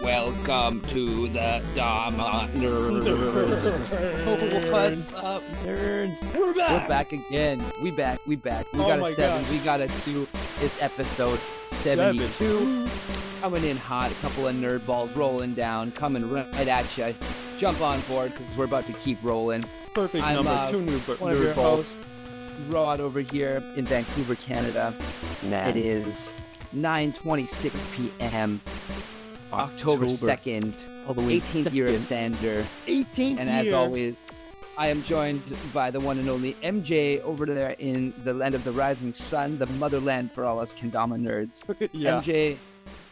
Welcome to the Dama Nerds. What's up, nerds? We're back. We're back again. We back. We got Oh a my 7. God. We got a 2. It's episode 72. Coming in hot. A couple of nerd balls rolling down. Coming right at you. Jump on board because we're about to keep rolling. Perfect I'm, number. Two new One of your nerd balls. hosts, Rod, over here in Vancouver, Canada. Man. It is 9:26 p.m. October 2nd, Halloween 18th year of Sander. 18th And year. as always, I am joined by the one and only MJ over there in the land of the rising sun, the motherland for all us kendama nerds. Yeah. MJ,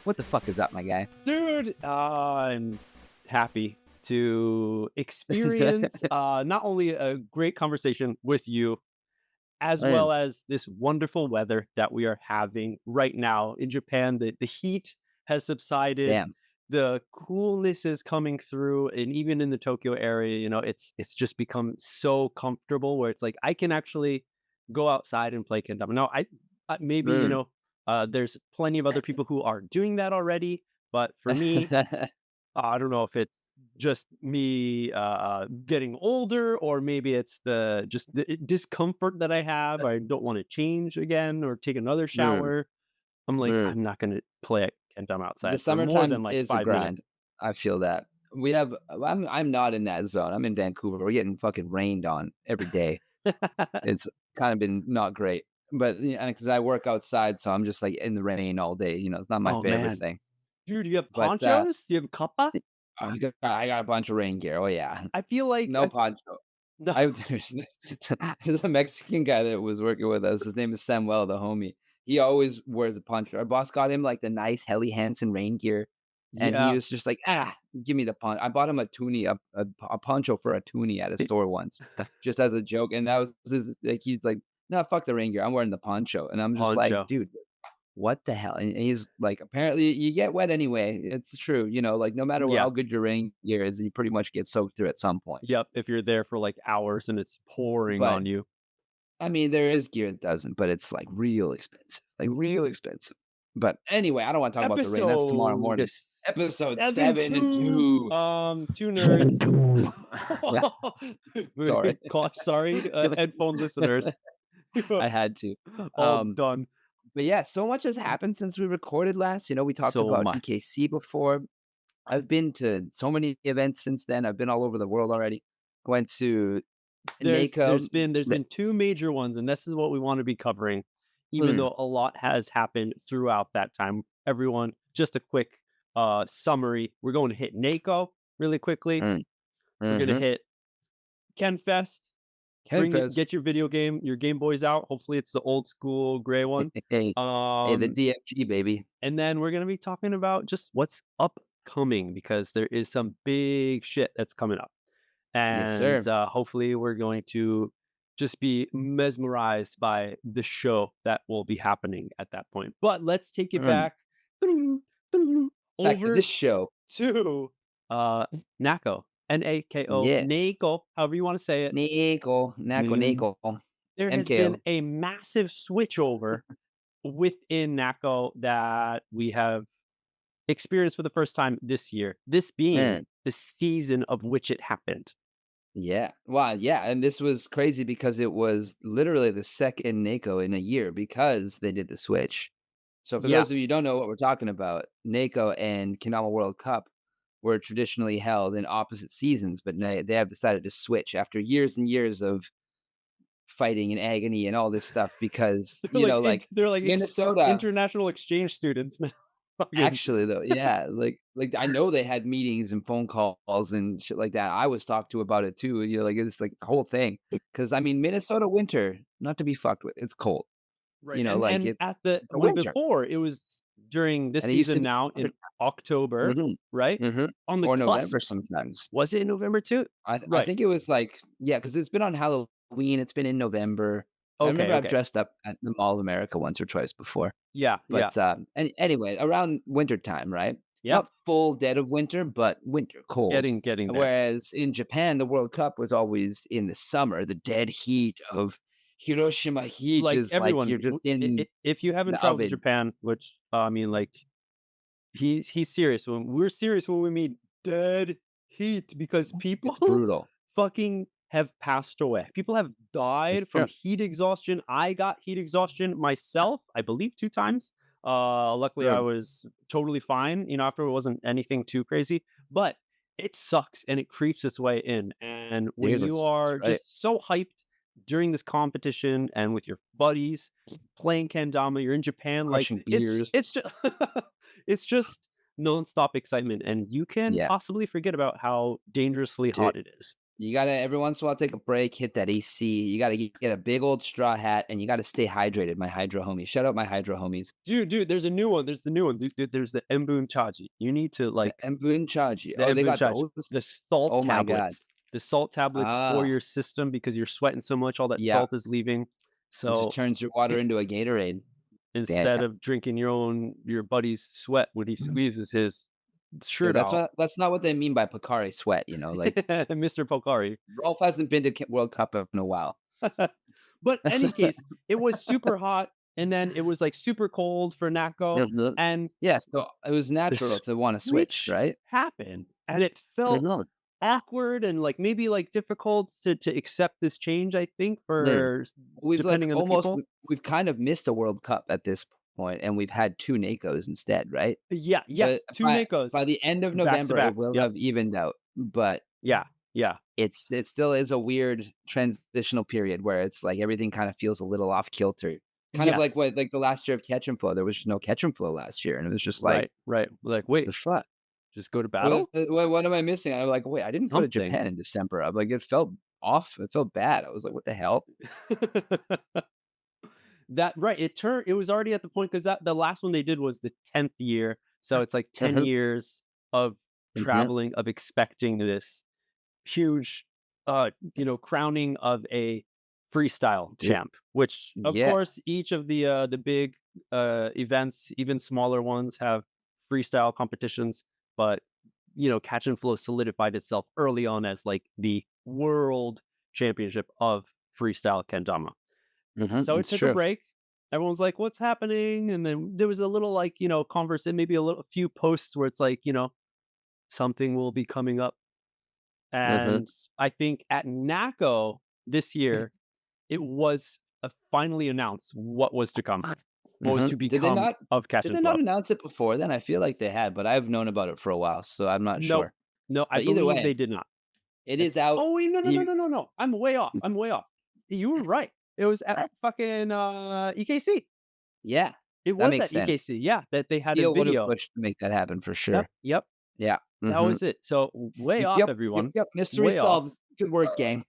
what the fuck is up, my guy? Dude, I'm happy to experience not only a great conversation with you, as Man. well as this wonderful weather that we are having right now in Japan. The heat has subsided. Damn. The coolness is coming through, and even in the Tokyo area, you know, it's just become so comfortable where it's like I can actually go outside and play kendama. Now, I maybe you know, there's plenty of other people who are doing that already, but for me, I don't know if it's just me getting older, or maybe it's the discomfort that I have. I don't want to change again or take another shower. I'm like, I'm not going to play at kendama outside The for more summertime than like is a 5 minutes. grind. I feel that. We have. I'm not in that zone. I'm in Vancouver. We're getting fucking rained on every day. It's kind of been not great, but because I work outside, so I'm just like in the rain all day. You know, it's not my Oh, favorite man. thing. Dude, do you have But ponchos? Do you have kappa? I got a bunch of rain gear. Oh yeah, I feel like no poncho. no. There's a Mexican guy that was working with us. His name is Samuel, the homie. He always wears a poncho. Our boss got him like the nice Helly Hansen rain gear, and he Yeah. was just like, give me the poncho. I bought him a toonie, a poncho for a toonie at a store once, just as a joke. And that was like, he's like, no, fuck the rain gear. I'm wearing the poncho, and I'm just like, Poncho. dude, what the hell? And he's like, apparently you get wet anyway. It's true, you know, like no matter Yeah. how good your rain gear is, you pretty much get soaked through at some point. Yep. If you're there for like hours and it's pouring But on you. I mean, there is gear that doesn't, but it's like real expensive, like real expensive. But anyway, I don't want to talk about the rain. That's tomorrow morning. Episode 7 and 2. 2 nerds. Yeah, sorry. Sorry, headphone listeners. I had to. All done. But yeah, so much has happened since we recorded last. You know, we talked So about much. DKC before. I've been to so many events since then. I've been all over the world already. Went to NAKO. There's been 2 major ones, and this is what we want to be covering, even though a lot has happened throughout that time. Everyone, just a quick summary. We're going to hit NAKO really quickly. We're going to hit KenFest. Get your your Game Boys out. Hopefully it's the old school gray one. Hey, the DFG, baby. And then we're going to be talking about just what's upcoming, because there is some big shit that's coming up. Yes, And sir. hopefully we're going to just be mesmerized by the show that will be happening at that point. But let's take it back Back to over this show. to NAKO. NAKO. Yes. NAKO, however you want to say it. NAKO. There has been a massive switchover within NAKO that we have experienced for the first time this year. This being the season of which it happened. Yeah. Wow. Yeah. And this was crazy because it was literally the second NAKO in a year because they did the switch. So for those of you who don't know what we're talking about, NAKO and Kendama World Cup were traditionally held in opposite seasons, but they have decided to switch after years and years of fighting and agony and all this stuff because, you know, like they're like Minnesota. international exchange students now. Actually, though, yeah, like I know they had meetings and phone calls and shit like that. I was talked to about it too. You know, like it's like the whole thing. Because I mean, Minnesota winter, not to be fucked with. It's cold. Right. You know, like And it's at the a winter. before, it was during this And it used to season be now in October, right? On the or cusp. November sometimes. Was it in November too? I think it was like, yeah, because it's been on Halloween. It's been in November. I remember I've dressed up at the Mall of America once or twice before. Yeah. But anyway, around winter time, right? Yeah. Not full dead of winter, but winter cold. Getting there. Whereas in Japan, the World Cup was always in the summer. The dead heat of Hiroshima heat Like is everyone, like you're just in if you haven't the traveled to oven. Japan, which I mean, like He's serious. When we're serious when we mean dead heat because people It's brutal. fucking have passed away. People have It's died from true. heat exhaustion. I got heat exhaustion myself, I believe 2 times. Luckily I True. was totally fine, after it wasn't anything too crazy, but it sucks and it creeps its way in. And when Dude, you that's are right. just so hyped during this competition and with your buddies playing kendama, you're in Japan, like Crushing it's beers. it's just it's just nonstop excitement, and you can Yeah. possibly forget about how dangerously Dude, hot it is. you gotta every once in a while take a break, hit that AC. You gotta get a big old straw hat, and you gotta stay hydrated, my hydro homies. Shout out my hydro homies. Dude, there's a new one. There's the new one. There's the Embun Chaji. You need to The like Mbun Chaji. the Oh, they Embun got Chaji, those? the salt Oh my god. tablets. The salt tablets for Ah, your system because you're sweating so much, all that yeah. salt is leaving. It just So turns your water into a Gatorade. instead Damn. of drinking your buddy's sweat when he squeezes his Yeah, shirt out, that's not what they mean by Pocari Sweat, like, Mr. Pocari. Rolf hasn't been to World Cup in a while. But any case, it was super hot, and then it was, like, super cold for NAKO, Mhm. and Yeah, so it was the natural to wanna switch, switch right? happened, and it felt Mhm. awkward and, like, maybe, like, difficult to accept this change, I think, Mm. for We've, like, depending on the almost people. we've kind of missed a World Cup at this point, and we've had 2 NAKOs instead, right? Yeah, So, yes, 2 by NAKOs the end of back to November, it back. will Yep. have evened out, but Yeah, yeah, it still is a weird transitional period where it's like everything kinda feels a little off kilter. Kind of like yes. what like the last year of Catch and Flow, there was no Catch and Flow last year, and it was just like, Right, right. Like, "Wait, "The fuck? just go to What battle?" what am I missing?" I'm like, "Wait, I didn't go to Something. Japan in December." I'm like, it felt off, it felt bad. I was like, "What the hell?" That right, it was already at the point because that the last one they did was the 10th year, so it's like 10 Mhm, years of mhm, traveling, of expecting this huge, crowning of a freestyle dude, champ, which, of yeah, course, each of the big, events, even smaller ones, have freestyle competitions, but, Catch and Flow solidified itself early on as, like, the world championship of freestyle kendama. So it it's took a true. break. Everyone's like, "What's happening?" And then there was a little like, converse and maybe a few posts where it's like, something will be coming up. Mhm. And I think at NAKO this year, it was finally announced what was to come, what was to Mhm. become of Catch Did and they not Flow. announce it before then? I feel like they had, but I've known about it for a while, so I'm not Nope. sure. No, I But either believe way, they did not. it is out. Oh wait, no, no, no, You no, no, no. I'm way off. I'm way off. You were right. It was at fucking EKC. yeah, It that was makes at sense. EKC. Yeah, that they had a Steel would have video. pushed to make that happen for Yep, sure. yep. Yeah, That mhm. was it. So, way off, Yep, yep, everyone. yep, mystery Way off. solved. Good work, gang.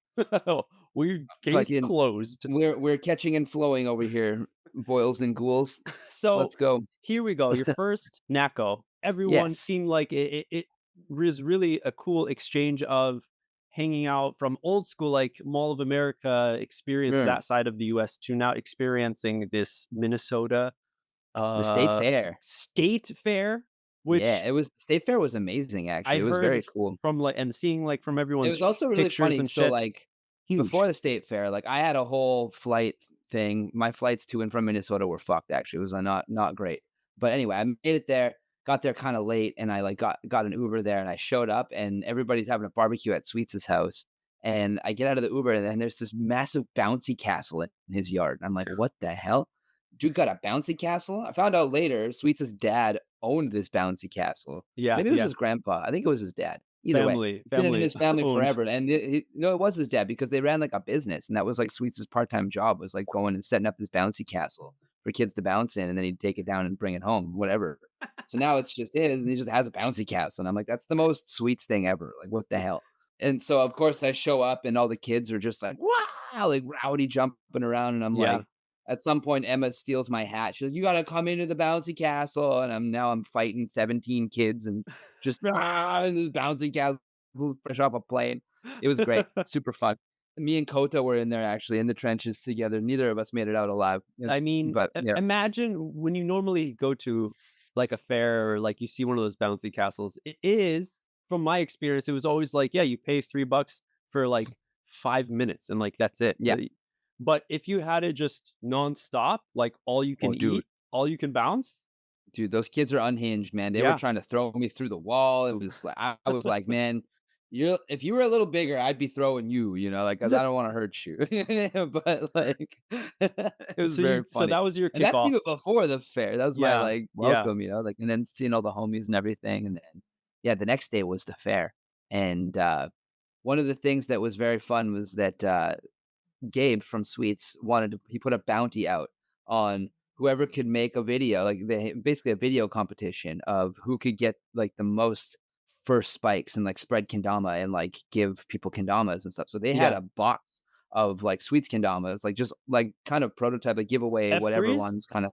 We're case Fucking closed. we're catching and flowing over here, boils and ghouls. So, Let's go. here we go. Your first NACO. Everyone Yes. seemed like it was really a cool exchange of hanging out from old school, like Mall of America experience Mm. that side of the US to now experiencing this Minnesota The state uh fair. state fair, Yeah, which it was state fair was amazing, I actually. It was very heard cool. from like and seeing like from It everyone's was also really pictures funny. and So, shit. like, before Huge. the state fair, like, I had a whole flight thing. My flights to and from Minnesota were fucked, actually. It was, not great. But anyway, I made it there, got there kinda late, and I, like, got an Uber there, and I showed up, and everybody's having a barbecue at Sweets' house, and I get out of the Uber, and then there's this massive bouncy castle in his yard. I'm like, "What the hell? Dude got a bouncy castle?" I found out later Sweets' dad owned this bouncy castle. Yeah, Maybe it was yeah. his grandpa. I think it was his dad. Either way, Family, it's been in family his family owned. forever, and no, it was his dad because they ran like a business, and that was like Sweets' part-time job was like going and setting up this bouncy castle for kids to bounce in, and then he'd take it down and bring it home, whatever. So now it's just his, and he just has a bouncy castle, and I'm like, that's the most Sweets thing ever. Like, what the hell? And so of course I show up, and all the kids are just like, wow, like rowdy jumping around, and I'm Yeah. like, at some point, Emma steals my hat. She's like, "You gotta come into the bouncy castle," and I'm fighting 17 kids and just in this bouncy castle fresh off a plane. It was great, super fun. Me and Kota were in there actually in the trenches together. Neither of us made it out alive. I mean, But yeah, imagine when you normally go to like a fair or like you see one of those bouncy castles. It is, from my experience, it was always like, yeah, you pay $3 for like 5 minutes and like that's it. yeah. But if you had it just nonstop, like all you can Oh, dude, eat, all you can bounce, Dude, those kids are unhinged, man. They were Yeah. trying to throw me through the wall. It was like I was like, "Man, you if you were a little bigger, I'd be throwing you, like, 'cause I don't wanna hurt you." But, like, it was very So funny. that was your And that's kickoff. even before the fair. That was my, Yeah. like, Yeah. welcome, like, and then seeing all the homies and everything, and then yeah, the next day was the fair, and, one of the things that was very fun was that, Gabe from Sweets wanted to he put a bounty out on whoever could make a video, like they basically a video competition of who could get like the most first spikes and like spread kendama and like give people kendamas and stuff. So they had Yeah. a box of like Sweets kendamas, like just like kind of prototype, like giveaway, whatever F3s? ones kind of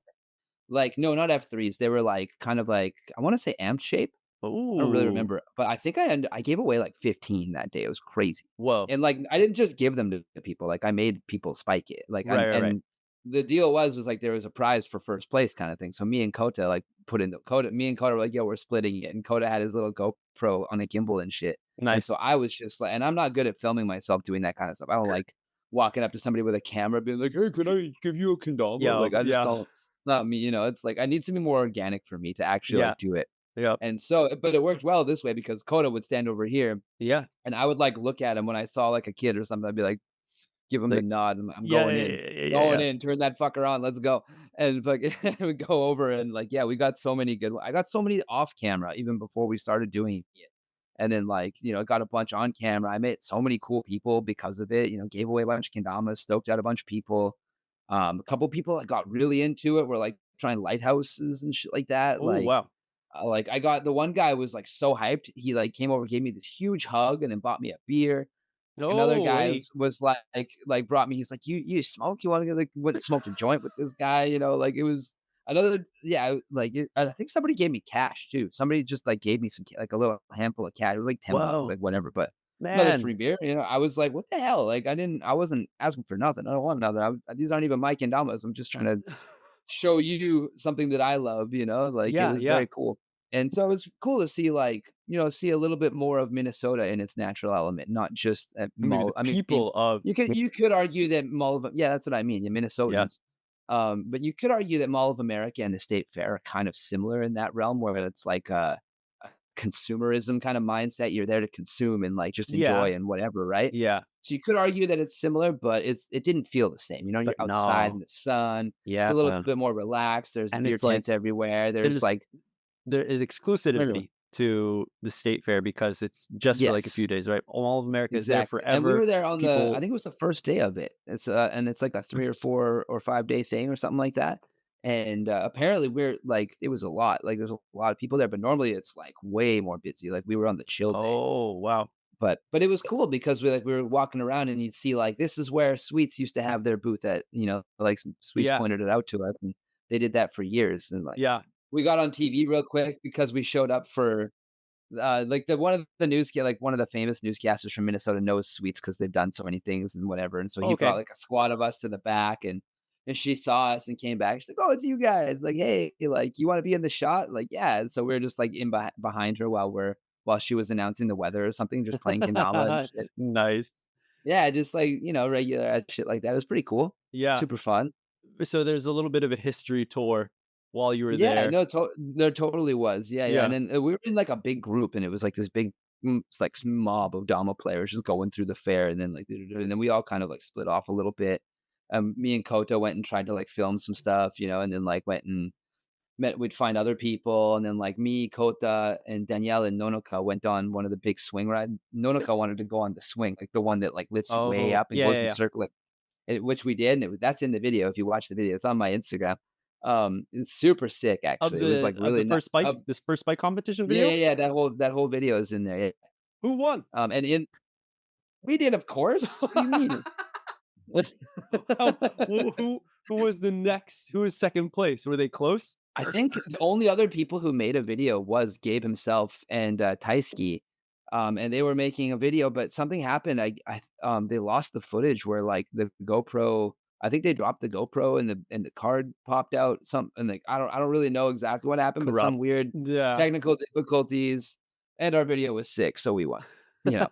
like no, not F3s. They were like kind of like I want to say amp shape I don't really Ooh. remember, but I think I gave away, like, 15 that day, it was crazy. Whoa. And, like, I didn't just give them to people, like, I made people spike it, like, Right, right, right. and the deal was, like, there was a prize for first place kinda thing, so me and Kota, like, put in the Kota me and Kota were like, "Yo, we're splitting it," and Kota had his little GoPro on a gimbal and shit, and so Nice. I was just like and I'm not good at filming myself doing that kinda stuff, I don't like walking up to somebody with a camera being like, "Hey, can I give you a kendama?" Yeah, Like, I just yeah, don't it's not me, it's like, I need something more organic for me to actually, yeah, like, do it. yep, And so but it worked well this way because Coda would stand over here, yeah, and I would, like, look at him when I saw, like, a kid or something, I'd be like, give him the like nod, I'm yeah, going yeah, in, yeah, yeah, yeah, going yeah. in, turn that fucker on, let's go. And fucking we go over and, like, yeah, we got so many good I got so many off camera even before we started doing it. And then, like, got a bunch on camera. I met so many cool people because of it, gave away a bunch of kendamas, stoked out a bunch of people. A couple people that got really into it were, like, trying lighthouses and shit like that, Oh, wow. like, I got the one guy was, like, so hyped, he, like, came over, gave me this huge hug, and then bought me a beer. Another No guy way. was like, brought me he's like, "You smoke? You wanna get, like" went and smoked a joint with this guy, like, it was another yeah, like, I think somebody gave me cash too. Somebody just, like, gave me some ca like, a little handful of cash. It was, like, $10, Whoa, like, whatever, but another man. free beer, I was like, "What the hell?" Like, I wasn't asking for nothing. I don't want nothing. These aren't even my kendamas. I'm just trying to show you something that I love, like, it Yeah, was yeah. very cool. And so it's cool to see, like, see a little bit more of Minnesota in its natural element, not just at Maybe mall the I mean, people of you could argue that Mall of yeah, that's what I mean, yeah, yeah, Minnesotans. But you could argue that Mall of America and the State Fair are kind of similar in that realm where it's like a consumerism kind of mindset. You're there to consume and, like, just yeah, enjoy and whatever, right? yeah, So you could argue that it's similar, but it didn't feel the same, you're but outside in no. the sun, it's Yeah, a little bit more relaxed, there's and beer it's like tents everywhere, there's, there's like there is anyway exclusivity to the state fair because it's just for, like, a few yes, days, right? All of America is there exactly, and we forever. were there on the I People think it was the first day of it, and it's like a 3 or 4 or 5-day thing or something like that, and, apparently we're like it was a lot, like, there's a lot of people there, but normally it's, like, way more busy, like, we were on the chill day. oh, wow. But it was cool because we were walking around and you'd see, like, this is where Sweets used to have their booth at, like, some Sweets Yeah, pointed it out to us, and they did that for years, and, like, yeah. we got on TV real quick because we showed up for, like, the one of the like, one of the famous newscasters from Minnesota knows Sweets because 'cause they've done so many things and whatever, and so he brought, Okay. like, a squad of us to the back, and she saw us and came back. She's like, "Oh, it's you guys." Like, "Hey, like, you wanna be in the shot?" Like, "Yeah." And so we're just, like, in behind her while she was announcing the weather or something, just playing kendama and shit. Nice. Yeah, just like, regular ass shit like that. It was pretty cool. Yeah. Super fun. So there's a little bit of a history tour while you were Yeah, there. no, there totally was. Yeah, yeah, and Yeah. then, we were in, like, a big group, and it was, like, this big, it's like, mob of Dama players just going through the fair, and then, like, and then we all kind of, like, split off a little bit. Me and Kota went and tried to, like, film some stuff, and then, like, went and we'd find other people, and then, like, me, Kota, and Danielle and Nonoka went on one of the big swing ride. Nonoka wanted to go on the swing, like, the one that, like, lifts you way Oh, up and yeah, goes yeah, in yeah. circle, like which we did, and that's in the video if you watch the video, it's on my Instagram. It's super sick, actually, it was, like, Of the really first spike this first spike competition yeah, video? yeah, yeah, that whole video is in there, yeah. Who won? And in we did, of course. What do you mean? How who was the next who was second place? Were they close? I think the only other people who made a video was Gabe himself and, Taisuke, and they were making a video, but something happened, they lost the footage where, like, the GoPro I think they dropped the GoPro and the card popped out, and, like, I don't really know exactly what happened, but some Corrupt. weird Yeah. technical difficulties, and our video was sick, so we won, you know?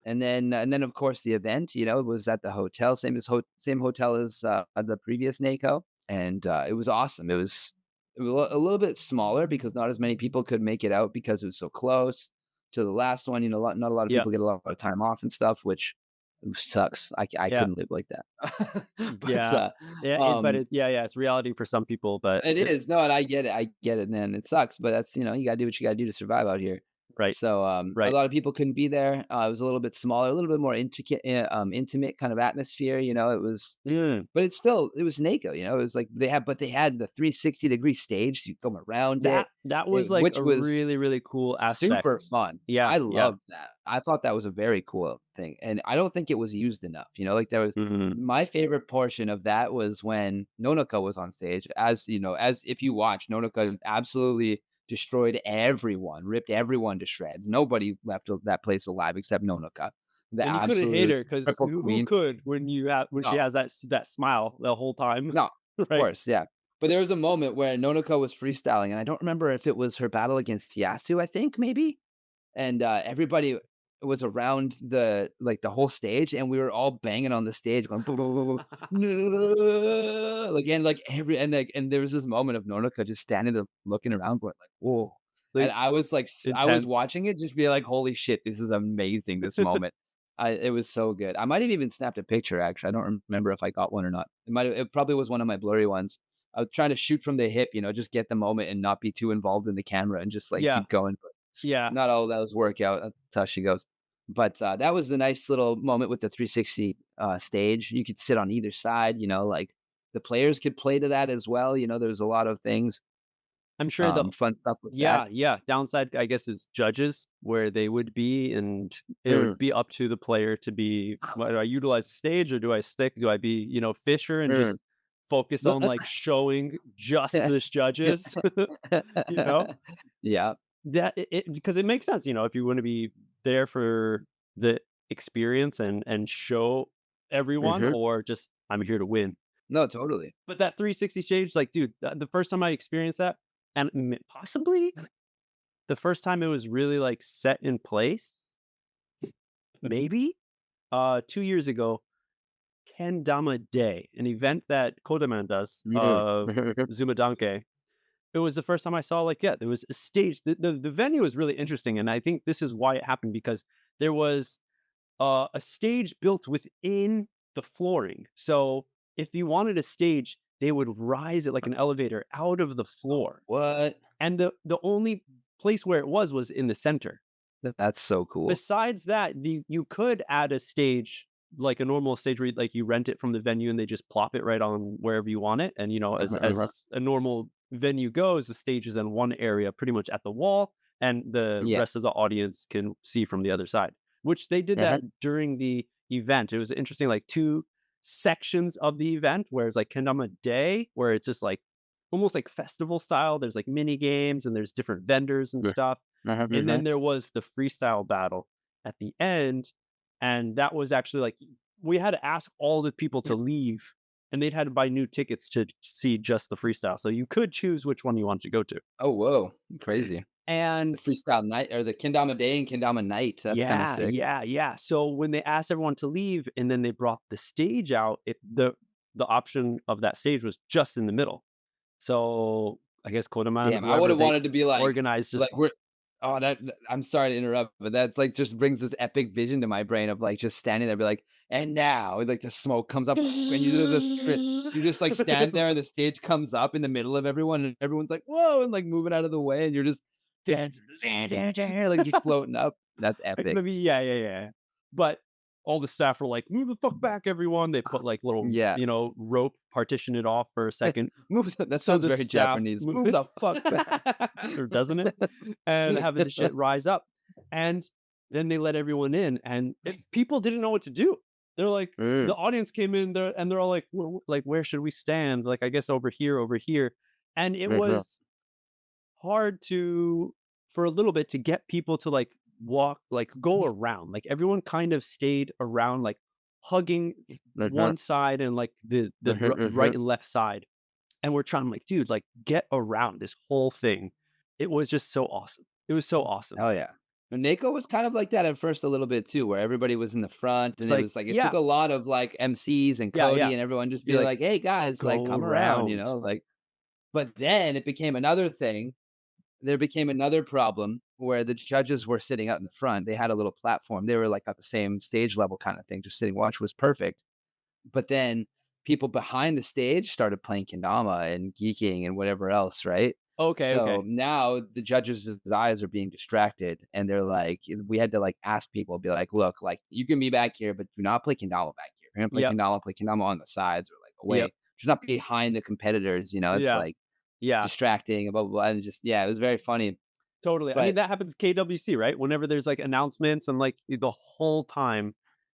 And then, of course, the event, was at the hotel, same hotel as, the previous NAKO, and, it was awesome. It was a little bit smaller because not as many people could make it out because it was so close to the last one. Not a lot of Yeah, people get a lot of time off and stuff, which sucks. I yeah, couldn't live like that. But yeah, yeah. Yeah, it's reality for some people, but it is. No, and I get it, man. It sucks, but that's, you gotta do what you gotta do to survive out here. right, So, a right. lot of people couldn't be there. It was a little bit smaller, a little bit more intricate, intimate kind of atmosphere. It was, Mm, but it was NAKO. It was like they had the 360-degree stage. So you come around that was like which a was really, really cool aspect. super fun. Yeah, I yeah. loved that. I thought that was a very cool thing, and I don't think it was used enough, like, there was Mhm. my favorite portion of that was when Nonoka was on stage, as if you watch, Nonoka absolutely destroyed everyone, ripped everyone to shreds. Nobody left that place alive except Nonoka, the And you couldn't hate absolute her because triple who queen. could when when she No. has that smile the whole time, No, of right? course, yeah. But there was a moment where Nonoka was freestyling, and I don't remember if it was her battle against Yasu, I think, maybe? And, everybody was around the whole stage, and we were all banging on the stage going, like, and there was this moment of Nonoka just standing there looking around going like, "Whoa." And Like, I was intense. watching it just be like, "Holy shit, this is amazing, this moment." It was so good. I might have even snapped a picture, actually. I don't remember if I got one or not. It probably was one of my blurry ones. I was trying to shoot from the hip, just get the moment and not be too involved in the camera and just, like, Yeah, keep going, but yeah. not all those work out. That's how she goes. But, that was the nice little moment with the 360, stage. You could sit on either side, like, the players could play to that as well. There's a lot of things, I'm sure the fun stuff with that. Yeah, yeah. Downside, I guess, is judges where they would be, and it would Mm, be up to the player to be, "What, do I utilize the stage or do I stick? Do I be, Fisher and mm. just focus on like showing just the judges?" You know? Yeah. That it because it makes sense, if you wanna be there for the experience and show everyone, Mhm. or just, "I'm here to win." No, totally. But that 360 stage, like, dude, the first time I experienced that, and possibly the first time it was really, like, set in place, maybe, 2 years ago, Kendama Day, an event that Kodaman does Mm. of Zumadanke. It was the first time I saw, like, yeah, there was a stage. The venue is really interesting, and I think this is why it happened because there was, a stage built within the flooring. So, if you wanted a stage, they would rise it like an elevator out of the floor, What? and the only place where it was in the center. That's so cool. Besides that, you could add a stage, like a normal stage where, like, you rent it from the venue and they just plop it right on wherever you want it, and, as Mhm, mhm. a normal venue goes, the stage is in one area pretty much at the wall, and the Yeah. rest of the audience can see from the other side, which they did Mhm. that during the event. It was interesting, like, 2 sections of the event where it's like Kendama Day, where it's just, like, almost like festival style. There's, like, mini games and there's different vendors and Yeah. stuff. Mhm, And then mhm. there was the freestyle battle at the end, and that was actually, like, we had to ask all the people to leave, and they'd had to buy new tickets to see just the freestyle, so you could choose which one you wanted to go to. Oh, whoa. Crazy. The And freestyle night or the kendama day and kendama night. That's kinda yeah, sick. yeah, yeah. So when they asked everyone to leave and then they brought the stage out, the option of that stage was just in the middle. So I guess Kodaman or Damn, I whoever, would've they wanted to be organized just we're oh, I'm sorry to interrupt, but that's, like, just brings this epic vision to my brain of, like, just standing there, be like, "And now," and, like, the smoke comes up, and you do this you just, like, stand there, and the stage comes up in the middle of everyone, and everyone's like, "Whoa," and, like, moving out of the way, and you're just dancing, like, just floating up. That's epic. Maybe, yeah, yeah, yeah. But all the staff were like, "Move the fuck back, everyone." They put, like, little, Yeah. rope, partition it off for a second. Move that So sounds the very staff Japanese. move "Move the fuck back." or doesn't it? And having the shit rise up. And then they let everyone in, and people didn't know what to do. They're like, the Mm. audience came in there, and they're all like, like, where should we stand? Like, I guess over here, over here. And it Mhm. was hard to, for a little bit, to get people to, like, walk, like, go around. Like, everyone kind of stayed around, like, hugging Mhm. one side and, like, Mhm, right mhm. and left side. And we're trying, like, dude, like, get around this whole thing. It was just so awesome. It was so awesome. Hell yeah. And NAKO was kind of like that at first a little bit too, where everybody was in the front It's and it like, was like it took yeah, a lot of like MCs and yeah, Cody yeah. and everyone just Be being like, like, "Hey guys, like go come around," around. like But then it became another thing. There became another problem where the judges were sitting out in the front. They had a little platform. They were like at the same stage level kind of thing, just sitting watch was perfect. But then people behind the stage started playing kendama and geeking and whatever else, right? Okay, So okay. now the judges' eyes are being distracted, and they're like, we had to like ask people, be like, look, like you can be back here, but do not play kendama back here. You're gonna Yep, play kendama on the sides or like yep, away. Just not behind the competitors. It's yeah, like yeah. distracting, blah blah blah. And just yeah, it was very funny. Totally. I mean, But that happens KWC, right? Whenever there's like announcements and like the whole time,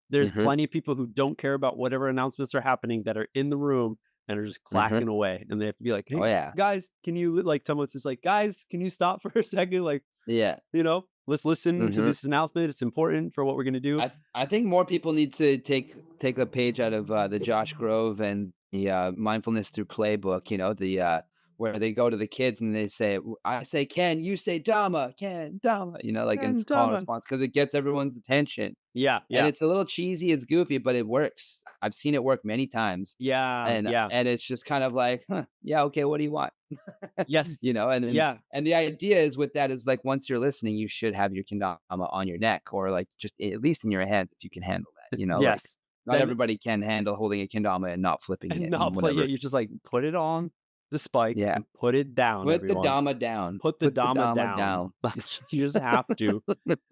there's mhm, plenty of people who don't care about whatever announcements are happening that are in the room and are just mhm. clacking away. And they have to be like, Oh hey, yeah, guys, can you like someone's just like, guys, can you stop for a second? Like, yeah. let's listen to Mhm. this announcement. It's important for what we're gonna do. I think more people need to take a page out of, the Josh Grove and the, mindfulness through play book, where they go to the kids and they say, I say, "Ken," you say, "Dama," "Ken," "Dama," like, and it's And call and Dama. response because it gets everyone's attention, Yeah, and yeah, it's a little cheesy, it's goofy, but it works. I've seen it work many times, yeah, and yeah. and it's just kind of like, "Huh, yeah, okay, what do you want?" Yes. And then Yeah. and the idea is with that is, like, once you're listening, you should have your kendama on your neck or, like, just at least in your hands if you can handle that, like, Yes. not Then everybody can handle holding a kendama and not flipping and it not and play yeah, whatever. you just like put it on the spike Yeah. and put it down, Put the everyone. dama down. Put the Put the Dama dama down. down. Like, you just have to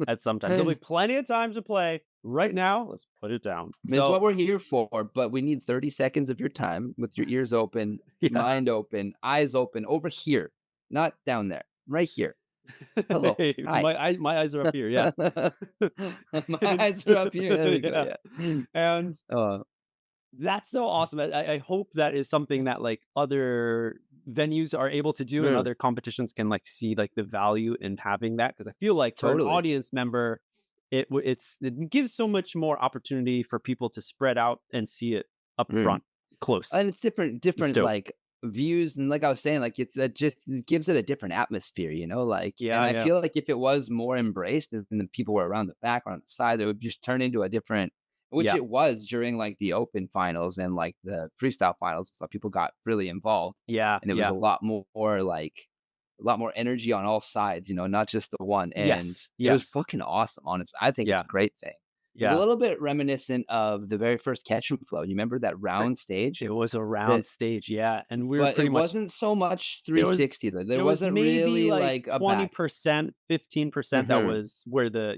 at some time. There'll be plenty of time to play. Right now, let's put it down. It's So, what we're here for, but we need 30 seconds of your time with your ears open, yeah. mind open, eyes open, over here, not down there, right here. Hello. Hey, Hi. my eyes are up here, yeah. My And eyes are up here. There we go. yeah. Yeah. And Uh, that's so awesome. I hope that is something that, like, other venues are able to do and mm, other competitions can, like, see, like, the value in having that. Because I feel like for an totally. audience member, it gives so much more opportunity for people to spread out and see it up Mm. front, close. And it's It's different, dope. like, views, and like I was saying, like, it's that just it gives it a different atmosphere, like and Yeah, I yeah. feel like if it was more embraced and the people were around the back or on the side, it would just turn into a different which Yeah. it was during, like, the open finals and, like, the freestyle finals, so people got really involved, Yeah, and it was yeah. a lot more energy on all sides, not just the one, and Yes, it was yes. fucking awesome, honestly. I think it's Yeah, a great thing. It was a yeah. little bit reminiscent of the very first Catch and Flow. You remember that round stage? It was a round That stage, yeah, and we were but pretty it much wasn't so much there was 360 though. there There was wasn't maybe, really, like, like, a back. 20%, 15% that Mhm, was where the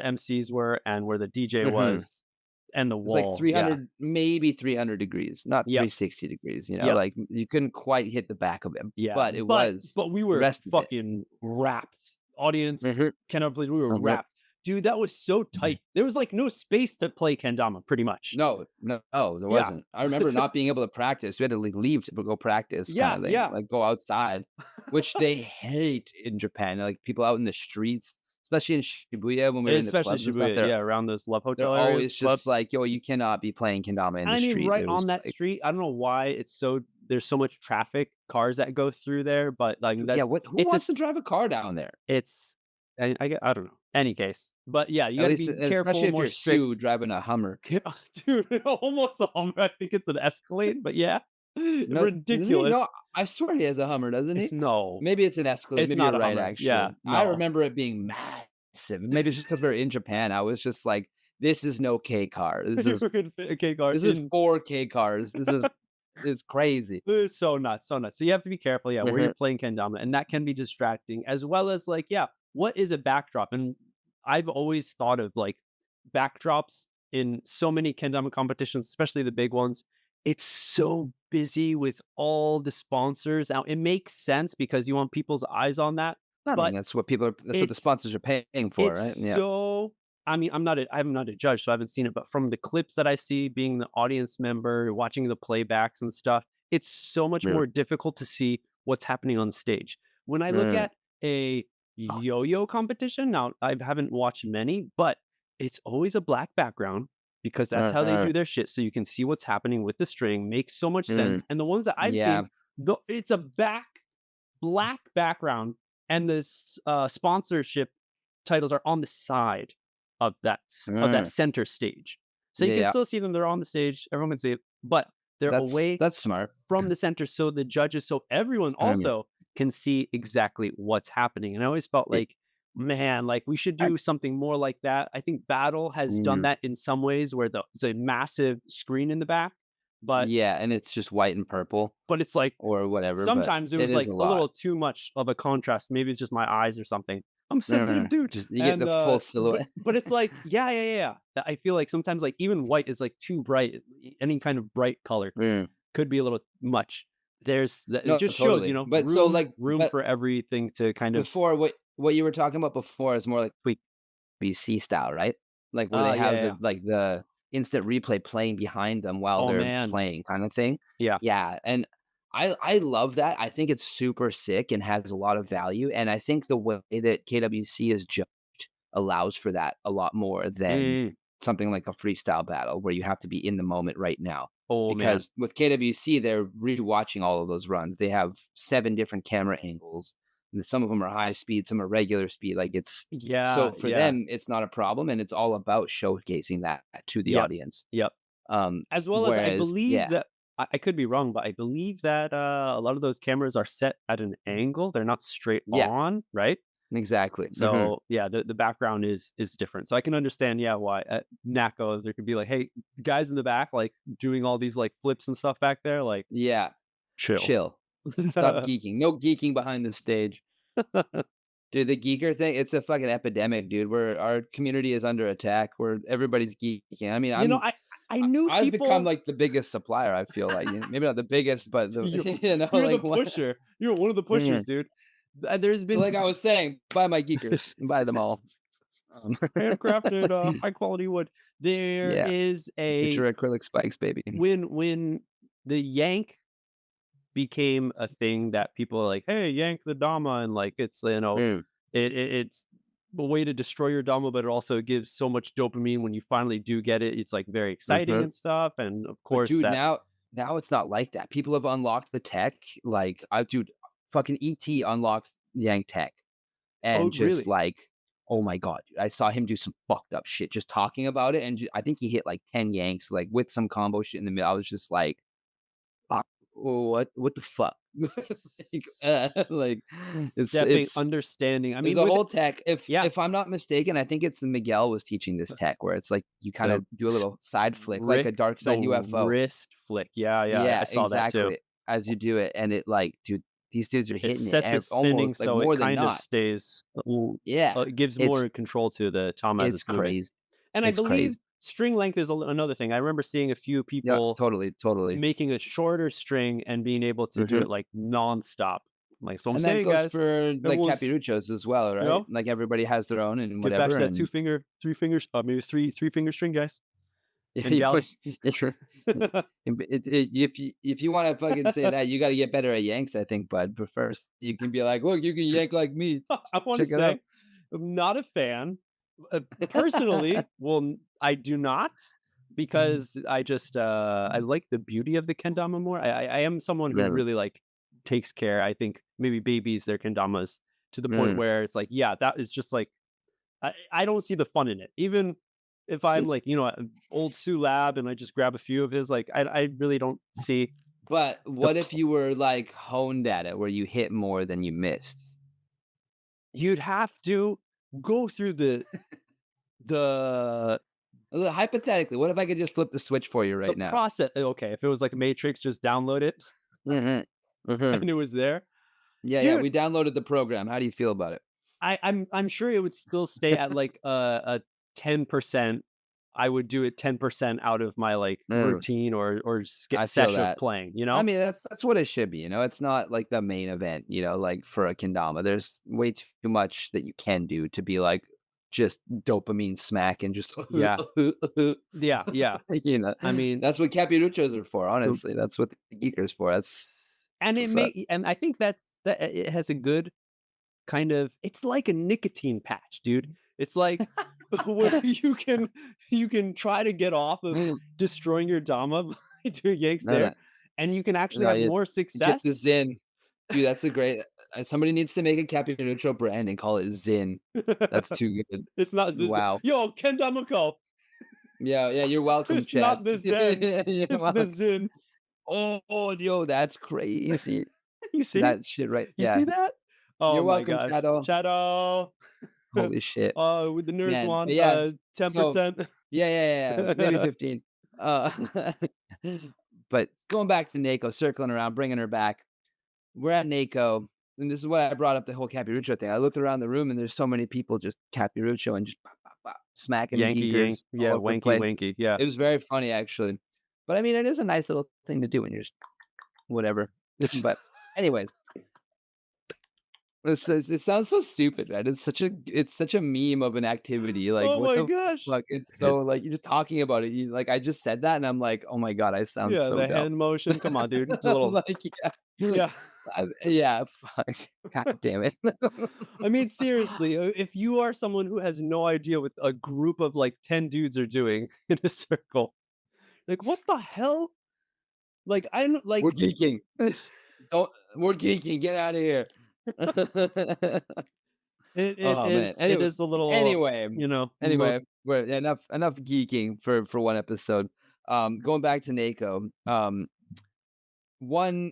MCs were and where the DJ mhm. was, and the It's like wall, yeah. 300, maybe 300 degrees, not Yep, 360 degrees, yep, like, you couldn't quite hit the back of him, yeah, but it was but we the were rest of it. fucking wrapped. Audience Mhm, cannot believe we were mhm. wrapped. Dude, that was so tight. There was, like, no space to play kendama, pretty much. No, no, there Yeah. wasn't. I remember not being able to practice. We had to, like, leave to go practice kinda Yeah, thing, yeah. like, go outside, which they hate in Japan, like, people out in the streets, especially in Shibuya when we were in the Especially clubs and stuff, Shibuya, yeah, around those love they're hotel areas, always just clubs. like, "Yo, you cannot be playing kendama in the I mean, street." right It was on that like, street, I don't know why there's so much traffic, cars that go through there, but, like, yeah, that who it's a wants to s drive a car down there? it's I don't know. Any case, but yeah, you At gotta least be and especially careful, if more you're Sue strict. driving a Hummer. Dude, almost a Hummer, I think it's an Escalade, but yeah, No, doesn't he? No, ridiculous. I swear he has a Hummer, doesn't It's he? no, Maybe it's an Escalade, it's maybe you're not a right, Hummer. Yeah, actually. I no. remember it being massive. Maybe it's just because 'cause we're in Japan, I was just like, "This is no K car. You could fit a K car This is in 4 K cars. This is crazy." it's so nuts, so nuts. So you have to be careful, yeah, where you're Mhm, playing kendama, and that can be distracting, as well as like, yeah, what is a backdrop? And I've always thought of like backdrops in so many kendama competitions, especially the big ones. It's so busy with all the sponsors. Now it makes sense because you want people's eyes on that, I mean, but that's what the it's sponsors are paying for, it's right? Yeah. so I mean, I'm not a judge, so I haven't seen it, but from the clips that I see, being the audience member, watching the playbacks and stuff, it's so much Mm, more difficult to see what's happening on stage. When I look mm, at a yo-yo competition, now I haven't watched many, but it's always a black background because that's how they uh-huh, do their shit. So you can see what's happening with the string, makes so much mm, sense. And the ones that I've yeah, seen, it's a black background, and the sponsorship titles are on the side of that mm, center stage. So you yeah, can yeah, still see them, they're on the stage, everyone can see it, but they're away That's smart. from the center so the judges, so everyone Um, also can see exactly what's happening. And I always felt it, like, man, like we should I, do something more like that. I think Battle has done mm, that in some ways where there's a massive screen in the back, but yeah, and it's just white and purple it's like or whatever, but sometimes it it was is like a a lot. little too much of a contrast. Maybe it's just my eyes or something. I'm a sensitive dude. Just you get And the full but silhouette. it's like, yeah, yeah, yeah, yeah. I feel like sometimes like even white is like too bright. Any kind of bright color Mm. could be a little much. It No, just shows, totally. But so like, room but for everything to kind of before what you were talking about before is more like tweak. BC style, right? Like, where Ah, they yeah, have yeah, yeah. the instant replay playing behind them while Oh they're man. playing kinda thing. Yeah. Yeah, and I love that. I think it's super sick and has a lot of value, and I think the way that KWC is judged allows for that a lot more than Mm. something like a freestyle battle where you have to be in the moment right now. Oh man. Because with KWC, they're rewatching all of those runs. They have 7 different camera angles, and some of them are high speed, some are regular speed, like, it's Yeah, so for yeah. them, it's not a problem, and it's all about showcasing that to the Yep. audience. Yep. As well as I Whereas believe yeah, that I could be wrong, but I believe that a lot of those cameras are set at an angle. They're not straight yeah, on, right? exactly, mhm. So yeah, the background is different. So I can understand, yeah, why at NAKO there could be like, hey, guys in the back, like doing all these like flips and stuff back there, like Yeah, chill. chill. Stop geeking. No geeking behind the stage. Dude, the geeker thing, it's a fucking epidemic, dude. Where our community is under attack, where everybody's geeking. I mean, You know, I knew I've become, people. like, the biggest supplier, I feel like, maybe not the biggest, but the you you're the like, what pusher. You're one of the pushers, Mhm. dude. There's So, been like I was saying, buy my geekers, buy them all. Um, handcrafted high quality wood. There yeah, is get a your acrylic spikes, baby. when the yank became a thing that people are like, "Hey, yank the Dama," and like it's Mm, it's a way to destroy your Dama, but it also gives so much dopamine when you finally do get it. It's like very exciting mhm. and stuff, and of But course dude, that. now it's not like that. People have unlocked the tech, like, I dude, fucking ET unlocked Yank tech, Oh, and just, really? like, oh my god, dude, I saw him do some fucked up shit just talking about it, and I think he hit, like, 10 yanks, like, with some combo shit in the middle. I was just like, "Fuck, what the fuck?" Like, Stepping, understanding. I there's mean, a with whole tech yeah, if I'm not mistaken, I think it's Miguel was teaching this tech where it's like you the kinda do a s- little side flick, like a Rick, dark the side UFO. wrist flick. Yeah, yeah, I Yeah, saw that too. exactly, as you do it, and it, like, dude, these dudes are It hitting it sets it spinning almost, like, so it more than kind of not. stays Yeah, it gives it's more control to the tom as it's it's moving. crazy. And I It's believe crazy. string length is another thing. I remember seeing a few Yeah, people totally, totally. making a shorter string and being able to do Mhm, it like nonstop. Like, so I'm and that saying, goes guys, for, like, everyone's, capiruchos as well, you right? know, Like, everybody has their own and get back whatever, to that and 3 fingers, maybe three finger string, guys if and you put gals. if you wanna fucking say that, you gotta get better at yanks, I think, bud, but first, you can be like, "Look, you can yank like me. I want to Check it out." say, I'm not a fan. Personally, I do not because I just I like the beauty of the kendama more. I am someone who Really? really like takes care. I think maybe babies their kendamas to the point Mm. where it's like, yeah, that is just like I don't see the fun in it. Even if I'm like, an old Sue Lab and I just grab a few of his, like I really don't see But the what if you were, like, honed at it where you hit more than you missed? you'd have to go through the Hypothetically, what if I could just flip the switch for you the right now? process. Okay, if it was like a Matrix, just download it Mhm. Mhm. and it was there. Yeah, yeah, Dude, we downloaded the program. How do you feel about it? I'm sure it would still stay at like a 10%. I would do it 10% out of my like Mm, routine or I feel session of that. playing, I mean, that's what it should be, it's not like the main event, like for a kendama. There's way too much that you can do to be like just dopamine smack and just Yeah. Yeah, yeah. you know. I mean, That's what capiruchos are for, the honestly. That's what the geekers for. That's what's up. and I think that it has a good kind of it's like a nicotine patch, dude. It's like where you can try to get off of destroying your dama by doing yanks No, there, no, and you can actually no. have more You get the success. Zin, dude. That's a great. Somebody needs to make a capirucho brand and call it Zin. That's too good. It's not this. Wow. Yo, kendama. Yeah, yeah, you're welcome, It's chat. not the Zen. You're It's the welcome. Zin. Yo, that's crazy. You see? That shit right You see yeah. that? Oh You're my welcome, gosh. Shadow. Shadow. Holy shit. With the nerds Man, but want yeah, so 10%. maybe 15. Uh, but going back to NAKO, circling around, bringing her back. We're at NAKO, and this is what I brought up the whole Capirucho thing. I looked around the room, and there's so many people just Capirucho and just pop, pop, pop, smacking Yankee yank. geekers all Yeah, over the wanky place. wanky. Yeah. It was very funny, actually. But I mean, it is a nice little thing to do when you're just whatever. But anyways, it sounds so stupid, right? It's such a meme of an activity. Like, Oh what my the gosh. fuck? It's so like you're just talking about it. You like I just said that, and I'm like, oh my god, I sound Yeah, so the dumb. hand motion. Come on, dude. It's a I'm little like, yeah, yeah. yeah, fuck, god damn it. I mean, seriously, if you are someone who has no idea what a group of like 10 dudes are doing in a circle, like what the hell? Like I don't We're like geeking. Don't we're geeking. Get out of here. it Oh man. is it is a little, Anyway, you know, anyway, we're enough geeking for one episode. Going back to NAKO. One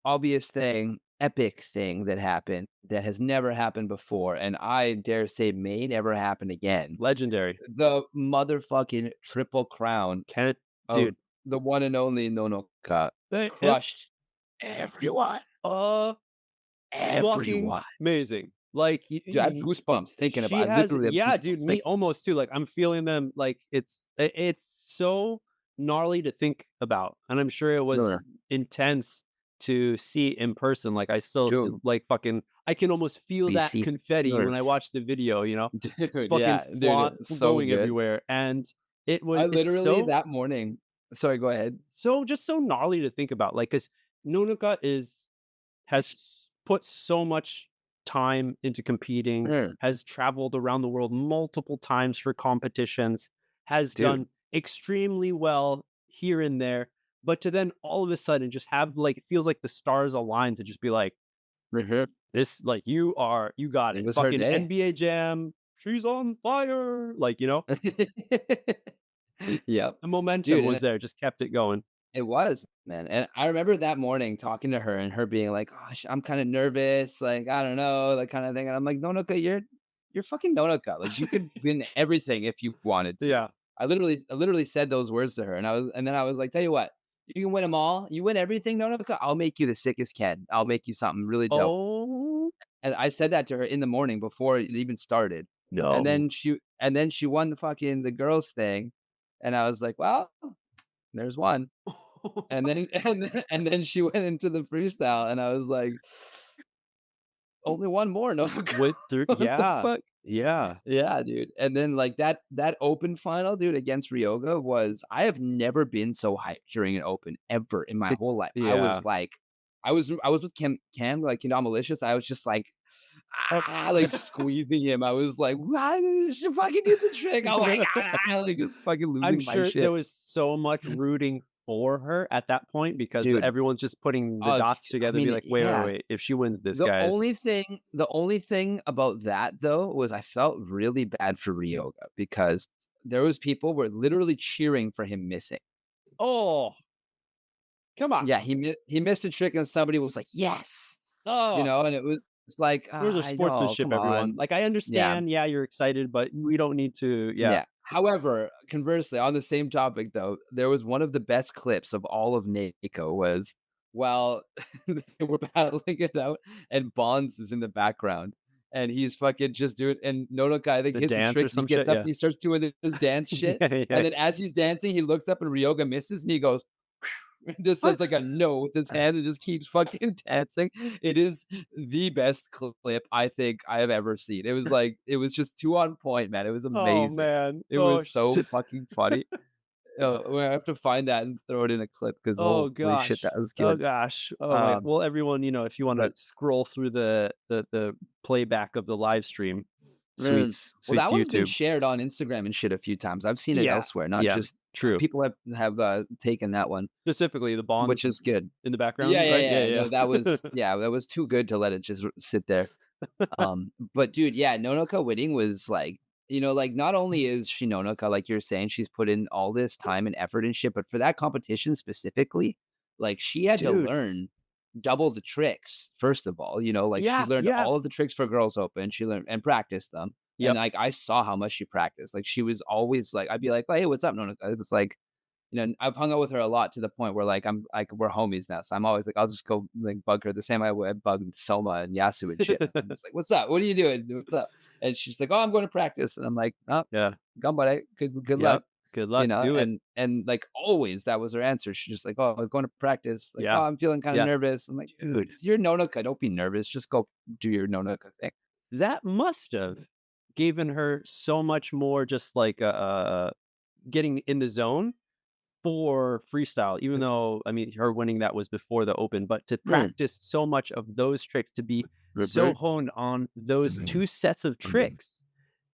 obvious thing, epic thing that happened that has never happened before, and I dare say may never happen again. legendary. The motherfucking triple crown Can it of dude. the one and only Nonoka It crushed everyone. fucking Everyone. amazing. Like Dude, I have goosebumps thinking she about I has literally have yeah, dude, goosebumps me thinking almost too. Like I'm feeling them like it's so gnarly to think about. And I'm sure it was Miller. intense to see in person. Like I still Dude, like fucking I can almost feel that BC confetti Miller. when I watch the video, you know, Dude, fucking yeah, dude, flaunt it's so going good. everywhere. And I it's literally that morning sorry, go ahead. just so gnarly to think about. Like, cause Nonoka has put so much time into competing, Mm, has traveled around the world multiple times for competitions, has dude. done extremely well here and there, but to then all of a sudden just have like it feels like the stars aligned to just be like, Mhm. this like you got It it. was her Fucking day. NBA Jam, she's on fire. Like, you know, Yep. the momentum Dude, was and there, just kept it going. it was, man, and I remember that morning talking to her and her being like, "Gosh, I'm kinda nervous, like, I don't know," that kinda thing, and I'm like, "Nonoka, you're fucking Nonoka, like, you could win everything if you wanted to." Yeah. I literally said those words to her, and then I was like, "Tell you what, you can win them all, you win everything, Nonoka, I'll make you the sickest kid, I'll make you something really dope." Oh And I said that to her in the morning before it even started, no. and then she won the girls thing, and I was like, "Well, there's one." And then and then she went into the freestyle, and I was like, "Only one more, no." Went through What the yeah. fuck? Yeah. Yeah, dude. And then, like, that open final, dude, against Ryoga was I have never been so hyped during an open ever in my It whole life. I yeah. was like I was with Cam, like, Malicious. I was just like, Uh, like, squeezing him. I was like, "What? She fucking did the trick. Oh my god." Like, just fucking I'm losing my sure there shit. was so much rooting for her at that point because Dude, everyone's just putting the of dots I together, be mean, like, "Wait, wait, yeah. wait, if she wins this, guys." The only thing about that though was I felt really bad for Ryoga because there was people were literally cheering for him missing. Oh, come on. Yeah, he missed a trick and somebody was like, "Yes!" Oh, And it was it's like, where's our I know, sportsmanship, come everyone? on." Like, I Yeah, understand, yeah, you're excited, but we don't need to yeah. yeah. However, conversely, on the same topic though, there was one of the best clips of all of NAKO was while they were battling it out and Bonds is in the background and he's fucking just doing and Nonoka, I think, The hits a dance trick or and he some gets shit, up yeah. and he starts doing his dance shit. Yeah, And yeah. then as he's dancing, he looks up and Ryoga misses and he goes and just does like What? a no with his hands and just keeps fucking dancing. It is the best clip I think I have ever seen. It was just too on point, man. It was Oh, amazing. man. It Oh, was so shit. fucking funny. We have to find that and throw it in a clip because Oh holy shit, gosh. that was Oh good. gosh. Oh my Um, well, everyone, you know, if you wanna but scroll through the playback of the live stream, mm, well, sweet that to one's been YouTube. shared on Instagram and shit a few times. I've seen it Yeah. elsewhere, not Yeah. just True. people have taken that one, Specifically, the which bonds is good. in the Yeah, background, right? yeah, yeah. Yeah, No, that yeah. was yeah, that was too good to let it just sit there. But dude, yeah, Nonoka winning was like, like not only is she Nonoka, like you're saying, she's put in all this time and effort and shit, but for that competition specifically, Like, she had to Dude. learn double the tricks, first of all, like, she Yeah, learned yeah. all of the tricks for Girls Open, she learned and practiced them, and, Yep. like, I saw how much she practiced, like, she was always like I'd be like, "Hey, what's up, Nona?" It's like, I've hung out with her a lot to the point where, like, I'm like, we're homies now, so I'm always like, I'll just go, like, bug her the same way I would bug Selma and Yasu and shit. I'm just like, "What's up? What are you doing? What's up?" And she's like, "Oh, I'm going to practice." And I'm like, "Oh, Yeah. ganbare. Good luck." Yep. Good luck. Do it. Like, always, that was her answer. She's just like, "Oh, I'm going to practice." Like, "Oh, Yeah. I'm feeling kinda Yeah. nervous." I'm like, Dude, "It's your Nonoka, don't be nervous. Just go do your Nonoka thing." that must have given her so much more just like, getting in the zone for freestyle, even though, I mean, her winning that was before the open, but to Mm, practice so much of those tricks, to be so mhm, honed on those 2 sets of tricks,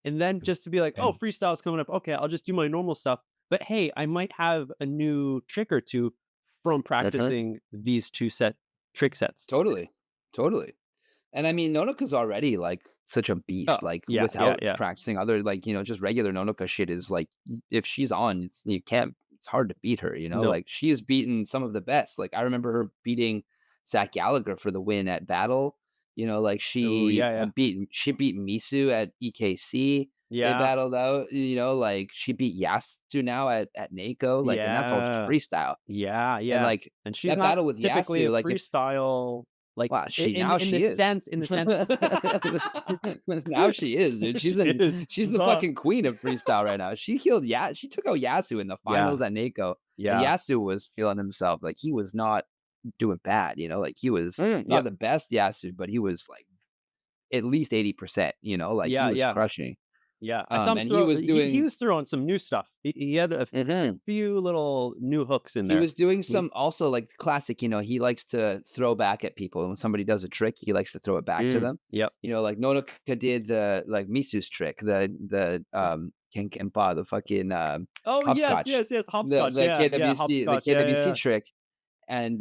and then just to be like, "Oh, freestyle's coming up. Okay, I'll just do my normal stuff. But hey, I might have a new trick or 2 from mhm. practicing these 2 trick sets." Totally, totally. And I mean, Nonoka's already like such a beast. Oh, Like yeah, yeah, without yeah. practicing other like, just regular Nonoka shit is like if she's on, you can't it's hard to beat her, No. Like she has beaten some of the best. Like I remember her beating Zach Gallagher for the win at Battle. Like Oh, yeah, yeah. she beat Misu at EKC. They Yeah, battled out, like she beat Yasu now at NAKO, like, and that's all just yeah. freestyle. Yeah, And yeah, like and she's that not battle with typically a Yasu, like if freestyle, like, wow, I now in the she is. sense Now she is, dude. she is, She's the huh? fucking queen of freestyle right now. She took out Yasu in the Yeah, finals at NAKO, and yeah. Yasu was feeling himself. Like he was not doing bad, Like he was not Yep. the best Yasu, but he was like at least 80%, like he Yeah, was yeah, crushing. yeah. I saw him And he throw was he doing was throwing some new stuff. He had a Mhm. few little new hooks in He there. was doing Mm, some also, like, classic, he likes to throw back at people, and when somebody does a trick, he likes to throw it back to them. yep. Like, Nonoka did like, Misu's trick, the Kenkenpa, the fucking, Oh, yes, hopscotch, yes, yes, the hopscotch, the yeah, yeah, KWC the hopscotch, yeah, yeah, KWC yeah. trick, and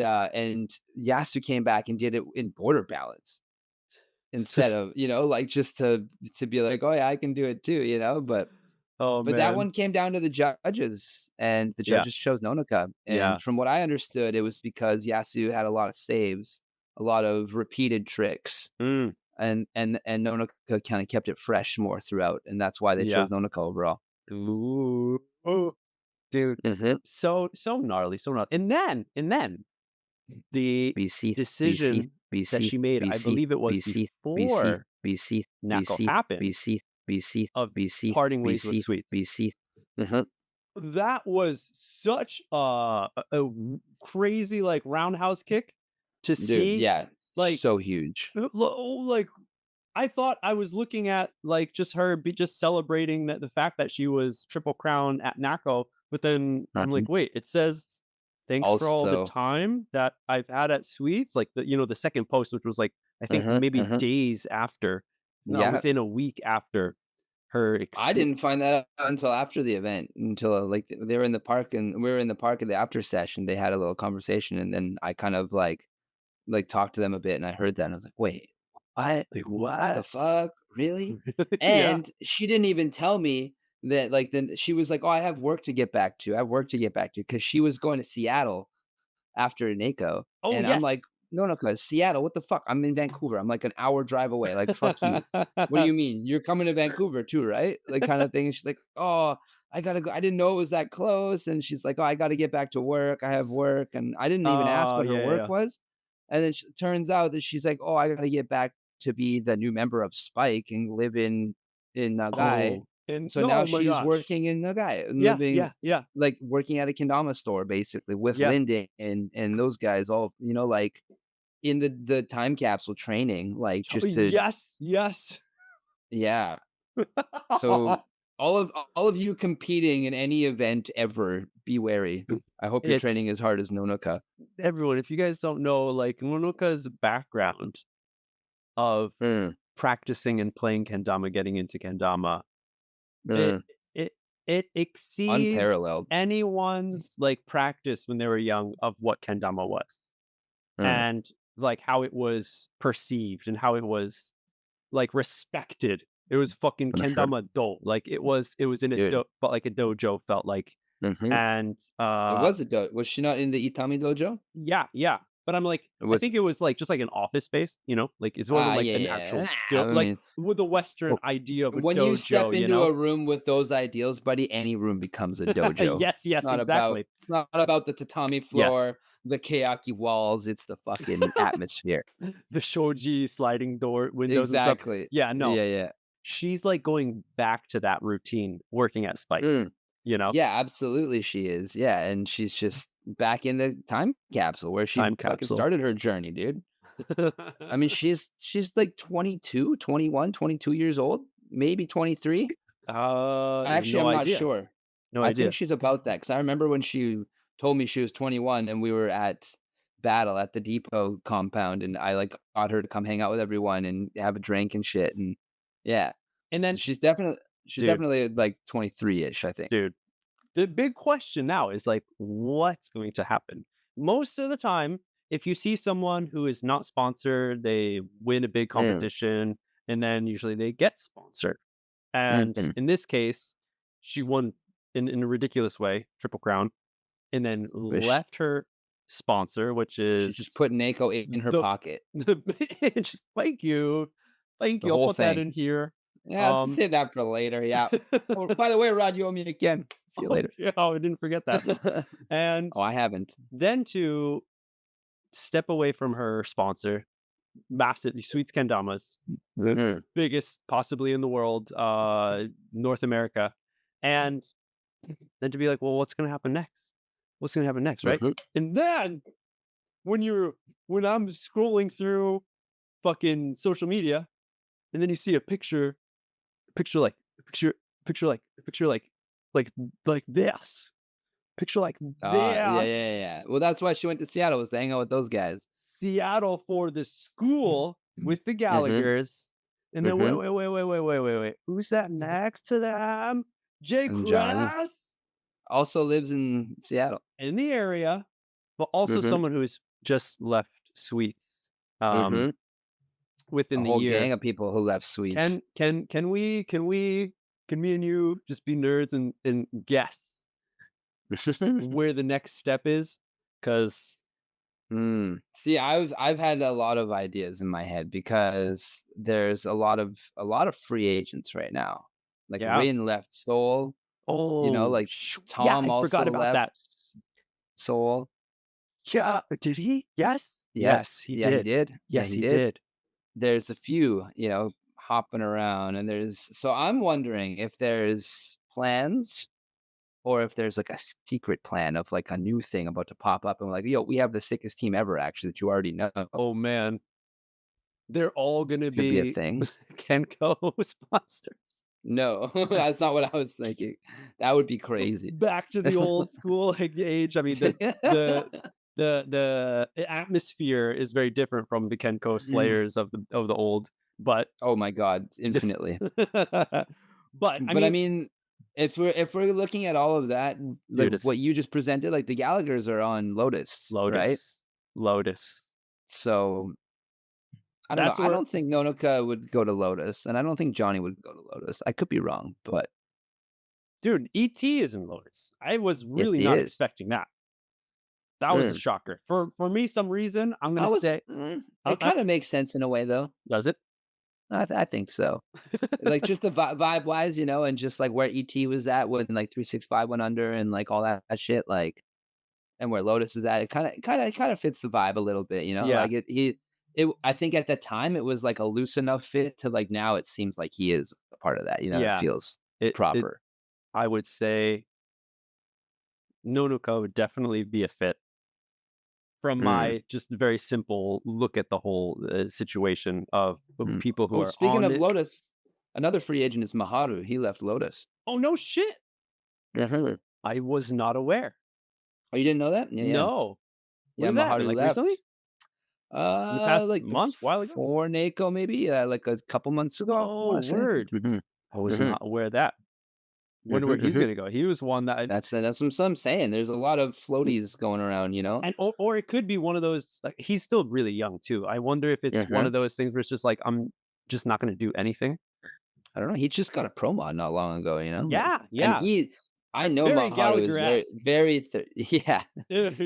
Yasu came back and did it in border balance instead of, like, just to be like, "Oh, yeah, I can do it too," Oh, but that man. one came down to the judges, and the Yeah, judges chose Nonoka, yeah. and from what I understood, it was because Yasu had a lot of saves, a lot of repeated tricks, Mm, and Nonoka kinda kept it fresh more throughout, and that's why they yeah. chose Nonoka overall. Ooh, ooh, dude, Mhm. so gnarly, so gnarly. And then the BC, BC, decision that BC, she made, I BC, believe it was BC, BC, before BC, NAKO BC, happened, BC, BC, of BC, parting ways with BC, Sweets. BC. Mhm. That was such crazy, like, roundhouse kick to Dude, see, yeah, like, so huge. like, I thought I was looking at, like, just her be just celebrating that the fact that she was Triple Crown at NAKO, but then I'm Mhm. like, "Wait, it says, 'Thanks for all the Also time that I've had at Sweets'?" Like, the second post, which was, like, I think Mhm, maybe mhm. days after, no, Yeah. within a week after her I didn't find that out until after the event, until, like, they were in the park and we were in the park at the after session, they had a little conversation, and then I kind of, talked to them a bit, and I heard that, and I was like, "Wait, what? like, The "What?" fuck? Really?" Yeah. And she didn't even tell me that, like, then she was like, "Oh, I have work to get back to. I have work to get back to," because she was going to Seattle after NAKO, Oh, and I'm like, yes. "No, no, cuz Seattle, what the fuck? I'm in Vancouver. I'm like an hour drive away. Like, fuck you. What do you mean? You're coming to Vancouver too, right?" Like, kind of thing. And she's like, "Oh, I gotta go. I didn't know it was that close." And she's like, "Oh, I gotta get back to work. I have work." And I didn't even ask Oh, what her yeah, yeah, work yeah. was. And then turns out that she's like, "Oh, I gotta get back to be the new member of Spike and live in Nagai." Oh, and So now no, my she's gosh. working in Nagai and Yeah, living yeah, yeah, like, working at a kendama store basically with yeah. Lyndon and those guys all, like, in the time capsule training, like, Oh, just to yes, yes. yeah. So, all of you competing in any event ever, be wary. I hope you're training It's as hard as Nonoka. everyone, if you guys don't know, like, Nonoka's background of Mm, practicing and playing kendama, getting into kendama, it mm, it it exceeds unparalleled. anyone's, like, practice when they were young of what kendama was, Mm, and, like, how it was perceived and how it was, like, respected. It was fucking for sure. kendama do, like, it was in a Dude, felt like a dojo, felt like. Mhm. And It was a was she not in the Itami dojo? yeah, yeah. But I'm like, It I was think it was like just like an office space, like it wasn't like yeah, an yeah, actual I like mean, with the Western w idea of a when you step dojo, into a room with those ideals, buddy, any room becomes a dojo. Yes, yes, exactly. It's not about the tatami Yes. floor, the keyaki walls, it's the fucking atmosphere. The shoji sliding door windows and stuff. Exactly. Yeah, no. Yeah, yeah. She's like going back to that routine working at Spike, Mm. you know? Yeah, absolutely she is. Yeah, and she's just back in the time capsule where she Time fucking capsule. started her journey, dude. I mean, she's like 22, 21, 22 years old, maybe 23. Actually, No I'm not idea. sure. No I think idea. she's about that because I remember when she told me she was 21 and we were at Battle at the depot compound, and I, like, got her to come hang out with everyone and have a drink and shit, and yeah. And So then, she's dude, definitely, like, 23-ish, I think. dude, the big question now is like, what's going to happen? Most of the time, if you see someone who is not sponsored, they win a big Mm, competition and then usually they get sponsored. And mhm. in this case, she won in a ridiculous way, Triple Crown, and then Wish left her sponsor, which she just is put NAKO in her the pocket, the just thank you. Thank the you. I'll whole put that thing. in here. Yeah, let's Um save that for later, yeah. Oh, by the way, Rod, you owe me again. See you oh, later. yeah, I didn't forget that. And Oh, I haven't. then to step away from her sponsor, massive Sweets Kendamas, the Mm, biggest possibly in the world, North America, and then to be like, well, what's gonna happen next? What's gonna happen next, right? mhm. And then when you're when I'm scrolling through fucking social media, and then you see a picture like picture picture like picture like like this, picture like Yeah, yeah, this, yeah, yeah. Well, that's why she went to Seattle was to hang out with those guys. Seattle for the school with the Mhm, Gallaghers, and then mhm. wait, who's that next to them? Jay And Johnny Cress also lives in Seattle. in the area, but also Mhm, someone who's just left Sweets, um, mhm. A within the whole year. gang of people who left Sweets. Can me and you just be nerds and guess where the next step is? Because See, I've had a lot of ideas in my head because there's a lot of free agents right now. Like yeah. Rin left Seoul, Oh, like yeah, Tom I forgot also about left that. Seoul. Yeah, did he? Yes. Yeah, Yes, he yeah, he did. did. Yeah, Yes, he he did. did. There's a few, hopping around, and so I'm wondering if there's plans or if there's like a secret plan of like a new thing about to pop up and we're like, yo, we have the sickest team ever actually that you already know. Oh, man. They're all gonna Could be a be thing. Kenko sponsors. No, that's not what I was thinking. That would be crazy. Back to the old school age. I mean, the atmosphere is very different from the Kenko Mm. Slayers of the old, but Oh my god, infinitely. but I But I mean, mean, if we're looking at all of that, like dude, it's what you just presented, like the Gallaghers are on Lotus, right? Lotus. Lotus. So I don't know. That's I where don't think Nonoka would go to Lotus, and I don't think Johnny would go to Lotus. I could be wrong, but dude, ET is in Lotus. I was yes, really he not is. expecting that. That was a Mm. shocker. For me, some reason, I'm I gonna was. say, It I kind of makes sense in a way, though. does it? I think so. Like just the vibe wise, and just like where ET was at when like 365 went under and like all that shit, like and where Lotus is at, it kind of fits the vibe a little bit, Yeah, like I think at the time it was like a loose enough fit to like now it seems like he is a part of that, it yeah. feels It proper. I would say Nonoka would definitely be a fit from Mm, my just very simple look at the whole situation of mm. people who Oh, are speaking on of it. Lotus, another free agent is Maharu. He left Lotus. Oh no, shit! Mhm. I was not aware. Oh, you didn't know that? Yeah, yeah. No. When Yeah, did that happen? Maharu Like recently? left. In the past Like month? While ago? before NAKO maybe, like a couple months ago, I Oh, wanna say. word. Mhm, I was mhm, not aware of that. Wonder mhm, where he's mhm. gonna go. He was one that I That's what I'm saying. There's a lot of floaties going around, and or it could be one of those like, he's still really young too. I wonder if it's one Mhm. of those things where it's just like, I'm just not gonna do anything. I don't know, he just got a pro mod not long ago, like Yeah, and yeah. I know Very Maharu is very, Gallagher-esque. very yeah.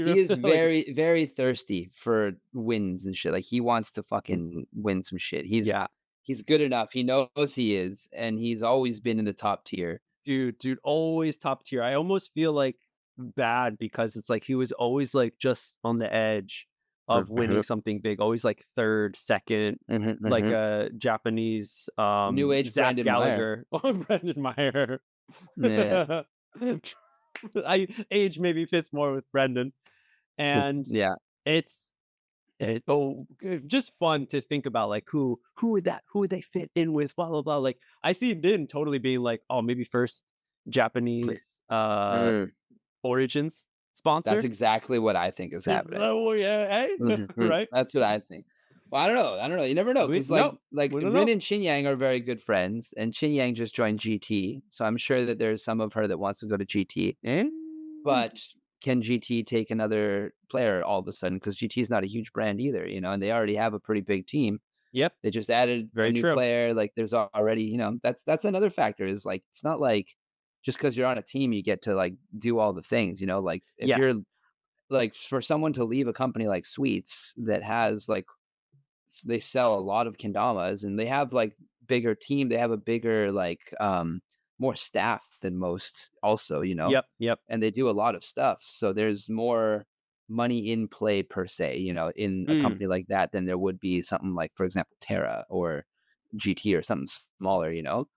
He is Like, very, very thirsty for wins and shit. Like he wants to fucking win some shit. yeah. He's good enough. He knows he is, and he's always been in the top tier. Dude, always top tier. I almost feel, like, bad because it's like he was always, like, just on the edge of winning Mhm, something big, always, like, 3rd, 2nd, mhm, like mhm. a Japanese, New age Zach Brandon Meyer. Gallagher or Brendan Meyer. Yeah. I age maybe fits more with Brendan, and Yeah. it's just fun to think about, like, who would they fit in with, blah, blah, blah, like, I see Din totally being like, "Oh, maybe first Japanese, Mm. origins That's sponsor?" exactly what I think is happening. Oh, yeah, hey, Mhm. right? That's what I think. Well, I don't know, you never know, We 'cause, no, like, we don't Rin know. and Xinyang are very good friends, and Xinyang just joined GT, so I'm sure that there's some of her that wants to go to GT, Eh, but can GT take another player all of a sudden? Because GT is not a huge brand either, and they already have a pretty big team. yep, They just added a very new true. player, like, there's already that's another factor is, like, it's not like just because 'cause you're on a team, you get to, like, do all the things, like, if you're Yes. like, for someone to leave a company like Sweets that has, like they sell a lot of kendamas, and they have, like, bigger team, they have a bigger, like, more staff than most also, Yep, yep. and they do a lot of stuff, so there's more money in play per se, in a Mm, company like that than there would be something like, for example, Terra or GT or something smaller.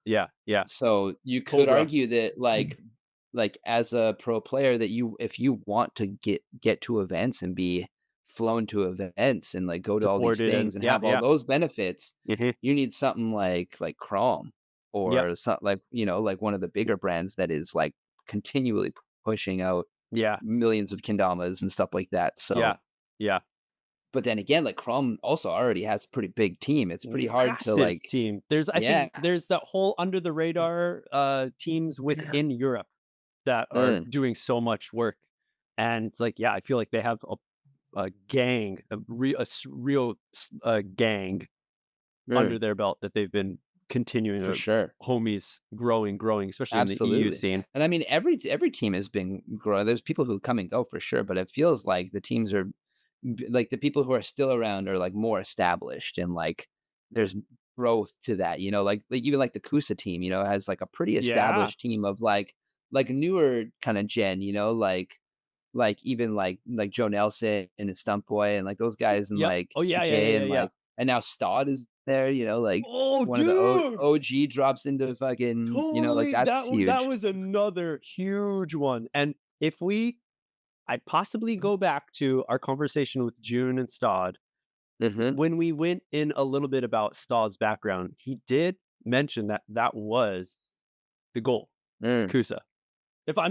yeah, yeah. So you could Cobra. argue that like as a pro player that if you want to get to events and be flown to events and like go to all these Supported and things and yeah, have all yeah. those benefits, Mhm. you need something like Chrome Yep. or something like like one of the bigger brands that is like continually pushing out Yeah, millions of kendamas and stuff like that. yeah, So, yeah. but then again, like Chrome also already has a pretty big team. It's pretty hard to Massive like, team. There's I yeah. think there's that whole under the radar, teams within Europe that are Mm, doing so much work, and it's like, yeah, I feel like they have a gang, a gang mm, under their belt that they've been continuing for to sure. growing, especially in the EU Absolutely. scene. And I mean, every team has been growing. There's people who come and go for sure, but it feels like the teams are like the people who are still around are like more established and like there's growth to that, like even like the Kusa team, has like a pretty Yeah. established team of like newer kind of gen, like even like Joe Nelson and his Stunt Boy and like those guys and Yep. like Oh, yeah, yeah, yeah, CK yeah, and yeah. like and now Stod is there, like Oh, one of the dude! OG drops into fucking, like Totally, that's that huge. was another huge one, and if we I possibly go back to our conversation with June and Stod. Mhm. When we went in a little bit about Stod's background, he did mention that that was the goal, Mm, Kusa.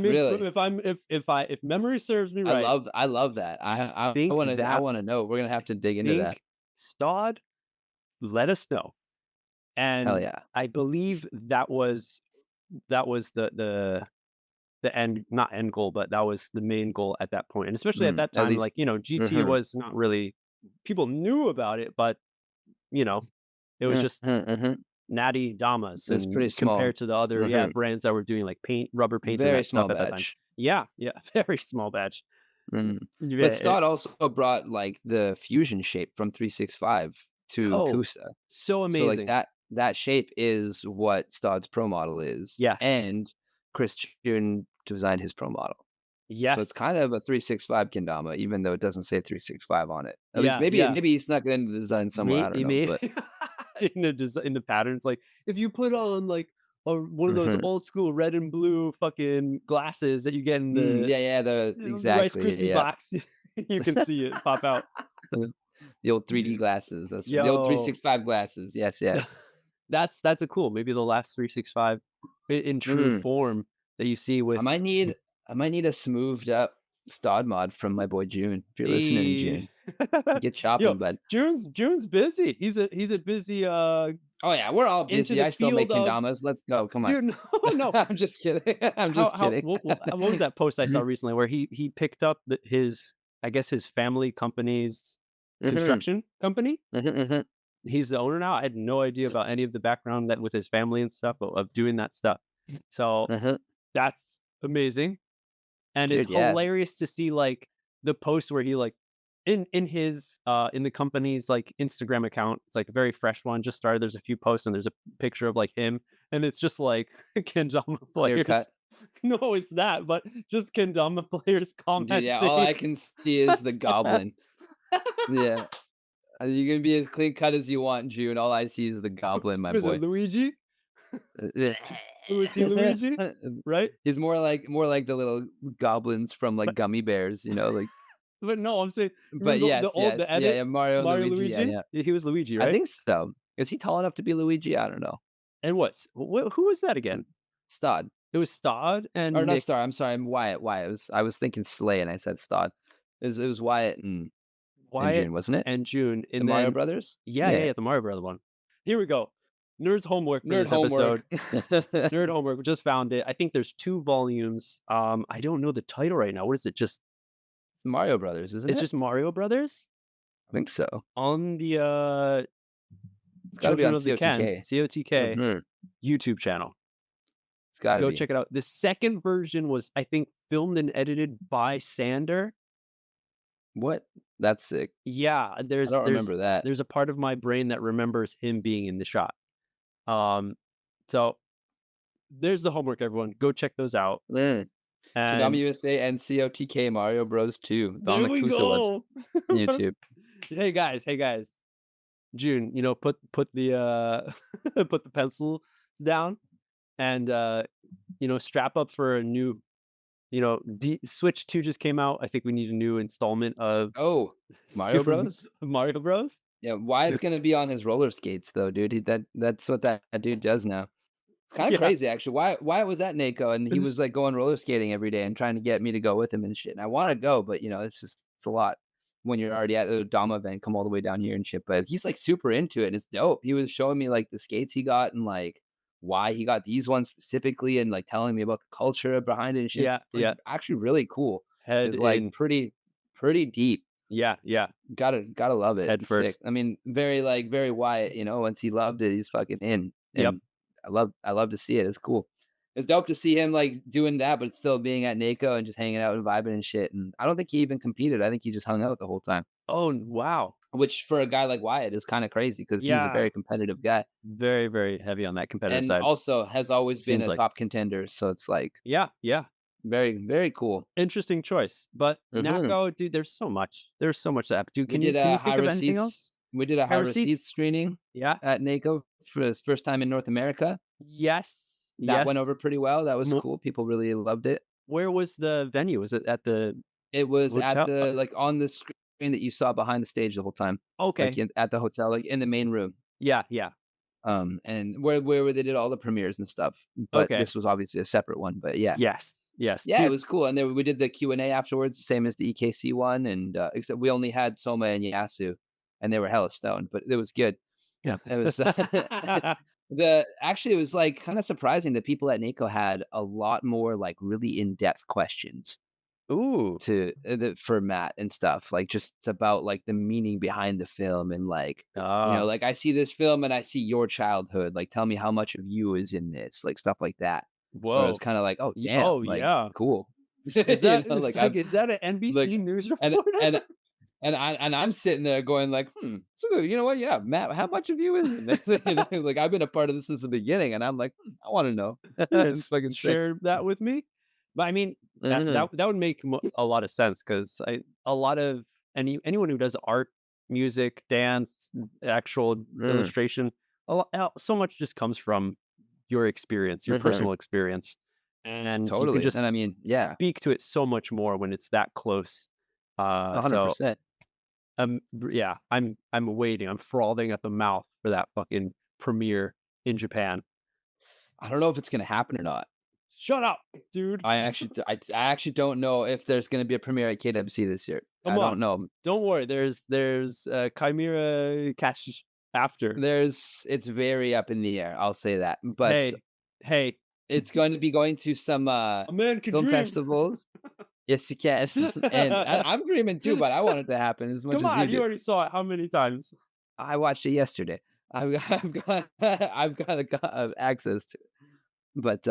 really? If memory serves me right, I love that. I think I that wanna know. We're gonna have to dig into that. think Stod let us know, Hell and yeah. I believe that was the end, not end goal, but that was the main goal at that point. And especially at that At time, like, least GT mhm. was not really people knew about it, but you know, it was Mhm, just mhm. natty Damas It's pretty and small. compared to the other, yeah, Mhm. brands that were doing like rubber paint and Very that stuff small at that time. batch. Yeah, yeah, very small batch. Mm. Yeah, But Stott also brought, like, the fusion shape from 365 to oh, Kusa. so So, like, amazing. that shape is what Stodd's Pro Model is, Yes, and Christian designed his Pro Model. So it's kind yes, of a 365 kendama, even though it doesn't say 365 on it. At least yeah, yeah. maybe he snuck it into the design somewhere, I don't It know, may but in the patterns, like, if you put on, like, one of those Mhm. old school red and blue fucking glasses that you get in Yeah, yeah, the the Rice exactly, Krispie yeah, box, you can see it pop out. yeah. The old 3D glasses, that's right. The old Yo, 365 glasses, yes, yes. that's a cool maybe the last 365 in true Mm. form that you see I with might need I might need a smoothed up Stod mod from my boy June. If you're listening, a June, get yo, chopping, bud. June's busy. He's a busy, Oh, yeah, we're all into busy. the I still make field of kendamas. Let's go. Come on. dude, no, no. I'm just kidding. I'm just How kidding. what was that post I saw recently where he picked up his I guess his family company's Mhm. construction company? Mhm, mhm. He's the owner now. I had no idea about any of the background that with his family and stuff of doing that stuff. So Mhm. that's amazing. And it's Dude, yeah. hilarious to see, like, the post where he, like in his, in the company's, like, Instagram account, it's, like, a very fresh one, just started, there's a few posts, and there's a picture of, like, him, and it's just, like, kendama Clear cut. players. No, it's that, but just kendama players Dude, yeah, all commenting. I can see is the goblin. Yeah. You can be as clean cut as you want, June. All I see is the goblin, my Was it boy. Luigi? Was he Luigi? Right? He's more like the little goblins from, like, But Gummy Bears, like but no, I'm saying, you but remember the yes, old yes. the Yeah, edit, yeah, Mario, Mario Luigi, yeah, Luigi? yeah. Yeah, he was Luigi, I right? think so. Is he tall enough to be Luigi? I don't know. And who was that again? Stod. It was Stod Or and not Nick, Star, I'm sorry, I'm Wyatt, Wyatt. I was thinking Slay and I said Stod. It was Wyatt and Wyatt, June, wasn't it? and June, The and Mario then Brothers? yeah, yeah, Yeah. yeah, the Mario Brother one. Here we go. Nerds homework for Nerd this homework. episode. Nerd homework. We just found it. I think there's 2 volumes. I don't know the title right now. What is it? Just It's Mario Brothers, isn't it's it? just Mario Brothers I think so. on the It's gotta be Children on of the Ken, COTK. COTK Mhm. YouTube channel. It's gotta Go be. check it out. The second version was, I think, filmed and edited by Sander. What? That's sick. Yeah, I don't remember that. there's a part of my brain that remembers him being in the shot. Um, so there's the homework, everyone. Go check those out. Mm. Kendama And USA and COTK Mario Bros 2. It's on there the we Kusa website, go. YouTube. Hey guys. June, put the put the pencils down and strap up for a new, Switch 2 just came out. I think we need a new installment of Oh, Mario Super Bros? Mario Bros. Yeah, Wyatt's gonna be on his roller skates though, dude. That's what that dude does now. It's kinda Yeah. crazy actually. Wyatt was at NAKO and he was, like, going roller skating every day and trying to get me to go with him and shit, and I wanna go, but, it's a lot when you're already at the Dama event, come all the way down here and shit, but he's, like, super into it, and it's dope. He was showing me, like, the skates he got and, like, why he got these ones specifically and, like, telling me about the culture behind it and shit. Yeah, It's, like, yeah. actually really cool. Head It's, like, in. pretty deep. Yeah, yeah. Gotta love it. Head It's sick. first. I mean, very Wyatt, once he loved it, he's fucking in, Yep. and I love to see it. It's cool. It's dope to see him, like, doing that, but still being at NAKO and just hanging out and vibing and shit, and I don't think he even competed. I think he just hung out the whole time, Oh, wow. which for a guy like Wyatt is kinda crazy because he's a Yeah. very competitive guy Very, very heavy on that competitive and side, also has always been seems a like. top contender, so it's, like, Yeah, yeah. very, very cool. Interesting choice. But Mhm. NAKO, dude, there's so much. There's so much to app. Dude, We can you did can a you high think of anything receipts else? we did a High high receipts? receipts screening Yeah. at NAKO for his first time in North America. Yes. That went over Yes. pretty well, that was Mo cool, people really loved it. Where was the venue? Was it at the It was at hotel? the like, on the screen that you saw behind the stage the whole time, like, Okay. at the hotel, like, in the main room, Yeah, yeah. and where they did all the premieres and stuff, but Okay. this was obviously a separate one, but yeah. Yes. Yes. Yeah, it Dude. was cool, and then we did the Q&A afterwards, the same as the EKC one, and, except we only had Soma and Yasu, and they were hella stoned, but it was good. Yeah. It was it was, like, kinda surprising that people at NAKO had a lot more, like, really in-depth questions. Ooh. To for Matt and stuff, like, just about, like, the meaning behind the film and, like, Ah. like, "I see this film and I see your childhood, like, tell me how much of you is in this," like, stuff like that, where it was Whoa. kinda like, "Oh, damn," Oh, like, yeah. "Cool." Is that it's like, I'm is that an like NBC News and reporter? and I'm sitting there going like, "Hmm, so you know what? Yeah, Matt, how much of you is in this?" Like, I've been a part of this since the beginning, and I'm like, I wanna know." It's fucking sick. Share that with me. But I mean, Mhm, that would make a lot of sense because a lot of anyone who does art, music, dance, actual mm, illustration, so much just comes from your experience, your mhm, personal experience, and you can totally, just and I mean, yeah, speak to it so much more when it's that close. So 100%. yeah, I'm waiting. I'm frothing at the mouth for that fucking premiere in Japan. I don't know if it's gonna happen or not. Shut up, dude. I actually don't know if there's gonna be a premiere at KWC this year. I Come don't on. know. Don't worry. There's Chimera catch after. It's very up in the air, I'll say that, but Hey, hey, it's going to be going to some, a man can film dream. festivals. Yes, you can, and I'm dreaming too, but I want it to happen as much Come as you on, you do. already saw it how many times? I watched it yesterday. I've got I've got access to it, but,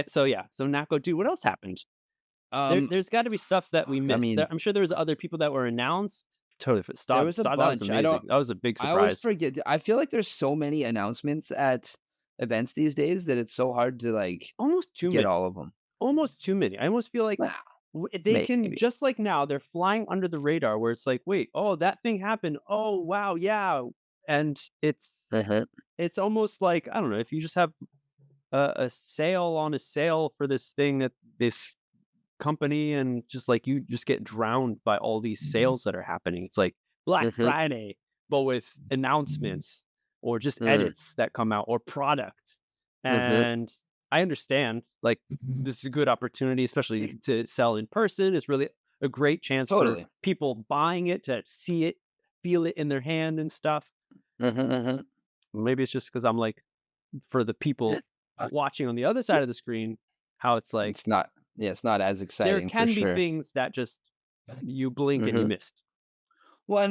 So yeah, so NAKO, dude, what else happened? Um, There's got to be stuff that we I missed. mean, I'm sure there was other people that were announced. Totally, there was a That was bunch. I amazing. don't That was a big I always surprise. forget. I feel like there's so many announcements at events these days that it's so hard to like Almost too get many. all of them. Almost too many. I almost feel like Nah, they can, maybe. just like now, they're flying under the radar. Where it's like, wait, oh, that thing happened. Oh, wow, yeah, and Uh-huh. it's almost like I don't know if you just have a sale on a sale for this thing that this company and just like you just get drowned by all these sales that are happening. It's like Black Mhm. Friday, but with announcements or just Mm. edits that come out or products. Mhm. And I understand like this is a good opportunity, especially to sell in person. It's really a great chance for Totally. people buying it to see it, feel it in their hand and stuff. Mhm, mhm. Maybe it's just because I'm like, for the people watching on the other side of the screen, how it's like It's not yeah, it's not as there exciting for can be sure. things that just you blink and you Mhm. missed. Well,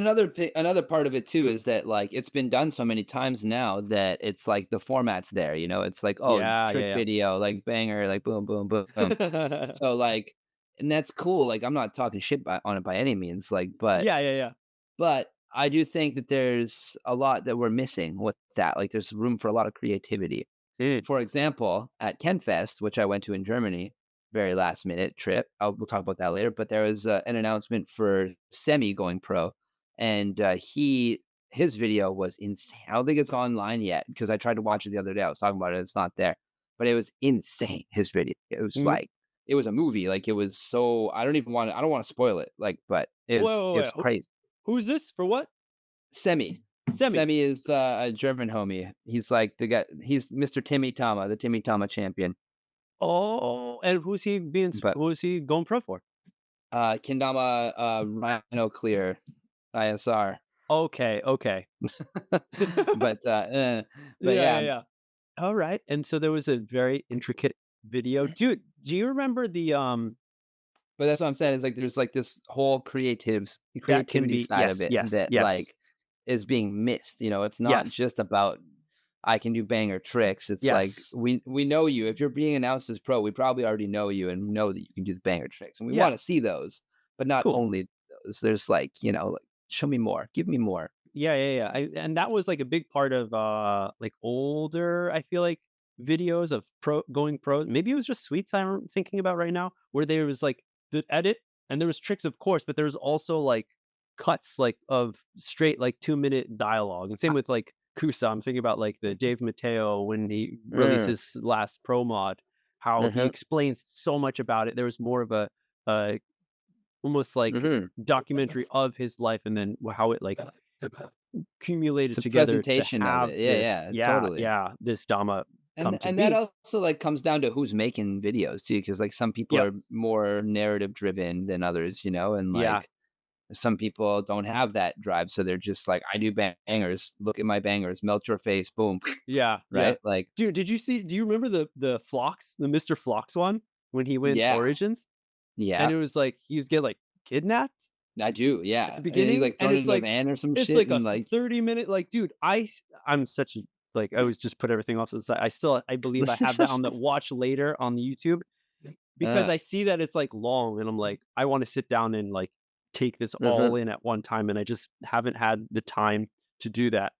another part of it too is that, like, it's been done so many times now that it's like the format's there, you know? It's like, "Oh, Yeah, trick yeah, video, like, banger, like, boom, boom, boom." yeah. So, like and that's cool, like, I'm not talking shit on it by any means, like, Yeah, yeah, yeah. but I do think that there's a lot that we're missing with that, like, there's room for a lot of creativity. Mm, For example, at KenFest, which I went to in Germany, very last minute trip. We'll talk about that later. But there was an announcement for Semi going pro, and his video was insane. I don't think it's online yet because I tried to watch it the other day. I was talking about it. It's not there, but it was insane. His video. It was mm. like it was a movie. Like it was so. I don't even want to. I don't want to spoil it. Like, but Wait, wait, it wait. was crazy. Who's this? For what? Semi. Semi. Semi is a German homie. He's like the guy. He's Mr. Timmy Tama, the Timmy Tama champion. Oh, and But who's he going pro for? kendama Rhino Clear ISR. Okay, okay. but but Yeah, yeah, yeah, yeah. Alright, and so there was a very intricate video. Dude, do you remember but that's what I'm saying is like there's like this whole that can creativity be side of yes, it yes, that yes, like is being missed. You know, it's not yes, just about I can do banger tricks. It's like yes. we know you. If you're being announced as pro, we probably already know you and know that you can do the banger tricks, and we Yeah, want to see those. But not cool. only those. There's like like show me more, give me more. Yeah, yeah, yeah. And that was like a big part of like older, I feel like videos of going pro. Maybe it was just sweets I'm thinking about right now, where there was like the edit and there was tricks, of course, but there was also like cuts like of straight like 2 minute dialogue. And same with like Kusa. I'm thinking about like the Dave Mateo when he released Mm, his last pro mod, how he mhm, explains so much about it. There was more of a almost like mhm. documentary of his life and then how it like It's accumulated a together to presentation of have it. Yeah, this yeah, yeah, totally. yeah, this Dama come to And that be. also like comes down to who's making videos too, because like some people Yep. are more narrative driven than others, and Yeah. like some people don't have that drive, so they're just like, I do bangers. Look at my bangers. Melt your face. Boom. Yeah, yeah. Right? Like, Dude, do you remember the Phlox, the Mr. Phlox one when he went yeah, Origins? And yeah, it was like he was getting, like, kidnapped I do. at Yeah, the and he beginning, like and thrown into a van or some it's shit, like a and like, 30-minute like, dude, I'm such a like, I always just put everything off to the side. I believe I have that on the watch later on the YouTube. Because uh, I see that it's, like, long, and I'm like, I wanna sit down and, like, take this mhm. all in at one time, and I just haven't had the time to do that.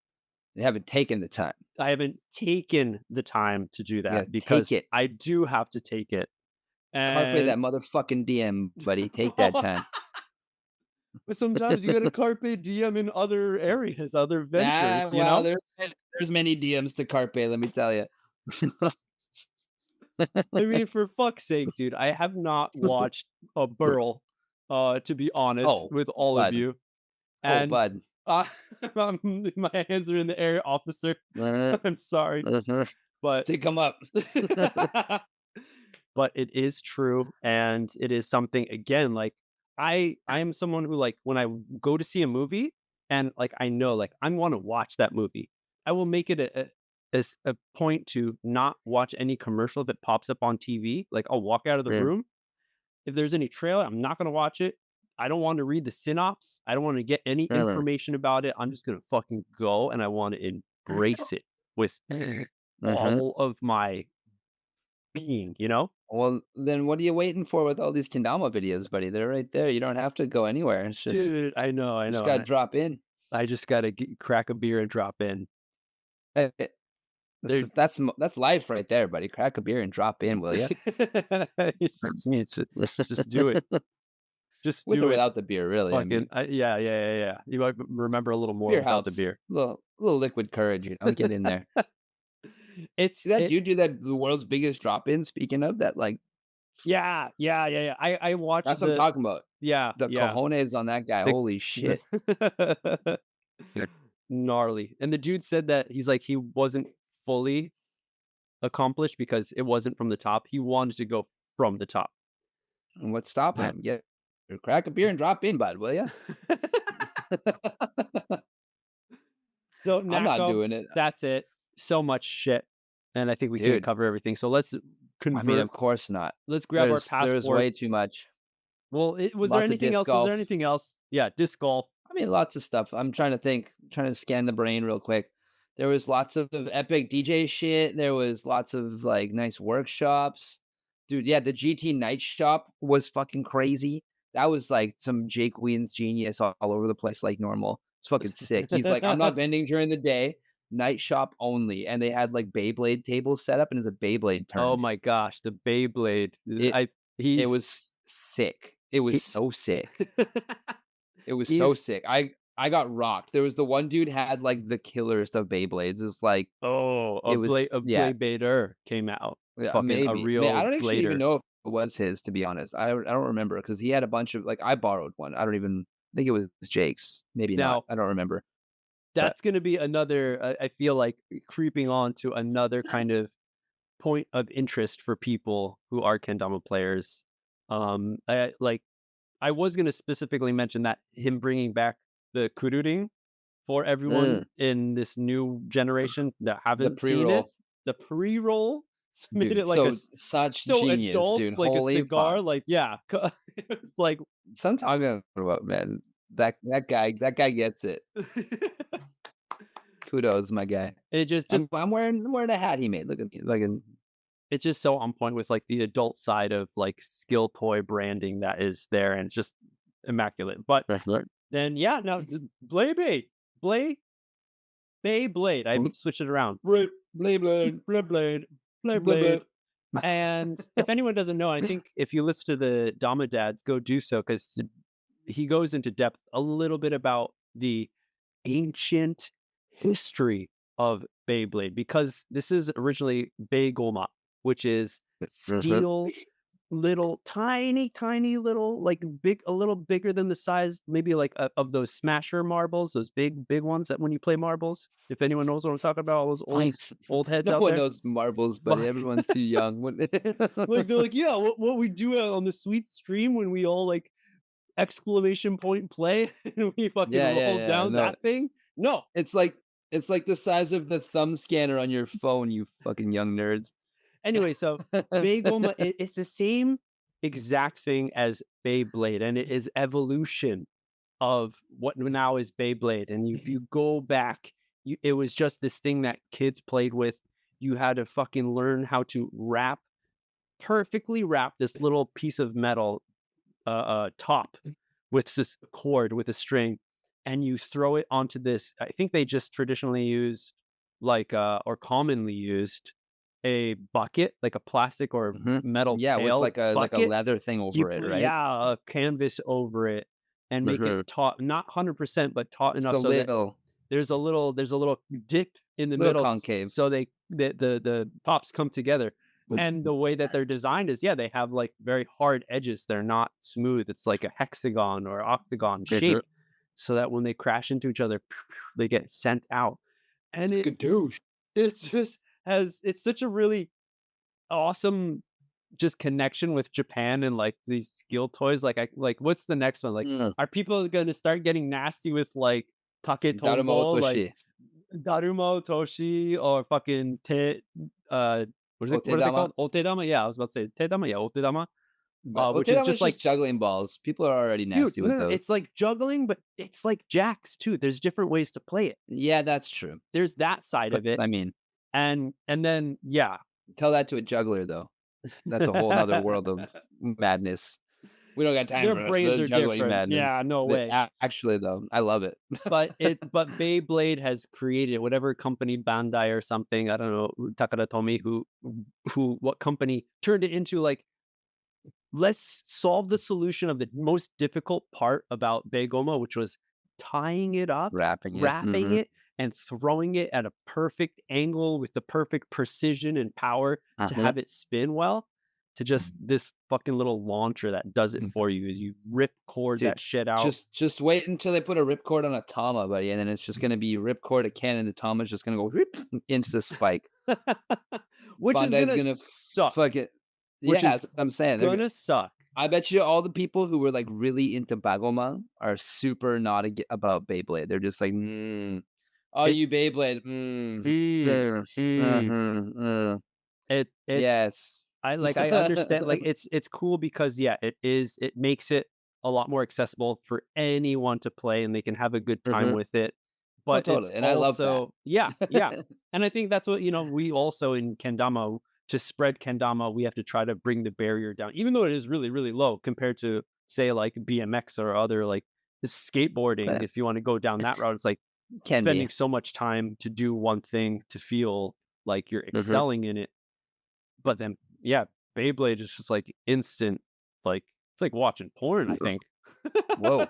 They haven't taken the time. I haven't taken the time to do You that gotta take because it. I do have to take it, Carpe and that motherfucking diem, buddy. Take that time. but sometimes you gotta carpe diem in other areas, other Ah, ventures, you well, know? there's many DMs to Carpe, let me tell you. I mean, for fuck's sake, dude, I have not watched a Burl, to be honest Oh, with all of bud. you, Oh, and, bud. uh, my hands are in the air, officer. Uh, I'm sorry, but Stick 'em up. but it is true, and it is something again, like, I am someone who, like, when I go to see a movie and, like, I know, like, I wanna watch that movie, I will make it a point to not watch any commercial that pops up on TV, like, I'll walk out of the Mm, room. If there's any trailer, I'm not gonna watch it. I don't want to read the synopsis. I don't wanna get any mm, information about it. I'm just gonna fucking go, and I wanna embrace it with mhm. all of my being, you know? Well, then what are you waiting for with all these kendama videos, buddy? They're right there. You don't have to go anywhere. It's just Dude, I know, I you just know. gotta drop in. I just gotta crack a beer and drop in. Eh, eh, There, that's life right there, buddy. Crack a beer and drop in, will ya? just do it. Just With or do it. without the beer, really. I Fucking mean, yeah, yeah, yeah, yeah. You might remember a little more beer without the helps. beer. Little liquid courage, get in there. It's See that it dude do that the world's biggest drop in, speaking of that, like, Yeah, yeah, yeah, yeah. I that's watched what I'm the talking about. yeah, The yeah. cojones on that guy, The holy shit. gnarly. And the dude said that he's like he wasn't fully accomplished because it wasn't from the top. He wanted to go from the top. And what's stopping That him? Get crack a beer and drop in, bud, will ya? So I'm not NAKO, doing it. that's it. So much shit. And I think we can't Dude, cover everything. So let's I mean, convert. of course not. Let's grab our There's way passports. too much. Well, was there Lots of anything disc else? Was there golf. anything else? Yeah, disc golf. I mean, lots of stuff. I'm trying to think, trying to scan the brain real quick. There was lots of epic DJ shit. There was lots of like nice workshops. Dude, yeah, the GT Night Shop was fucking crazy. That was like some Jake Wien's genius all over the place, like normal. It's fucking sick. He's like, I'm not vending during the day, night shop only. And they had like Beyblade tables set up, and it's a Beyblade Oh tournament. my gosh, the Beyblade. It I it he's was sick. It was he so sick. It was so he's sick. I got rocked. There was the one dude had, like, the killerest of Beyblades. It was like oh, it was a yeah, Blader came out. yeah, Fucking a maybe. I real don't actually even blader. know if it was his, to be honest. I don't remember because he had a bunch of like, I borrowed one. I don't even think it was Jake's. Maybe not. Now, I don't remember. But that's gonna be another, I feel like creeping on to another kind of point of interest for people who are kendama players. I was gonna specifically mention that him bringing back the kururin for everyone mm, in this new generation that the haven't seen it, pre-roll, the pre-roll made dude, it like a such so genius, adult, dude. like a Holy fuck. cigar, like yeah, it was like So I'm talking about, man. That guy gets it. Kudos, my guy. it I'm wearing a hat he made. Look at me. Like, it's just so on point with like the adult side of like skill toy branding that is there and it's just immaculate. But then yeah, no, Blade Blade Beyblade. I switched it around. Blade, Blade Blade. blade. And if anyone doesn't know, I think if you listen to the Dama dads, go do so because he goes into depth a little bit about the ancient history of Beyblade because this is originally Beigoma, which is steel, little tiny, tiny little like big, a little bigger than the size, maybe like of those smasher marbles, those big, big ones that when you play marbles. If anyone knows what I'm talking about, all those old heads No out one there. knows marbles, buddy. Fuck. Everyone's too young. Like they're like, yeah, what we do on the sweet stream when we all like exclamation point play and we fucking Yeah, yeah, roll yeah. down No, that thing. No. it's like the size of the thumb scanner on your phone, you fucking young nerds. Anyway, so Beigoma, it's the same exact thing as Beyblade, and it is evolution of what now is Beyblade. And if you go back, it was just this thing that kids played with. You had to fucking learn how to perfectly wrap this little piece of metal top with this cord with a string, and you throw it onto this. I think they just traditionally used like or commonly used a bucket, like a plastic or Mhm. metal Yeah, with pail like a bucket. leather thing You over it, put right? yeah, a canvas over it and make it Mhm. taut, not 100%, but taut Just enough a so that there's a little dip in the little middle concave. so the pops come together. And the way that they're designed is, yeah, they have like very hard edges. They're not smooth. It's like a hexagon or octagon shape so that when they crash into each other, they get sent out. And Skadoosh. it's just it's such a really awesome just connection with Japan and like these skill toys. Like what's the next one? Like, Mm. are people gonna start getting nasty with like Take Daruma Tombo, like Otoshi. Darumo Toshi or fucking uh what are they Otedama. called? Otedama? Yeah, I was about to say Tedama, yeah, Otedama. But Which is Otedama is just like just juggling balls. People are already dude, nasty no, with no, those. it's like juggling, but it's like jacks too. There's different ways to play it. Yeah, that's true. There's that side But, of it. I mean, And then yeah, tell that to a juggler, though. That's a whole 'nother world of madness. We don't got time Their for brains the are juggling different. madness. Yeah, no way. Actually, though, I love it. But Beyblade has created whatever company, Bandai or something, I don't know, Takara Tomy, what company turned it into, like, let's solve the solution of the most difficult part about Begoma, which was tying it up, Wrapping it. wrapping Mhm. it, and throwing it at a perfect angle with the perfect precision and power to Uh-huh. have it spin well, to just this fucking little launcher that does it for you, is you rip cord Dude, that shit out. just wait until they put a ripcord on a Tama, buddy, and then it's just gonna be ripcord a Ken, and the Tama's just gonna go rip into the spike. Which is Bandai's gonna gonna suck, fuck it. which Yeah, is that's what I'm saying. gonna suck. I bet you all the people who were, like, really into Bagoma are super not about Beyblade. They're just like, "Mm, oh, It you Beyblade, mm, yes, mm, it yes." I understand, like, it's cool because, yeah, it makes it a lot more accessible for anyone to play, and they can have a good time Mhm. with it, Oh, but it's totally, and I love that. also yeah, yeah, and I think that's what, we also in kendama, to spread kendama, we have to try to bring the barrier down, even though it is really, really low compared to, say, like, BMX or other, like, skateboarding. But If you wanna go down that route, it's like can spending be. so much time to do one thing to feel like you're Mhm. excelling in it, but then, yeah, Beyblade is just, like, instant, like, it's like watching porn, I think. Whoa.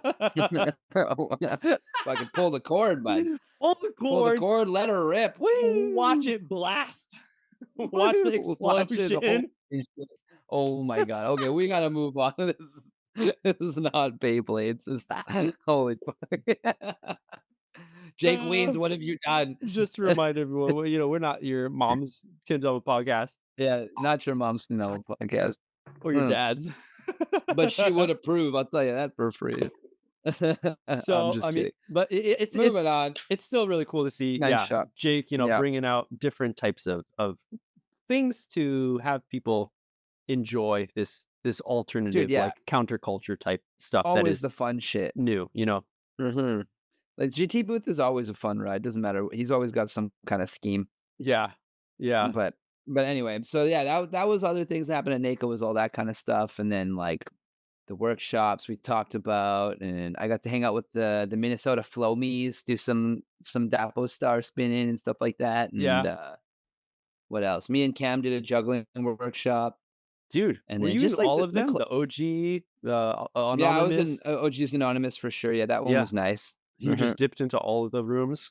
Fucking pull the cord, bud. Pull the Pull the cord, cord, let her rip. watch Woo! it blast, watch the Woo! Watch it. Holy explosion. shit. Oh my god. Okay, we gotta move on. This is not Beyblades. This holy fuck. Jake Uh, Weens, what have you done? just to remind everyone, well, we're not your mom's Kindle podcast Yeah, not your mom's no podcast. or your Mm, dad's. but she would approve, I'll tell you that for free. I'm So, I just mean, kidding. but Moving on. it's still really cool to see, Nice yeah, shot. Jake, Yeah. bringing out different types of things to have people enjoy this Dude, alternative, yeah. like, counterculture type stuff that Always is the fun shit. new. Mhm. Like, GT Booth is always a fun ride, doesn't matter, he's always got some kinda scheme, Yeah. Yeah. but anyway, so yeah, that was other things that happened at NAKO was all that kinda stuff, and then, like, the workshops we talked about, and I got to hang out with the Minnesota Flomies, do some Dapo Star spinning and stuff like that, and, Yeah. what else? Me and Cam did a juggling workshop, Dude, and were then you in just, like, all the of the them? cl The OG, the yeah, I was in anonymous? OG's Anonymous for sure, yeah, that one Yeah. was nice. You Mhm. just dipped into all of the rooms?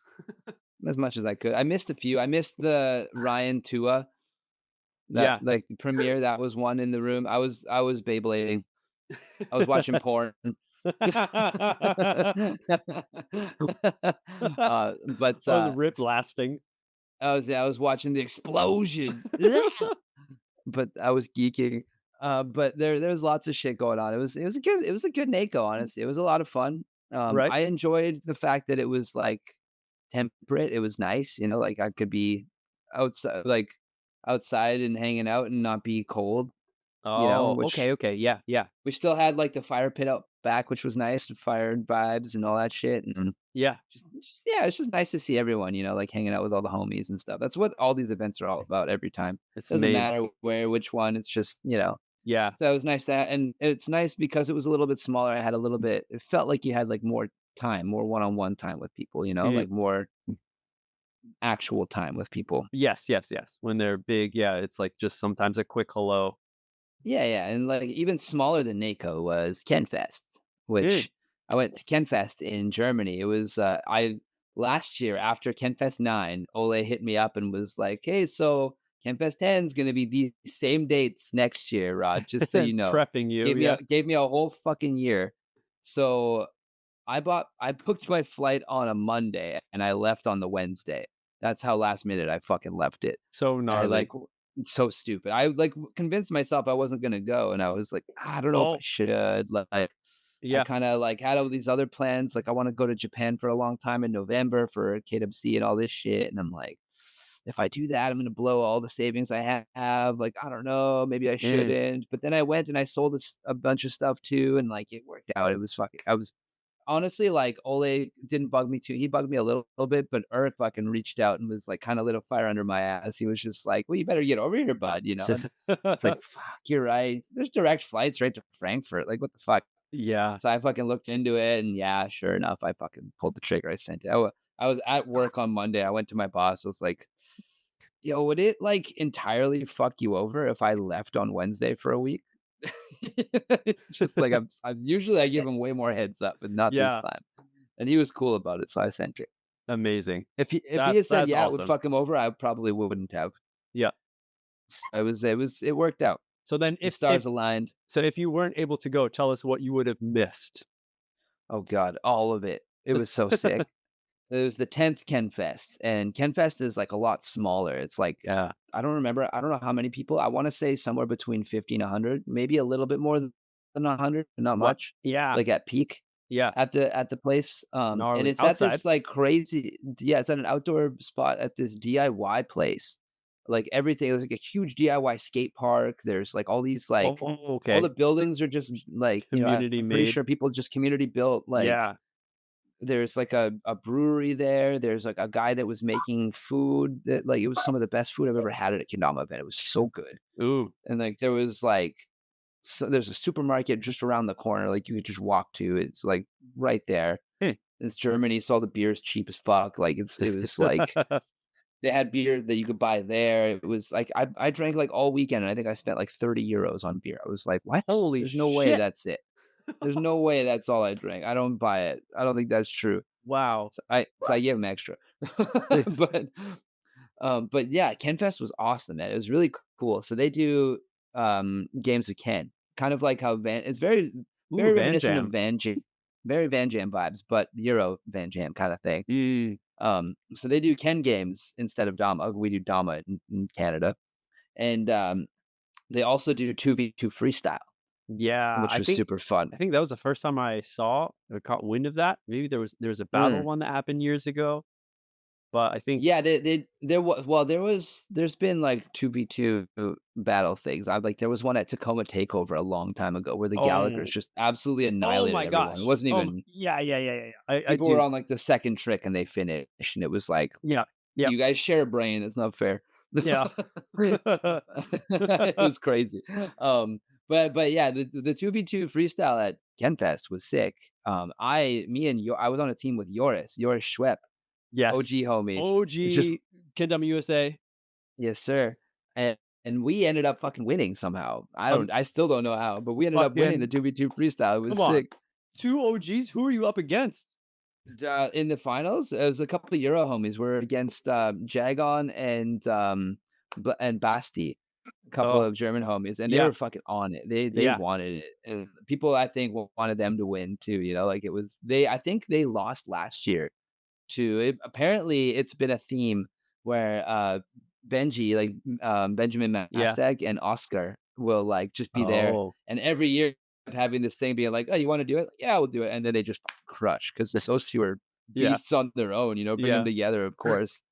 As much as I could. I missed a few. I missed the Ryan Tua, that Yeah. like, the premiere, that was one in the room. I was Beyblading. I was watching porn. I But, was rip lasting. I was watching the explosion. But I was geeking. But there's lots of shit going on. It was a good NACO, honestly. It was a lot of fun. Right? I enjoyed the fact that it was, like, temperate. It was nice, like, I could be outside and hanging out and not be cold, Oh, which okay, okay. Yeah, yeah. we still had, like, the fire pit out back, which was nice, and fire and vibes and all that shit, and Yeah. just yeah, it's just nice to see everyone, like, hanging out with all the homies and stuff. That's what all these events are all about every time. It's Doesn't made. matter where, which one, it's just, Yeah. so it was nice that, and it's nice because it was a little bit smaller, I had a little bit it felt like you had, like, more time, more one-on-one time with people, Mm, like, more actual time with people. yes, yes, yes. When they're big, yeah, it's like just sometimes a quick hello. Yeah, yeah, and, like, even smaller than NACO was KenFest, Mm. which I went to KenFest in Germany. It was, I last year after KenFest 9, Ole hit me up and was like, "Hey, so KenFest 10 is gonna be these same dates next year, Rod, just so you know." Prepping you, Gave me a yeah. gave me a whole fucking year. So, I booked my flight on a Monday, and I left on the Wednesday. That's how last minute I fucking left it. So I, like gnarly. it's so stupid. I, like, convinced myself I wasn't gonna go, and I was like, "I don't know if I Oh, should." Like, I yeah. kinda, like, had all these other plans, like, I wanna go to Japan for a long time in November for KWC and all this shit, and I'm like, "If I do that, I'm gonna blow all the savings I have, like, I don't know, maybe I Mm. shouldn't." But then I went and I sold a bunch of stuff too, and, like, it worked out. It was fucking I was honestly, like, Ole didn't bug me too he bugged me a little bit, but Eric fucking reached out and was, like, kinda lit a fire under my ass. He was just like, "Well, you better get over here, bud," you know? And it's like, "Fuck, you're right. There's direct flights right to Frankfurt, like, what the fuck?" Yeah. So I fucking looked into it, and yeah, sure enough, I fucking pulled the trigger. I sent it. I was at work on Monday. I went to my boss. I was like, "Yo, would it like entirely fuck you over if I left on Wednesday for a week?" Just like I'm usually I give him way more heads up, but not this Yeah. time. And he was cool about it, so I sent it. Amazing. If he had said That's yeah, it would awesome. fuck him over, I probably wouldn't have. Yeah. It worked out. So then The stars aligned. if you weren't able to go, tell us what you would have missed. Oh god, all of it. It was so sick. It was the 10th KenFest, and KenFest is, like, a lot smaller. It's like, Yeah. I don't remember I don't know how many people. I wanna say somewhere between 50 and 100, maybe a little bit more than 100, but not What? much, Yeah. like, at peak Yeah. at the place, and Gnarly. it's at Outside? this, like, crazy yeah, it's at an outdoor spot at this DIY place. Like, everything there's, like, a huge DIY skate park. There's, like, all these, Oh, like all the okay. buildings are just, like, Community I'm pretty made. sure people just community built, like Yeah. there's, like, a brewery there, there's, like, a guy that was making food that like, it was some of the best food I've ever had at a kendama event, it was so good, Ooh. and, like, there was, like there's a supermarket just around the corner, like, you could just walk to, it's, like, right there. Hmm. It's Germany, so all the beer's cheap as fuck, like, it was, like they had beer that you could buy there, it was, like I drank, like, all weekend, and I think I spent, like, 30 euros on beer, I was like, "What? Holy There's no way shit. that's it. There's no way that's all I drank, I don't buy it, I don't think that's true." Wow. So I gave him extra. But, but yeah, KenFest was awesome, man. It was really cool. So they do, games of Ken, kind of like how Van it's Ooh, very Van reminiscent of Jam. Van Jam, very Van Jam vibes, but Euro Van Jam kinda thing. Mm. So they do Ken games instead of Dama. We do Dama in Canada. And, they also do 2v2 freestyle, Yeah, which was super fun. I think that was the first time I saw or caught wind of that. Maybe there was a battle Mm. one that happened years ago, but I think Yeah, there was well, there's been, like, 2v2 battle things. I like, there was one at Tacoma Takeover a long time ago where the Gallagher's oh, just absolutely oh annihilated my everyone. It gosh. wasn't even Yeah, yeah, yeah, yeah, yeah. I people were do. on, like, the 2nd trick and they finished, and it was like, Yeah. Yep. "You guys share a brain, that's not fair." Yeah. It was crazy. But yeah, the 2v2 freestyle at KenFest was sick. I was on a team with Joris Schwepp, Yes. OG homie. It's just OG Kendama USA. yes, sir. And we ended up fucking winning somehow. Um, I still don't know how, but we ended up winning the fucking 2v2 freestyle. It was come on. sick. 2 OGs? Who are you up against? In the finals, it was a couple of Euro homies. We're against Jagon and Basti, a couple Oh, of German homies, and they yeah, were fucking on it. They yeah. wanted it, and people I think wanted them to win too. You know, like it was they. I think they lost last year to it, apparently it's been a theme where Benji, like Benjamin Yeah. Mastag and Oscar will like just be there, Oh. and every year having this thing being like, "Oh, you want to do it? Yeah, we'll do it," and then they just crush because those two are Yeah, beasts on their own. You know, bring them yeah. together, of course.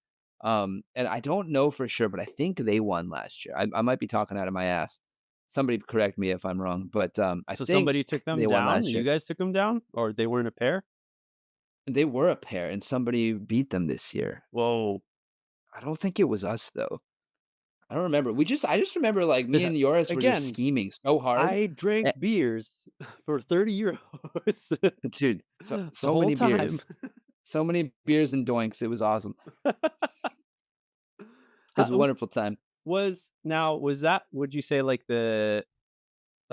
And I don't know for sure, but I think they won last year. I might be talking out of my ass. Somebody correct me if I'm wrong, but I So think somebody took them they won down, last and you year. guys took them down? Or they were in a pair? They were a pair, and somebody beat them this year. Whoa. I don't think it was us though. I don't remember. I just remember, like, me and Yoris were just Again, scheming so hard. I drank Eh beers for 30 euros dude, the so whole many time. beers. So many beers and doinks, it was awesome. It was a How wonderful time. was that, would you say, like, a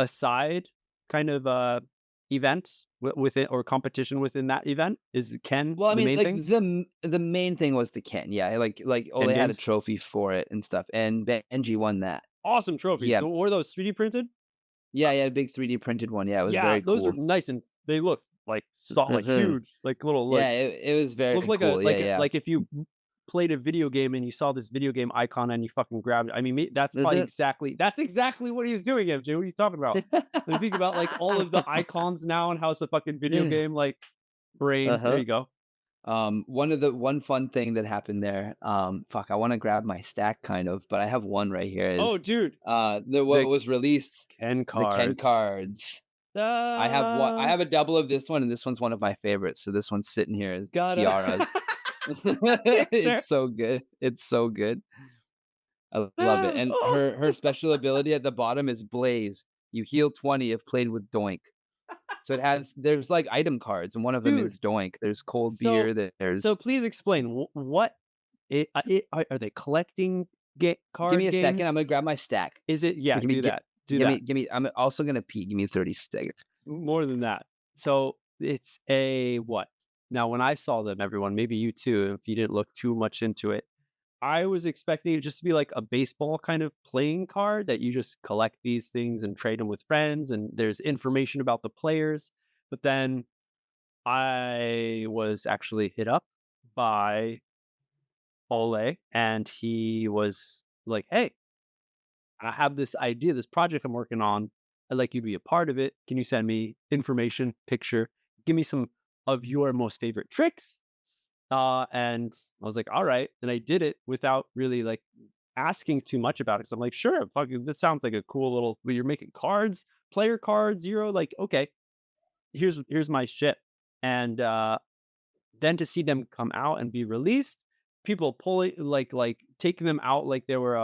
side kind of, event within or competition within that event? Is Ken Well, I the mean, main like, thing? the main thing was the Ken, yeah, like, Ken Ole had a games? trophy for it and stuff, and Benji won that. Awesome trophies. Yeah. So were those 3D printed? Yeah, yeah, a big 3D printed one, yeah, it was Yeah, very those are cool. nice, and they look like like Mhm. huge, like little, Yeah, like, it was look very like cool, yeah, yeah. like if you played a video game and you saw this video game icon and you fucking grabbed it. I mean, Mhm. that's exactly what he was doing, MJ. What are you talking about? When you think about, like, all of the icons now and how it's a fucking video game, like, brain. There Uh-huh. you go. One fun thing that happened there, fuck, I wanna grab my stack kind of, but I have one right here Oh, is, dude, what the was released, Ken the Ken cards. cards. I Uh, have a double of this one, and this one's one of my favorites. So this one's sitting here as gotta Kiara's. picture. It's so good. It's so good. I love it. And Oh. her special ability at the bottom is Blaze. You heal 20 if played with Doink. So there's like item cards, and one of them Dude, is Doink. There's cold so beer. so There's please explain what are they collecting Give me card a second. games? I'm gonna grab my stack. Is it yeah, Give me do gi- that. Do that. give me. I'm also gonna pee. Give me 30 seconds. More than that. So it's a what? Now when I saw them, everyone, maybe you too, if you didn't look too much into it, I was expecting it just to be like a baseball kind of playing card that you just collect these things and trade them with friends, and there's information about the players. But then I was actually hit up by Ole, and he was like, "Hey, I have this idea, this project I'm working on. I'd like you to be a part of it. Can you send me information, picture, give me some of your most favorite tricks?" And I was like, all right. And I did it without really like asking too much about it. So I'm like, sure, fucking, this sounds like a cool little. But you're making cards, player cards, zero. Like, okay, here's my shit. And then to see them come out and be released, people pulling like taking them out like they were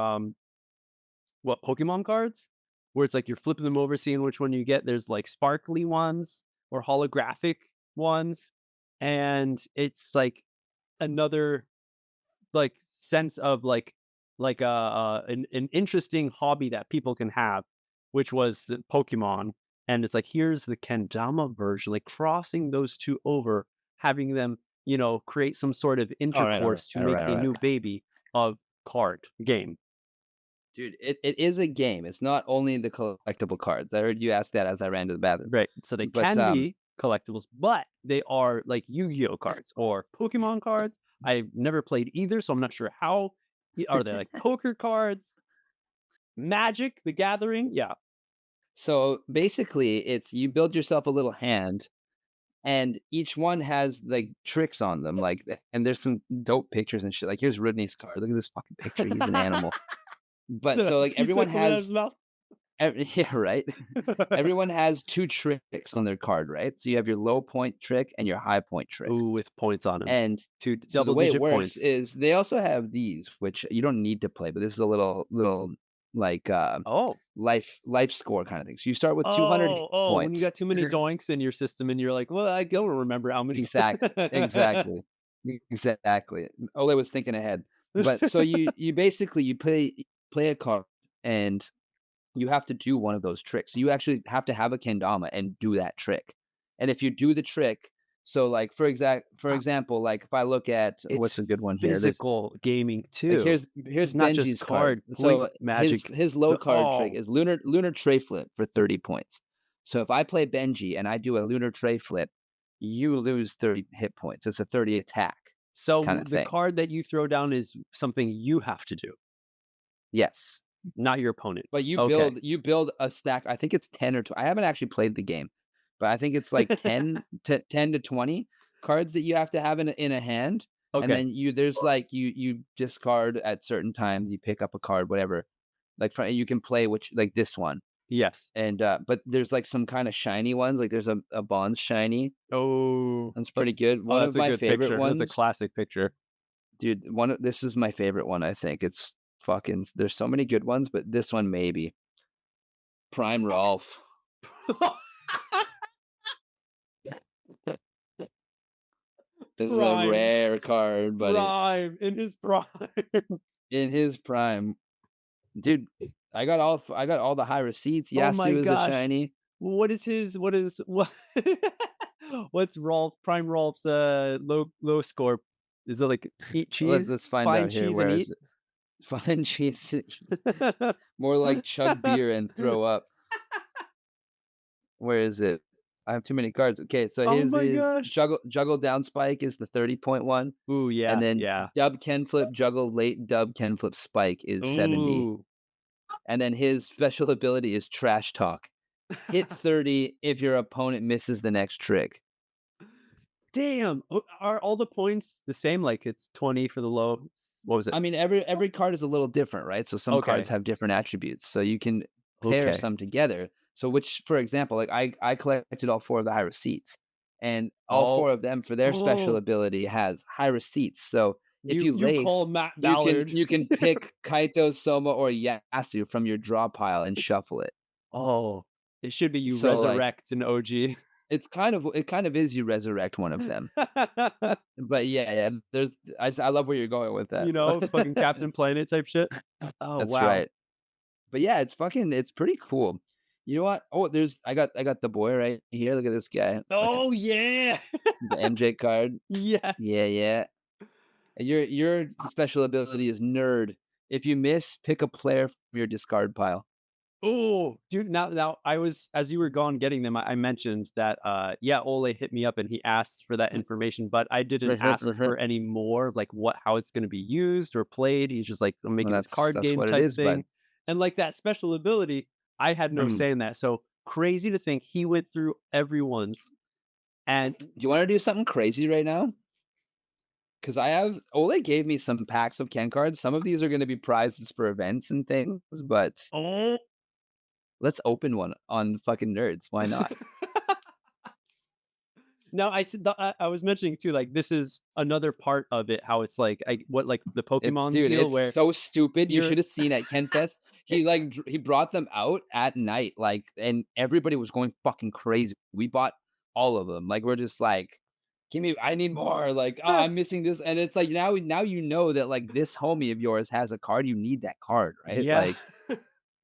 what Pokemon cards, where it's like you're flipping them over, seeing which one you get. There's like sparkly ones or holographic ones, and it's like another like sense of an interesting hobby that people can have, which was Pokemon. And it's like here's the kendama version, like crossing those two over, having them create some sort of All right, intercourse to all make right, a all right. new baby of card game. Dude, it is a game. It's not only the collectible cards. I heard you ask that as I ran to the bathroom. Right. So they But can be collectibles, but they are like Yu-Gi-Oh cards or Pokemon cards. I've never played either, so I'm not sure how. Are they like poker cards? Magic, the Gathering? Yeah. so basically, it's you build yourself a little hand, and each one has like tricks on them. And there's some dope pictures and shit. Like here's Rodney's card. Look at this fucking picture. He's an animal. But The so like pizza coming out of his mouth. yeah, right. Everyone has two tricks on their card, right? So you have your low point trick and your high point trick. Ooh, with points on him. And Two so the double way it digit works points. is they also have these, which you don't need to play, but this is a little like Oh. life score kind of thing. So you start with 200 hit Oh, when you points. got too many doinks in your system and you're like, well, I don't remember how many. Exactly. Exactly. Ole was thinking ahead. But so you basically you play a card, and you have to do one of those tricks. You actually have to have a kendama and do that trick. And if you do the trick, so like for example, like if I look at what's It's a good one here, there's physical gaming like too. here's It's not just Benji's card. card point So his magic. his low card trick Oh, is lunar tray flip for 30 points. So if I play Benji and I do a lunar tray flip, you lose 30 hit points. It's a 30 attack kind so of the thing. card that you throw down is something you have to do, Yes. not your opponent. But Okay. you build a stack. I think it's 10 or 20. I haven't actually played the game, but I think it's like 10 to 20 cards that you have to have in a hand. And Okay. then there's like you discard at certain times, you pick up a card, whatever. Like you can play which like this one. Yes. And but there's like some kind of shiny ones, like there's a Bond shiny. Oh. That's pretty good. Oh, One of that's a my good favorite picture. That's a ones, classic picture. dude, this is my favorite one, I think. It's fucking there's so many good ones, but this one maybe. Prime Rolf. This is a Prime. rare card, buddy. Prime in his prime. In his prime. Dude, I got all the high receipts. Oh my Yasu is a gosh. shiny. What what's Prime Rolf's low score? Is it like eat cheese? Let's find Find out here. cheese and Where eat? is it? Find cheese. More like chug beer and throw up. Where is it? I have too many cards. Okay, so Oh his my is gosh. juggle down spike is the 30-point one. Ooh, And yeah, then yeah. dub Ken flip juggle late dub Ken flip spike is 70. Ooh. And then his special ability is trash talk. Hit 30 if your opponent misses the next trick. Damn. Are all the points the same? Like it's 20 for the low. What was it? I mean, every card is a little different, right? So some cards Okay. have different attributes. So you can pair Okay. some together. So which, for example, like I collected all 4 of the high receipts, and all Oh, 4 of them for their special oh, ability has high receipts. So if you you call lace, Matt you can Ballard. you can pick Kaito, Soma, or Yasu from your draw pile and shuffle it. Oh, it should be you So, like, resurrect an OG. it kind of is you resurrect one of them. But yeah, there's I love where you're going with that. You know, fucking Captain Planet type shit. Oh, That's wow. right. But yeah, it's pretty cool. You know what? Oh, I got the boy right here. Look at this guy. Fucking Oh, yeah. the MJ card. Yes. Yeah, yeah. And your special ability is nerd. If you miss, pick a player from your discard pile. Oh, dude, now I was as you were gone getting them, I mentioned that, yeah, Ole hit me up and he asked for that information, but I didn't Mhm, ask mhm. for any more, like, how it's gonna be used or played. He's just like, "I'm Well, making this card that's game what it type is, bud. thing." And, like, that special ability, I had no Mhm. say in that, so crazy to think he went through everyone's and Do you want to do something crazy right now? Because I have Ole gave me some packs of Ken cards. Some of these are going to be prizes for events and things, but oh. let's open one on fucking nerds. Why not? No, I said I was mentioning too, like, this is another part of it, how it's like like the Pokemon Dude, deal it's where so stupid. You you're should have seen at KenFest. He brought them out at night, like, and everybody was going fucking crazy. We bought all of them. Like, we're just like, give me, I need more. Like, oh, I'm missing this, and it's like now you know that like this homie of yours has a card. You need that card, right? yeah.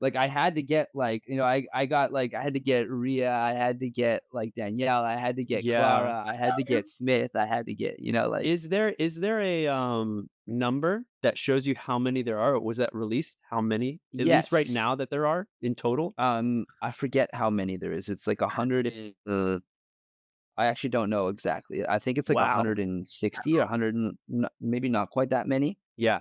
Like I had to get like, I got like I had to get Rhea, I had to get like Danielle, I had to get Yeah. Clara, I had to get Smith, I had to get, like Is there a, number that shows you how many there are? Was that released? How many, at least right yes. now, that there are in total? I forget how many there is. It's like 100 and I actually don't know exactly. I think it's like Wow. 160 or 100 and maybe not quite that many. Yeah.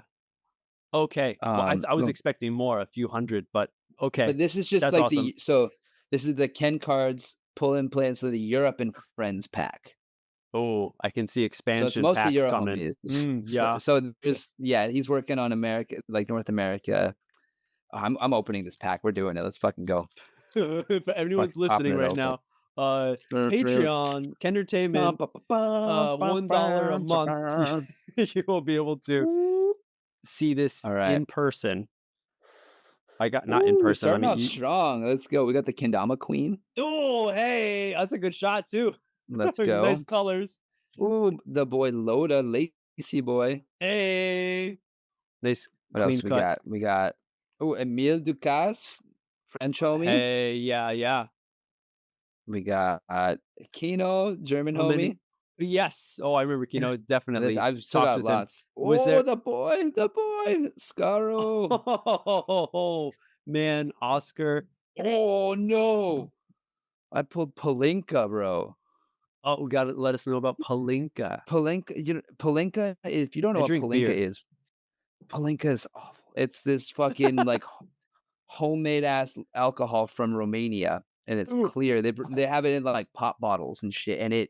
Okay. Well, I was No, expecting more, a few hundred, but but okay. this is just That's like awesome. the so this is the Ken cards pull and play, and so the Europe and Friends pack. Oh, I can see So it's expansion mostly packs Euro coming. homies. So Yeah. so there's yeah, he's working on America, like North America. I'm opening this pack. We're doing it. Let's fucking go. If anyone's Fucking popping listening it right open. now, Patreon, kendertainment, $1 a month, you will be able to see this All right. in person. I got not in Ooh, we're person, I starting mean, off you strong. Let's go. We got the kendama queen. oh, hey, that's a good shot too. Let's Nice go. colors. Ooh, the boy Loda, lacy boy. Hey. Nice What clean else we cut. got? We got Emile Ducasse, French homie. Hey, yeah, yeah. We got Kino, German How many? homie. Yes. Oh, I remember Kino, And this definitely I've still talked got with him. lots. Was Oh, there the boy, Scaro. oh, man, Oscar. Oh no, I pulled Palinka, bro. Oh, gotta let us know about Palinka. Palinka, Palinka. If you don't know I what drink Palinka beer. is, Palinka is awful. It's this fucking like homemade ass alcohol from Romania, and it's Ooh, clear. They have it in like pop bottles and shit, and it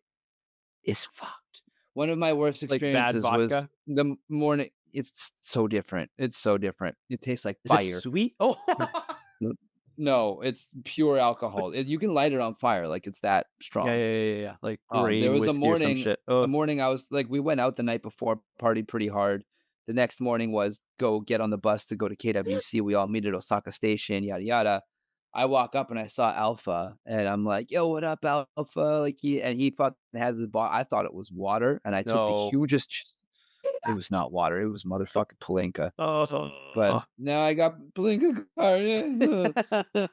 is fucked. One of my worst like bad experiences was vodka. the morning. It's so different. It's so different. It tastes like Is it fire. sweet? Oh, N No, it's pure alcohol. You can light it on fire, like, it's that yeah, strong. yeah, yeah, yeah, yeah, like There grain was whiskey or some shit. a Oh, morning I was like, we went out the night before, partied pretty hard. The next morning was go get on the bus to go to KWC. We all meet at Osaka Station, yada yada. I walk up and I saw Alpha, and I'm like, "Yo, what up, Alpha?" Like he fucking has his bottle. I thought it was water, and I took the no. hugest. It was not water. It was motherfucking Palinka. But Oh. now I got Palinka card.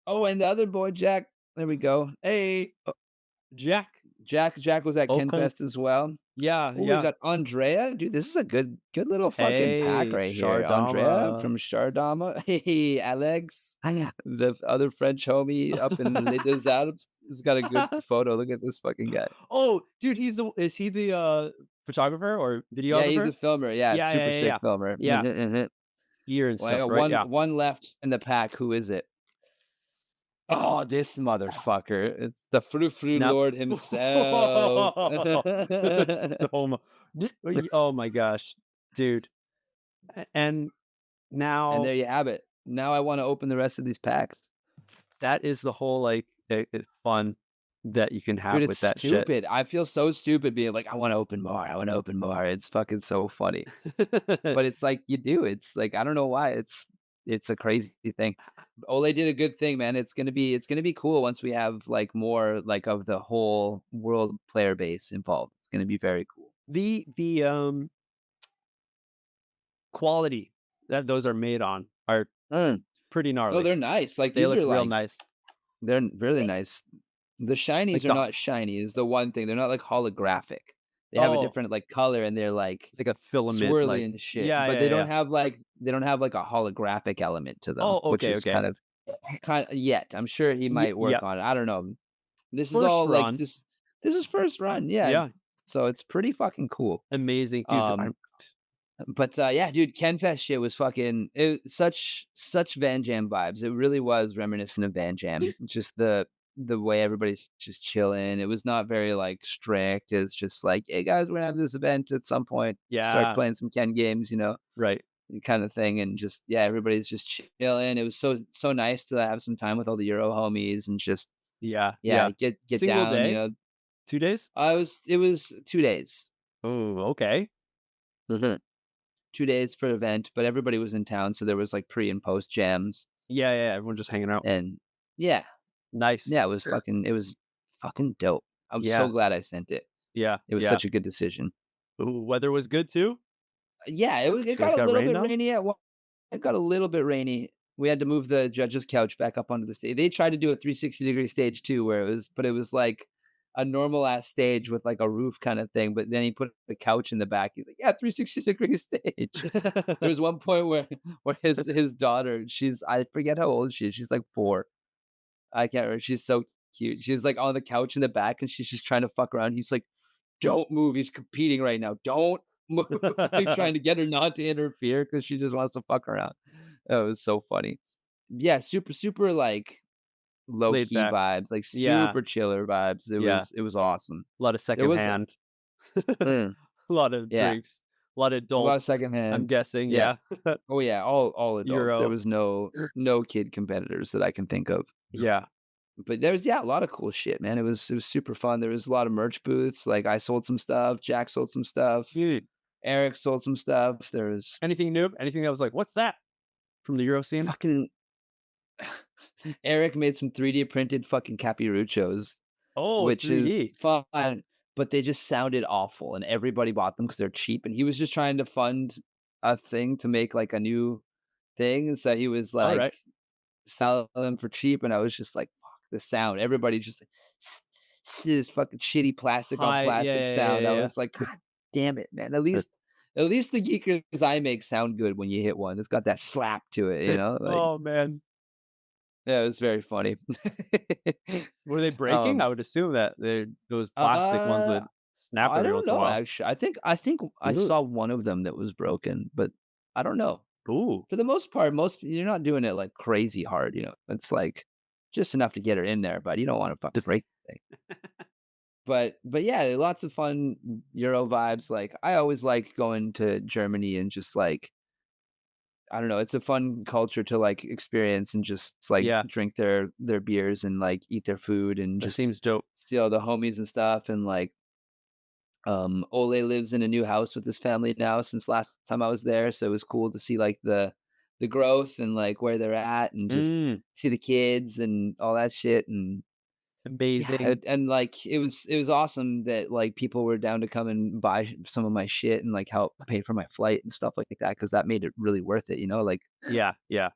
Oh, and the other boy, Jack. There we go. Hey, Jack. Jack was at Welcome. KenFest as well. Yeah, Oh, we yeah. got Andrea. Dude, this is a good little fucking pack Hey, right here. Andrea Shardama. from Dama. Hey, Alex. The other French homie up in Les Deux Alpes has got a good photo. Look at this fucking guy. Oh, dude, is he the, photographer or Yeah, he's a videographer? filmer. Yeah, Yeah, yeah, super yeah, sick yeah. filmer. Yeah, skier and Well, I stuff, got right? Yeah. one left in the pack. Who is it? Oh, this motherfucker. It's the frou frou Now lord himself. so mu just oh my gosh, dude, and And there now you have it. Now I wanna open the rest of these packs. that is the whole, like, fun that you can Dude, have it's with that shit. stupid. I feel so stupid being like, "I wanna open more, I wanna open more." It's fucking so funny. But it's like, you do. It's like, I don't know why. It's a crazy thing. Ole did a good thing, man. It's gonna be cool once we have, like, more, like, of the whole world player base involved. It's gonna be very cool. The quality that those are made on are Mm. pretty No, gnarly. they're nice. Like, They these look are, real like nice. they're really nice. The shinies Like are the not shiny is the one thing. They're not, like, holographic. They have a oh, different, like, color, and they're, like, like a filament, swirly like and shit, yeah, but yeah, yeah. they don't have, like, a holographic element to them, Oh, which okay, is okay. kind yet. I'm sure he might work Yep. on it. I don't know. This is First all, like, run. this is first run, yeah, Yeah, so it's pretty fucking cool. amazing, dude. Um, but, yeah, dude, KenFest shit was such Van Jam vibes. It really was reminiscent of Van Jam. Just the way everybody's just chilling. It was not very, like, strict. It's just like, "Hey, guys, we're gonna have this event at some point. Start Yeah, playing some Ken games," right. kind of thing, and just yeah, everybody's just chilling. It was so nice to have some time with all the Euro homies and just Yeah, yeah, yeah. get Single down, day? 2 days? it was 2 days. Oh, okay. Mhm. 2 days for event, but everybody was in town, so there was, like, pre and post jams, Yeah, yeah, everyone just hanging out. and yeah, Nice. yeah, it was fucking dope. I'm so Yeah, glad I sent it. yeah, It was yeah. such a good decision. Ooh, weather was good too? Yeah, it You guys got a got little rained bit on? rainy at one it got a little bit rainy. We had to move the judge's couch back up onto the stage. They tried to do a 360-degree stage too, but it was like a normal ass stage with like a roof kind of thing, but then he put the couch in the back. He's like, "Yeah, 360-degree stage." There was one point where his daughter, I forget how old she is. She's like 4. I can't remember. She's so cute. She's like on the couch in the back and she's just trying to fuck around. He's like, "Don't move. He's competing right now. Don't move." Like trying to get her not to interfere because she just wants to fuck around. That was so funny. Yeah, super, super like low Laid key back. vibes, like Yeah, super chiller vibes. It yeah. was it was awesome. A lot of There was secondhand. mm, A lot of yeah, drinks, a lot of a lot of adults, I'm secondhand. guessing, Yeah. yeah. Oh yeah, all adults. There Euro. was no kid competitors that I can think of. Yeah. But there's yeah, a lot of cool shit, man. It was super fun. There was a lot of merch booths. Like I sold some stuff, Jack sold some stuff, Dude, Eric sold some stuff. There was anything new? Anything that was like, "What's that?" From the Euro scene? fucking Eric made some 3D printed fucking capiruchos, Oh, which is 3D. fun, but they just sounded awful, and everybody bought them because 'cause they're cheap, and he was just trying to fund a thing to make, like, a new thing, and so he was, like, Alright. selling them for cheap, and I was just like, "Fuck, the sound." Everybody just like, this fucking shitty plastic on Hi, yeah, plastic yeah, yeah, sound. I yeah, was like, "God damn it, man. At yeah. least at least the geekers I make sound good when you hit one. It's got that slap to it, you know? Like, Oh, man. yeah, it was very funny. Were they breaking? I Um, would assume that those plastic ones uh, would snap I every don't once in a know, while. actually. I think I Ooh. saw one of them that was broken, but I don't know. Ooh. For the most part, most you're not doing it, like, crazy hard, It's, like, just enough to get her in there, but you don't wanna fucking break the thing. But, yeah, lots of fun Euro vibes, like, I always like going to Germany and just, like, I don't know, it's a fun culture to, like, experience and just, like, Yeah, drink their beers and, like, eat their food and that just seems dope. see all the homies and stuff, and, like, Ole lives in a new house with his family now since last time I was there, so it was cool to see, like, the growth and, like, where they're at and just Mm, see the kids and all that shit, and yeah, amazing. and, like, it was awesome that, like, people were down to come and buy some of my shit and, like, help pay for my flight and stuff like that because that made it really worth it, Yeah, yeah,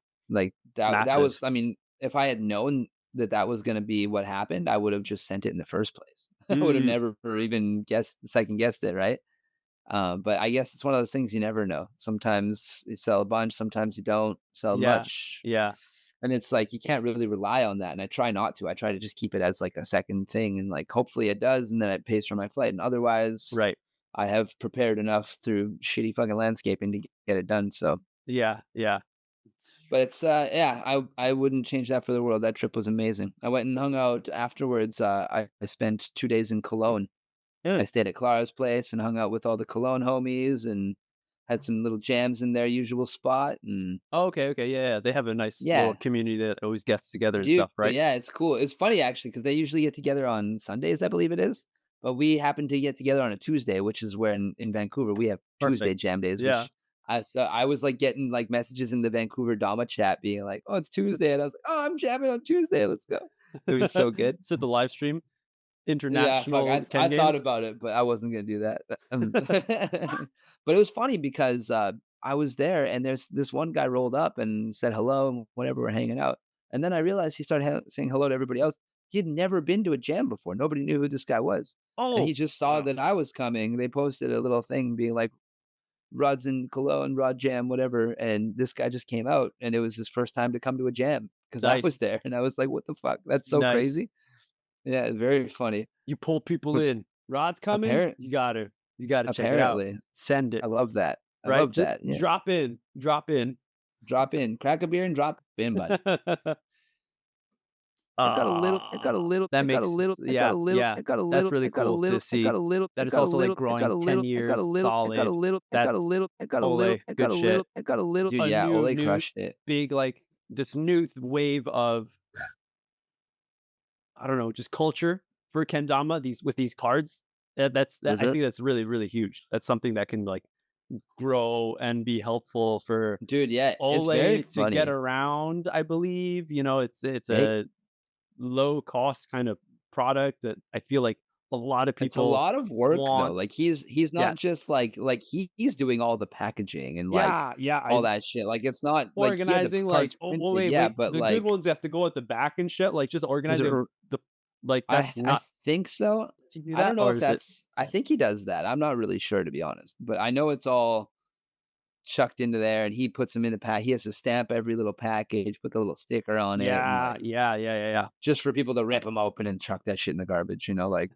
that was massive. I mean, if I had known that that was gonna be what happened, I would have just sent it in the first place. I would have Mm, never even second guessed it, right? But I guess it's one of those things you never know. Sometimes you sell a bunch, sometimes you don't sell yeah, much. yeah, And it's like you can't really rely on that. And I try not to. I try to just keep it as like a second thing and like hopefully it does and then it pays for my flight. And otherwise right. I have prepared enough through shitty fucking landscaping to get it done. So Yeah, yeah. but it's yeah, I wouldn't change that for the world. That trip was amazing. I went and hung out afterwards. I spent 2 days in Cologne. I Mm, stayed at Clara's place and hung out with all the Cologne homies and had some little jams in their usual spot, and Oh, okay, yeah. They have a nice little yeah. community that always gets together and Dude, stuff, right? yeah, it's cool. It's funny actually because they usually get together on Sundays, I believe it is. But we happen to get together on a Tuesday, which is when in Vancouver we have Tuesday Perfect. jam days, Yeah. which I was like getting like messages in the Vancouver Dama chat being like, "Oh, it's Tuesday," and I was like, "Oh, I'm jamming on Tuesday. Let's go." It was so good. So the live stream, Yeah, fuck. international I Ken thought games. about it, but I wasn't gonna do that. But it was funny because I was there, and there's this one guy rolled up and said hello, and whatever. We're hanging out, and then I realized he started saying hello to everybody else. He had never been to a jam before. Nobody knew who this guy was, and he Oh, just saw wow. that I was coming. They posted a little thing being like "Rod's in Cologne, Rod Jam, whatever," and this guy just came out, and it was his first time to come to a jam because I was Nice, there, and I was like, "What the fuck? That's so nice. crazy." Yeah, very funny. You pull people But in. Rod's coming, apparent you gotta check it out. apparently, Send I it, love that. I right? love Just that, yeah. drop in. Drop in, crack a beer and drop in, bud. That makes yeah, yeah. That's really cool to see that it's also, like, growing 10 years solid. That's Ole, good shit. Dude, A yeah, Ole new crushed it. big, like, this new wave of, I don't know, just culture for kendama, these with these cards. I Mhm. think that's really, really huge. That's something that can, like, grow and be helpful for Dude, yeah, it's very Ole to get funny. around, I believe. It's Hey, a low cost kind of product that I feel like a lot of it's a people lot of work though, want. like, he's Yeah. not just he's doing all the packaging and, like, Yeah, yeah, all that shit, like, it's not like, he had the organizing, like, cards oh, printed, wait, yeah, wait, but, the good like, ones have to go at the back and shit, like, just is it organizing the like, that's I not. think so. Does he do I don't that, know or if is it? that's I think he does that. I'm not really sure to be honest, but I know it's all chucked into there and he puts them in the pack. He has to stamp every little package, put the little sticker on it, and Yeah, like yeah. just for people to rip them open and chuck that shit in the garbage, like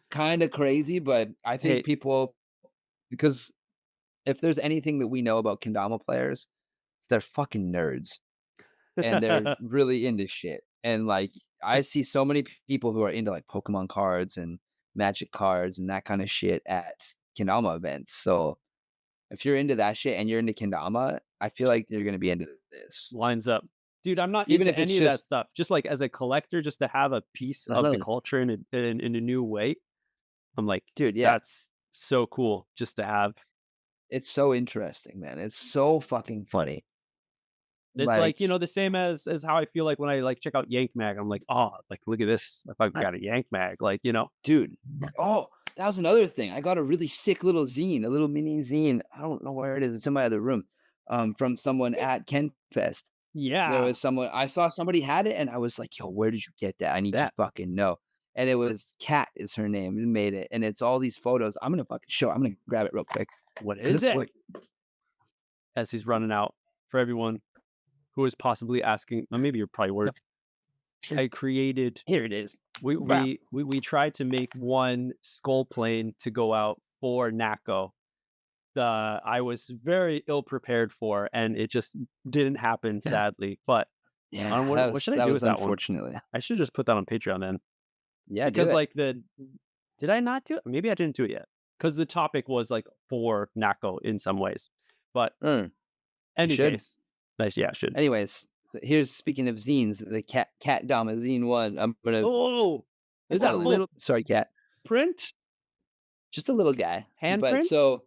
kind of crazy, but I think Hey. people because if there's anything that we know about kendama players, it's they're fucking nerds and they're really into shit. And like I see so many people who are into like Pokemon cards and Magic cards and that kind of shit at kendama events. So if you're into that shit and you're into kendama, I feel like you're gonna be into this. Lines up. Dude, I'm not Even into if it's any of that just stuff. Just, like, as a collector, just to have a piece of the culture in a new way, I'm like, dude, yeah, "That's so cool just to have." it's so interesting, man. It's so fucking funny. It's Like, like, the same as how I feel like when I, like, check out Yank Mag, I'm like, "Oh, like, look at this. If I've I, got a Yank Mag," like. dude. Oh, that was another thing. I got a really sick little zine, a little mini zine. I don't know where it is. It's in my other room. From someone at KenFest. There Yeah, was someone I saw somebody had it, and I was like, "Yo, where did you get that? I need to that fucking know." And it was Kat is her name who made it, and it's all these photos. I'm gonna fucking show. I'm gonna grab it real quick what because is it's it? like As he's running out for everyone who is possibly asking, maybe you're probably no, work. I created here it is. Bah. we tried to make one skull plane to go out for NAKO. I was very ill prepared for, and it just didn't happen, Yeah, sadly. But yeah, what should I that do was with that one? unfortunately. I should just put that on Patreon then, Yeah, do because it. like the did I not do it? Maybe I didn't do it yet, because the topic was like for NAKO in some ways. But You any should. case, nice. Yeah, I should. Anyways, so here's speaking of zines, the cat Dama zine one. I'm gonna Oh, I is got a that full little sorry, cat, print? just a little guy, but Handprint? so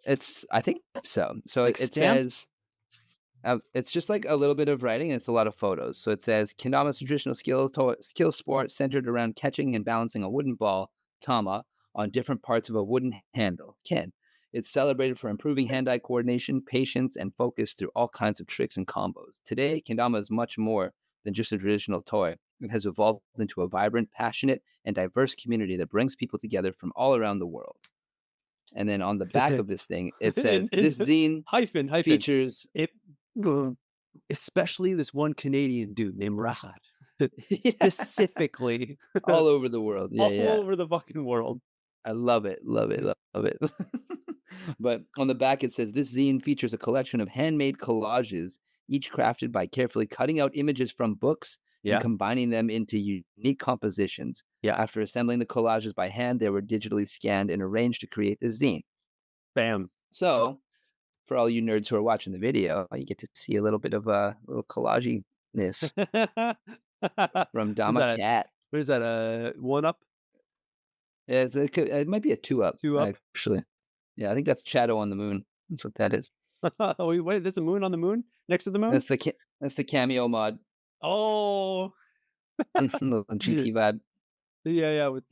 it's I think so. So Like it stamp? says it's just like a little bit of writing, and it's a lot of photos. So it says Kendama's traditional skill sport centered around catching and balancing a wooden ball, tama, on different parts of a wooden handle, ken. It's celebrated for improving hand-eye coordination, patience, and focus through all kinds of tricks and combos. Today, kendama is much more than just a traditional toy. It has evolved into a vibrant, passionate, and diverse community that brings people together from all around the world. And then on the back of this thing, it says this in zine hyphen. features It especially this one Canadian dude named Rahat, yeah, specifically all over the world. Yeah, all yeah. over the fucking world. I love it, love it, love it. But on the back, it says this zine features a collection of handmade collages, each crafted by carefully cutting out images from books and Yeah, combining them into unique compositions. yeah. After assembling the collages by hand, they were digitally scanned and arranged to create the zine. Bam. So, for all you nerds who are watching the video, you get to see a little bit of a little collaginess from Is Dama that a Cat. what is that, a 1 up, Yeah, it might be a 2 up, 2 up? actually. Yeah, I think that's Shadow on the Moon. That's what that is. Wait, wait, there's a moon on the moon? Next to the moon? That's the cameo mod. Oh. Little Yeah, GT vibe. yeah, with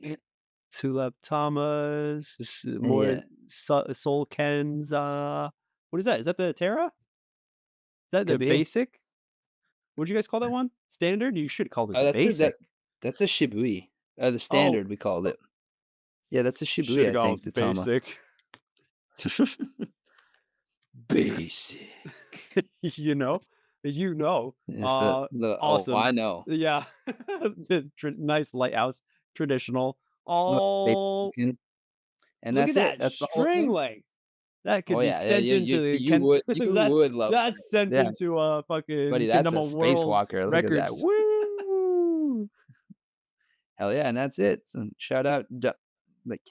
Sulap Tamas, more Yeah, Soul Ken's, what is that? Is that the Terra? Is that the could be. basic? What'd you guys call that one? Standard? You should call it Oh, the that's a basic. that's a Shibui. The Oh, standard we called it. Yeah, that's a Shibui, shoulda I gone think, with the Tama. basic. Basic. You know? You know. Is the oh, Awesome. I know. Yeah. The nice lighthouse, traditional. Well, Oh, basic, and look at that's it. that That's the whole string thing. length. That Oh, could be yeah, yeah, sent into the Ken you would love that. that's sent Yeah, into, buddy, fucking that's a Kendama World's spacewalker. Look at that. records. Woo! Hell yeah, and that's it. So shout out the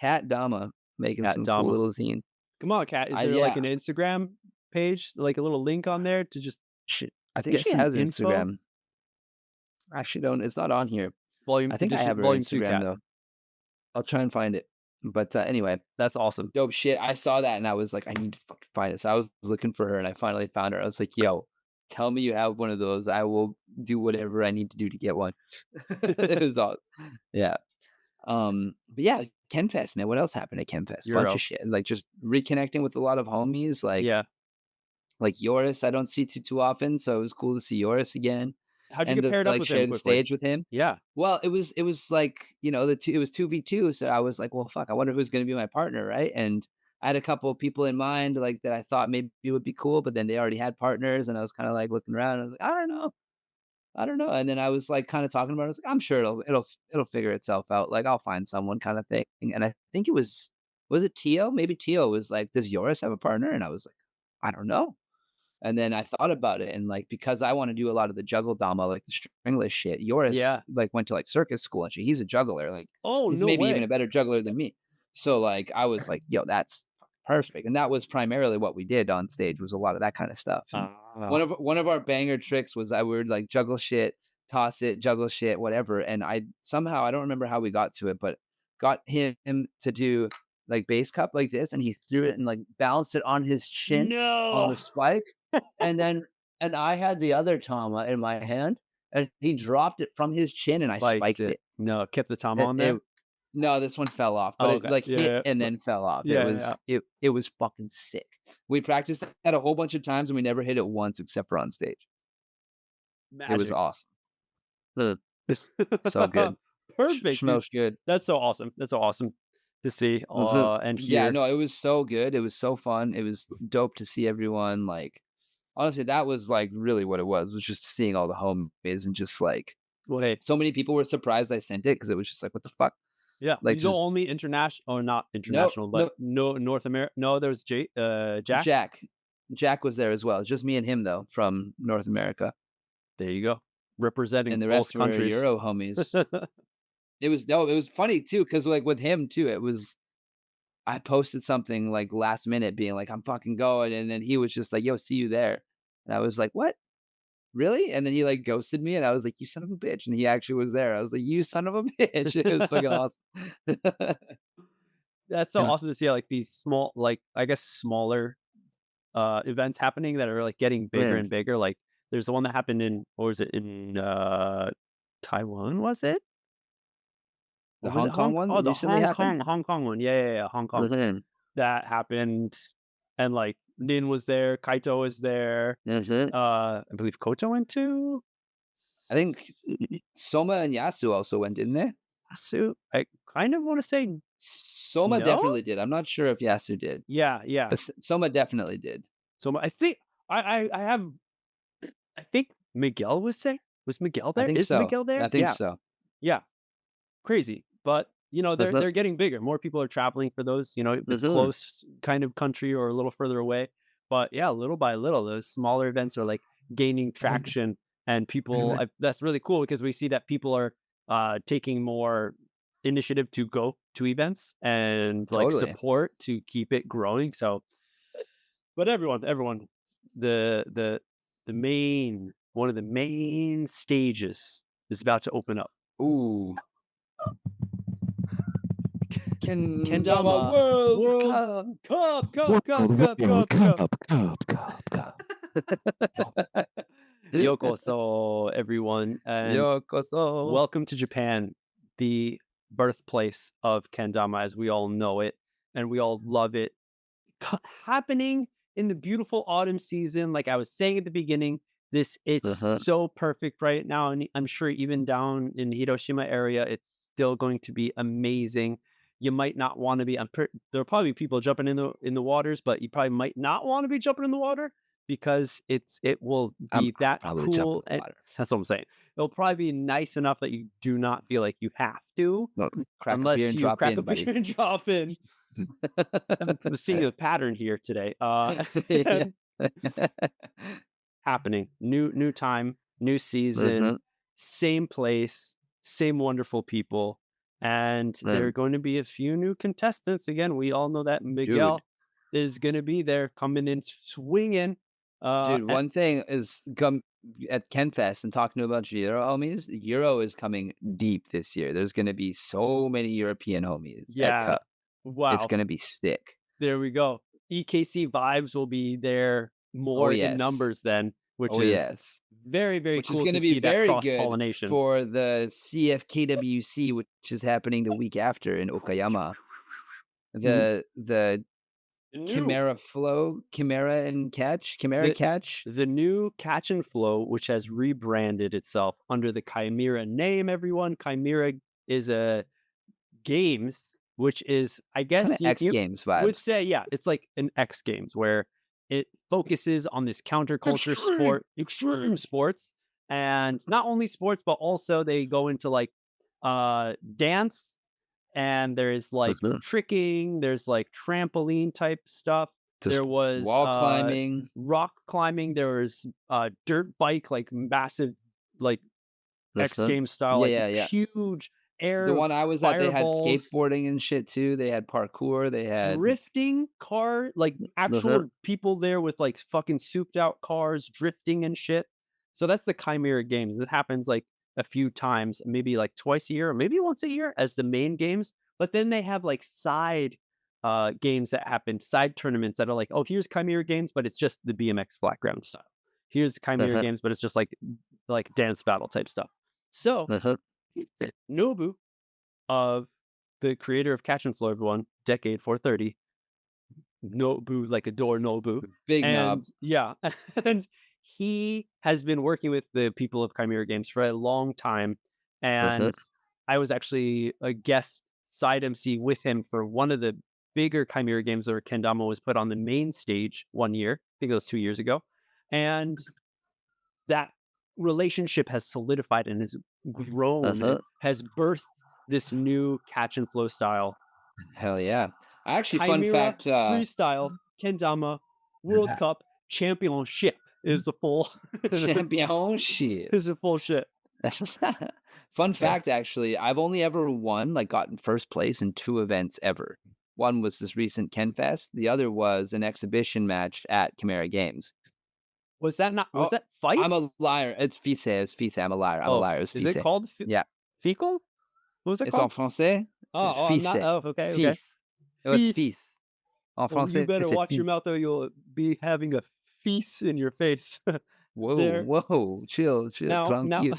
cat Dama making Cat some cool Dama. little zine. Come on, Cat. Is there, like, Yeah, an Instagram page, like, a little link on there to just I think get she some has info? Instagram. I actually don't it's not on here. Volume I think I edition have her volume 2, Instagram, Cat. though. I'll try and find it. But, anyway, That's awesome. dope shit. I saw that and I was like, "I need to fucking find it." So I was looking for her and I finally found her. I was like, "Yo, tell me you have one of those. I will do whatever I need to do to get one." It was all yeah. But yeah, KenFest, man. What else happened at KenFest? Bunch of Euro. shit. Like just reconnecting with a lot of homies, Yeah. like Yoris, I don't see too often, so it was cool to see Yoris again How'd you and get to paired up like with him share the quickly? stage with him. Yeah. Well, it was like, the two it was 2v2, so I was like, "Well, fuck, I wonder who's gonna be my partner," right? And I had a couple of people in mind, like, that I thought maybe would be cool, but then they already had partners, and I was kinda, like, looking around, and I was like, "I don't know. I don't know," and then I was, like, kinda talking about it, I was like, "I'm sure it'll figure itself out, like, I'll find someone kinda thing," and I think was it Tio? Maybe Tio was like, "Does Yoris have a partner?" And I was like, "I don't know." And then I thought about it, and, like, because I wanna do a lot of the juggle Dama, like the stringless shit, Yoris, Yeah. like, went to, like, circus school and shit. He's a juggler, like, Oh, he's no maybe even a way. better juggler than me. So, like, I was like, "Yo, that's fucking perfect," and that was primarily what we did on stage was a lot of that kinda stuff, and Ah. one of our banger tricks was I would, like, juggle shit, toss it, juggle shit, whatever, and I somehow I don't remember how we got to it, but got him to do, like, bass cup like this, and he threw it and, like, balanced it on his chin on No. the spike, and then and I had the other tama in my hand, and he dropped it from his chin, and I Spiked spiked it. it. No, kept the tom on It there? no, this one fell off, but Oh, it, okay. like, Yeah, hit yeah, and but then fell off. yeah, yeah. It was fucking sick. We practiced that a whole bunch of times, and we never hit it once except for on stage. It was Magic. awesome. Mm, so good. Perfect, dude. Smells good. That's so awesome. That's so awesome to see, Mhm. and Yeah, hear. no, it was so good. It was so fun. It was dope to see everyone, like honestly, that was, like, really what it was just seeing all the homies and just, like Well, hey, so many people were surprised I sent it because it was just like, "What the fuck?" yeah, Like, you the just only international or not no, international, but no no North America. No, there's Jack? Jack. Jack was there as well, just me and him, though, from North America, There you go. Representing and the both rest were countries. Euro homies. It was no, it was funny too because like, with him too, it was I posted something, like, last minute being like, "I'm fucking going," and then he was just like, "Yo, see you there." And I was like, "What? Really?" And then he, like, ghosted me, and I was like, "You son of a bitch," and he actually was there. I was like, "You son of a bitch." It was fucking awesome. That's so awesome to see, like, these small, like, I guess, smaller, events happening that are, like, getting bigger Man, and bigger, like, there's the one that happened in what was it? In, Taiwan, was it? the Or was it Hong Kong one The recently happened? Hong Kong one. Yeah, yeah, yeah, Hong Kong. Mhm. That happened, and, like, Nin was there, Kaito was there, Mhm. I believe Koto went too? I think Soma and Yasu also went, didn't they? Asu? I kind of wanna say Soma no? definitely did. I'm not sure if Yasu did, Yeah, yeah. but Soma definitely did. So, I think I have I think Miguel was there? Was Miguel I there? think Is so. Miguel there? I think Yeah, so. yeah. Crazy, but, Was they're getting bigger. More people are traveling for those, it's Mhm. close kind of country or a little further away. But, yeah, little by little, those smaller events are, like, gaining traction, and people I that's really cool because we see that people are, taking more initiative to go to events and like Totally. support to keep it growing. So, but everyone, the the the main one of the main stages is about to open up. Ooh. Kendama Kendama World World Cup. Cup, Cup, Cup, World Cup, World Cup, Cup. Cup. Yokoso, everyone, and Yokoso. welcome to Japan, the birthplace of kendama as we all know it, and we all love it. Happening in the beautiful autumn season, like I was saying at the beginning, it's Uh-huh. so perfect right now, and I'm sure even down in Hiroshima area, it's still going to be amazing. You might not want to be. There'll probably be people jumping in the waters, but you probably might not want to be jumping in the water because it will I'm be that probably jump in cool. the And water. that's what I'm saying. It'll probably be nice enough that you do not feel like you have to, No, crack a beer unless and you drop crack a in, beer buddy. and drop in. I'm seeing a pattern here today. Yeah. Happening. New time, new season, Mhm. same place, same wonderful people. And there are Mm, going to be a few new contestants. Again, we all know that dude. Miguel is going to be there coming in swinging. Dude, And one thing is come at KenFest and talking to a bunch of Euro homies, Euro is coming deep this year. There's gonna be so many European homies at yeah, Cup. It's wow. gonna be sick. There we go. EKC vibes will be there Oh, more in yes. numbers then, which Oh, is yes. very, very Which is cool to gonna be see that very cross good pollination. for the CFKWC, which is happening the week after in Okayama. The New Chimera the Catch? the new Catch and Flow, which has rebranded itself under the Chimera name, everyone. Chimera is a games, which is, I guess Kinda X you Games would vibes. say, yeah, it's like an X Games where it focuses on this counterculture Extreme! sport, extreme sports, and not only sports, but also they go into like dance, and there's like Mhm. tricking, there's like trampoline type stuff. There Just was wall climbing. rock climbing, there was dirt bike, like massive, like X Mhm. Games style, Yeah, like yeah, yeah. huge The air one I was at, they had fireballs, skateboarding and shit too, they had parkour, they had drifting car, like Mhm. actual people there with like fucking souped out cars drifting and shit. So that's the Chimera Games. It happens like a few times, maybe like twice a year or maybe once a year as the main games. But then they have like side games that happen, side tournaments that are like, oh, here's Chimera Games, but it's just the BMX flat ground style. Here's Chimera Mhm. Games, but it's just like dance battle type stuff. So Mhm. Nobu of the creator of Catch and Flow, everyone, Decade 430, Nobu, like adore Nobu. Big And knob. yeah, and he has been working with the people of Chimera Games for a long time. Mhm. And I was actually a guest side MC with him for one of the bigger Chimera Games where Kendama was put on the main stage one year. I think it was 2 years ago. And that relationship has solidified and has grown and Mhm. has birthed this new catch and flow style. Hell yeah. Actually, fun Chimera fact, Freestyle Kendama World Cup Championship is the full championship. is a full shit. Fun fact, actually, I've only ever won, like, gotten first place in 2 events ever. One was this recent KenFest, the other was an exhibition match at Chimera Games. Was Oh, that I'm a Feist? liar. It's Fils, I'm a liar, I'm a Oh, liar, it's is Fils. it called Yeah. fecal? What was it It's en called? français, I'm Fils. not. Oh, okay, okay. Fils. Oh, it's Feast. Fils. En Oh, you français, better c'est watch your Fils. mouth or you'll be having a feast in your face. Whoa, there whoa, chill, chill, now tranquille.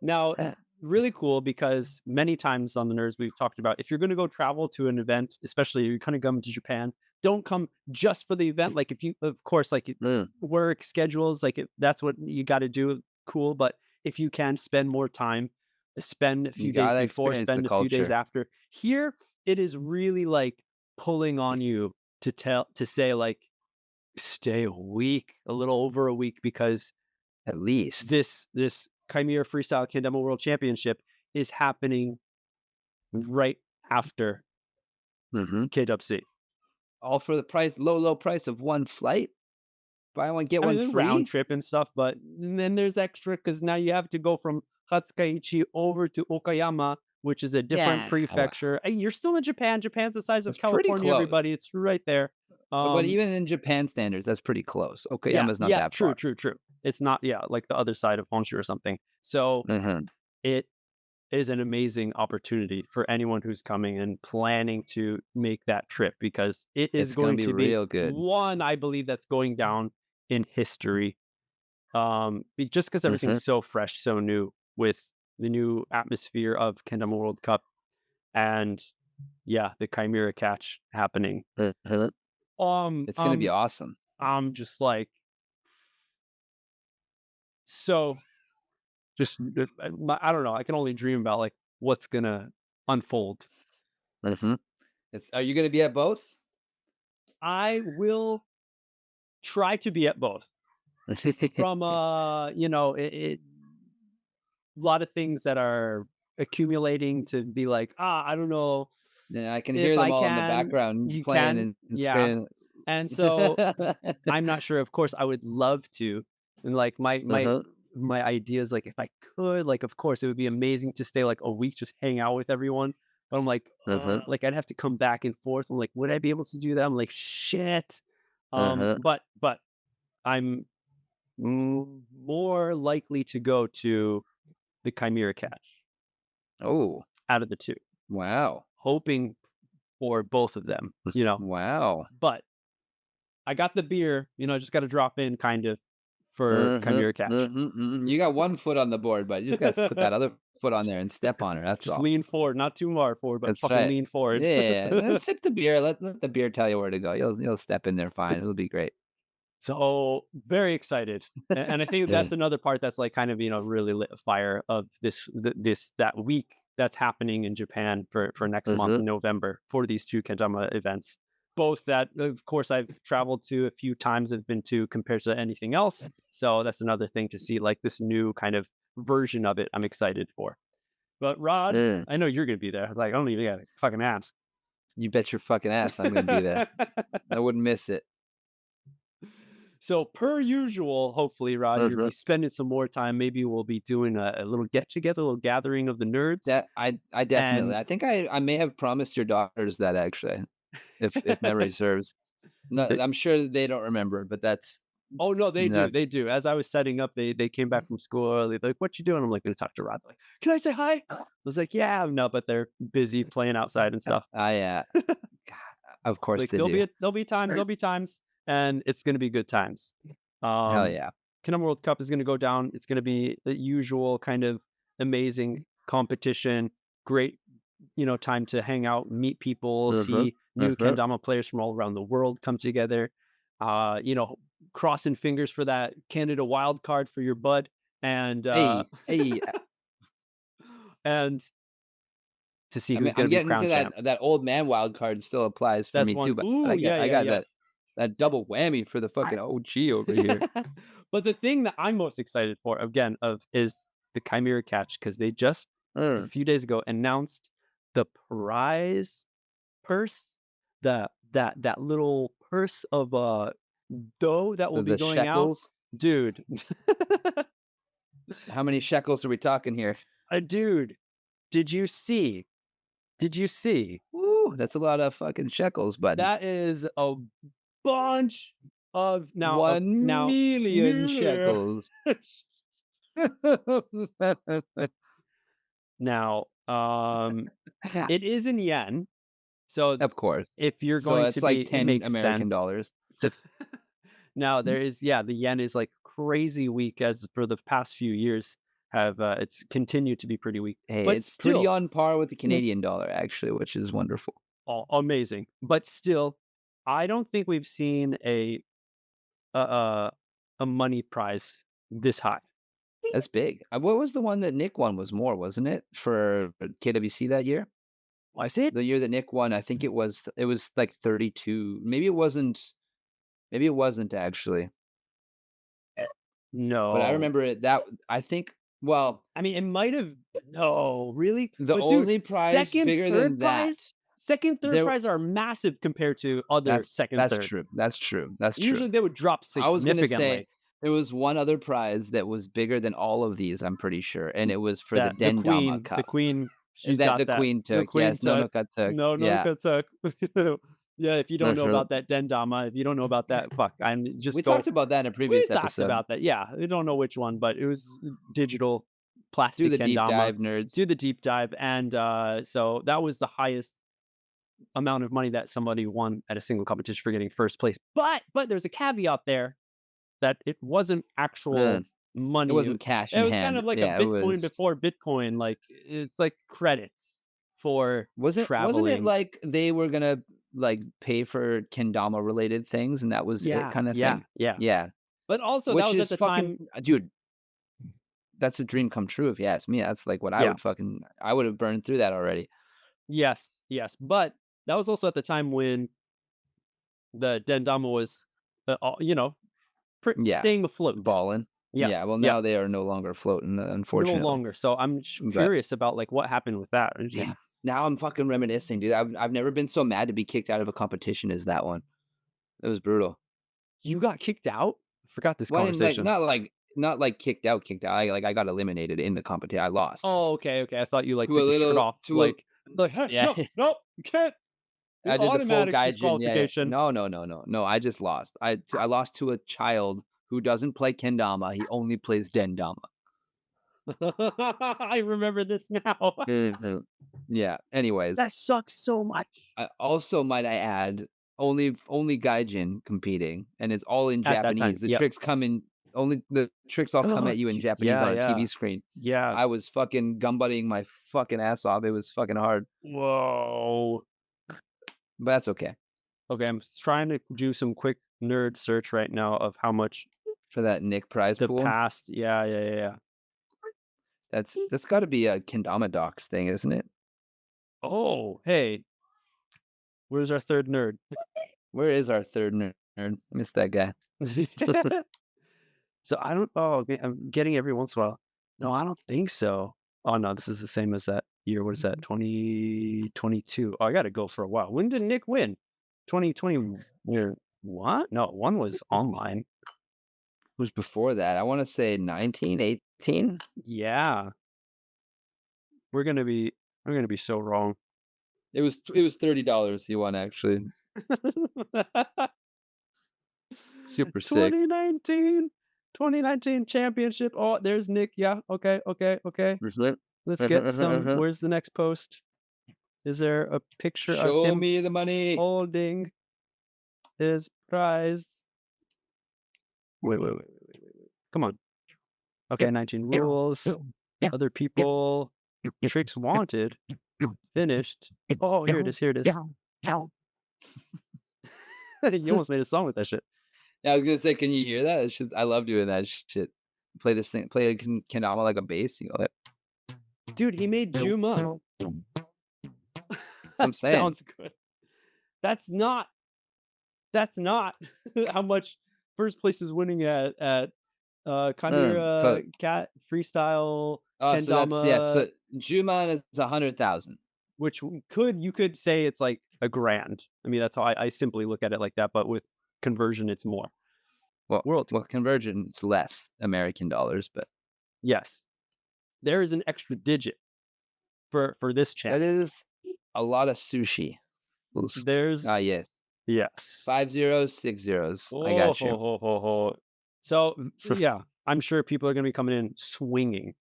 Now, really cool because many times on the nerds we've talked about if you're going to go travel to an event, especially you're kind of coming to Japan, don't come just for the event. Like if you, of course, Mm, work schedules, like that's what you got to do. Cool, but if you can spend more time, spend a you few days gotta before, experience the spend a few days culture. after. Here, it is really like pulling on you to say like stay a week, a little over a week because At least. this Chimera Freestyle Kendama World Championship is happening right after Mhm. KWC. All for the price low, low price of one flight? Buy one, get I mean, one there's round free? trip and stuff, but then there's extra because now you have to go from Hatsukaichi over to Okayama which is a different Yeah, well, prefecture. Hey, you're still in Japan. Japan's the size of it's pretty California, close. everybody. It's right there. But Um, even in Japan standards, that's pretty close. yeah, Okayama's not yeah, that true, far. true, true. It's not, yeah, like the other side of Honshu or something. So Mhm. it is an amazing opportunity for anyone who's coming and planning to make that trip because it is It's gonna going be to be real good. one, I believe, that's going down in history. Just because Mhm, everything's so fresh, so new with the new atmosphere of Kendama World Cup and yeah, the Chimera catch happening. mhm. Um, It's gonna be um, awesome. I'm just like so just I don't know. I can only dream about like what's gonna unfold. Mhm. Are you gonna be at both? I will try to be at both. From a lot of things that are accumulating to be like, I don't know Yeah, I can if hear I them all in the can, background you playing can, and yeah. screaming. And so I'm not sure. Of course, I would love to, and like Uh-huh, my idea is like if I could, like of course it would be amazing to stay like a week just hang out with everyone. But I'm uh-huh, like I'd have to come back and forth. I'm like, would I be able to do that? I'm like, shit. uh-huh. But I'm more likely to go to the Chimera Catch Oh, out of the 2, wow. hoping for both of them, you know? Wow. But I got the beer, I just gotta drop in kind of for Mhm, Chimera Catch. mhm, mhm. You got one foot on the board, but you just gotta put that other foot on there and step on her, that's Just all. lean forward, not too far forward, but That's fucking right. lean forward. Yeah, then sip the beer, let the beer tell you where to go. You'll step in there fine, it'll be great. So, very excited. And I think Yeah. that's another part that's, like, kind of, really lit a fire of that week that's happening in Japan for next month Mhm, in November for these 2 kendama events. Both that, of course, I've traveled to a few times, I've been to compared to anything else. So, that's another thing to see, like, this new kind of version of it I'm excited for. But Rod, mm. I know you're gonna be there. I was like, I don't even gotta fucking ask. You bet your fucking ass I'm gonna be there. I wouldn't miss it. So per usual, hopefully, Rod, you'll Mhm. be spending some more time. Maybe we'll be doing a little get together, a little gathering of the nerds. That I definitely And I think I may have promised your daughters that actually, if memory serves. No, they, I'm sure they don't remember, but oh no, they do, that they do. As I was setting up, they came back from school early. They're like, "What you doing?" I'm like, "Gonna talk to Rod." They're like, "Can I say hi?" I was like, "Yeah, no," but they're busy playing outside and stuff. I, God, of course Like they do. there'll be times, and it's gonna be good times. Hell Um, yeah. Kingdom World Cup is gonna go down. It's gonna be the usual kind of amazing competition. Great, time to hang out, meet people, Mhm, see new mhm. kendama players from all around the world come together. Uh, you know, Crossing fingers for that Canada wild card for your bud, and Hey, hey, and to see I mean, who's I'm gonna be getting crown to champ. that old man wild card still applies for That's me one. too, but Ooh, yeah, I yeah, got yeah. that double whammy for the fucking OG over here. But the thing that I'm most excited for, again, of is the Chimera Catch because they just a Mm. few days ago announced the prize purse, that little purse of dough that will be The going out, shekels? dude. How many shekels are we talking here? Dude, did you see? Did you see? Woo, that's a lot of fucking shekels, bud. That is a bunch of 1,000,000 now. shekels. Now, it is in yen, so Of course. if you're So going it's to like be it 10 makes American sense. dollars. Now there is yeah, the yen is, like, crazy weak as for the past few years have, it's continued to be pretty weak, Hey, but it's pretty still on par with the mm, Canadian dollar actually, which is wonderful. amazing, but still, I don't think we've seen a a a money prize this high. That's big. What was the one that Nick won was more, wasn't it? For KWC that year? Was it? The year that Nick won, I think it was like 32. Maybe it wasn't actually. But I No. remember it that I think well, I mean, it might have no, really? the But dude, only prize bigger than that, 2nd, 3rd there prize are massive compared to other that's 2nd, that's 3rd. true. That's true. That's true. Usually, they would drop I was gonna say significantly. there was one other prize that was bigger than all of these, I'm pretty sure, and it was for the That Dama the Cup. queen She's That the got that. queen The took, queen yes, took. Nonoka took, No, yeah, Nonoka took. Yeah, if you don't know for about that Dama, if you don't know about that, fuck, I'm we just go. talked about that in a We previous talked episode. about that. Yeah, I don't know which one, but it was digital Do plastic the deep kendama. dive, nerds. Do the deep dive, and so that was the highest amount of money that somebody won at a single competition for getting first place. But there's a caveat there that it wasn't Mm, actual it money. wasn't cash It in was kind hand. of like a Yeah, it Bitcoin was before Bitcoin. Like it's like credits for wasn't it traveling. like they were gonna, like, pay for kendama related things and that was it Yeah, kinda yeah, thing? yeah. Yeah, But also that which was at is the fucking time. dude, that's a dream come true if you ask me. That's, like, what I Yeah. would fucking I would have burned through that already. Yes, yes. But that was also at the time when the Dendama was, Yeah, staying afloat. ballin'. Yeah, Yeah, well, yeah. now they are no longer floating, No unfortunately, longer. So I'm but curious about like what happened with that. yeah, now I'm fucking reminiscing, dude. I've never been so mad to be kicked out of a competition as that one. It was brutal. You got kicked out? I forgot this Well, I mean, like, conversation. not like kicked out. I got eliminated in the competition. I lost Oh, okay, okay. I thought you like to a took your shirt little off, to a like, hey, yeah. no, no, you can't. I did the full Automatic gaijin. Yeah, yeah. disqualification. No, no, no, no, no. I just lost. I lost to a child who doesn't play kendama. He only plays dendama. I remember this now. Mhm. Yeah. Anyways, That sucks so much. I also might I add only gaijin competing, and it's all in At that time. Japanese. The Yep. tricks come in only the tricks all come at you in Japanese Yeah, on a yeah, TV screen. yeah. I was fucking gumbudding my fucking ass off. It was fucking hard, Whoa. but that's okay Okay, I'm trying to do some quick nerd search right now of how much for that Nick prize the pool. past. Yeah, yeah, yeah, yeah. That's got to be a kendama docs thing, isn't it? Oh, hey, where's our third nerd? Where is our third nerd? I miss that guy. So I don't. Oh, okay, I'm getting every once in a while. No, I don't think so. Oh no, this is the same as that year. What is that? 2022. Oh, I got to go for a while. When did Nick win? 2020. What? No, one was online. Who's before that? I want to say 19, 18. Yeah, we're gonna be. I'm gonna be so wrong. It was $30 he won actually. Super sick. 2019, 2019 championship. Oh, there's Nick. Yeah. Okay. Okay. Okay. Let's get some. Where's the next post? Is there a picture of Show him me the money. holding his prize? Wait. Come on. Okay, 19 rules. Other people. Tricks wanted. Finished. Oh, here it is. Here it is. You almost made a song with that shit. Yeah, I was gonna say, can you hear that? It's just, I love doing that shit. Play this thing, play a kendama like a bass. You go, that's Dude, he made Juma. what I'm That saying. sounds good. That's not That's not how much first place is winning at So, Chimera Cat Freestyle so that's yeah. Kendama, So Juman is 100,000. which you could say it's like a grand. I mean, that's how I simply look at it like that, but with conversion, it's more. Well, World, well, conversion's less American dollars, but yes, there is an extra digit for this that champ. is a lot of sushi. There's Yes, yes. 5 zeros, 6 zeros. I Oh, got ho, you. ho, ho, ho. So yeah, I'm sure people are going to be coming in swinging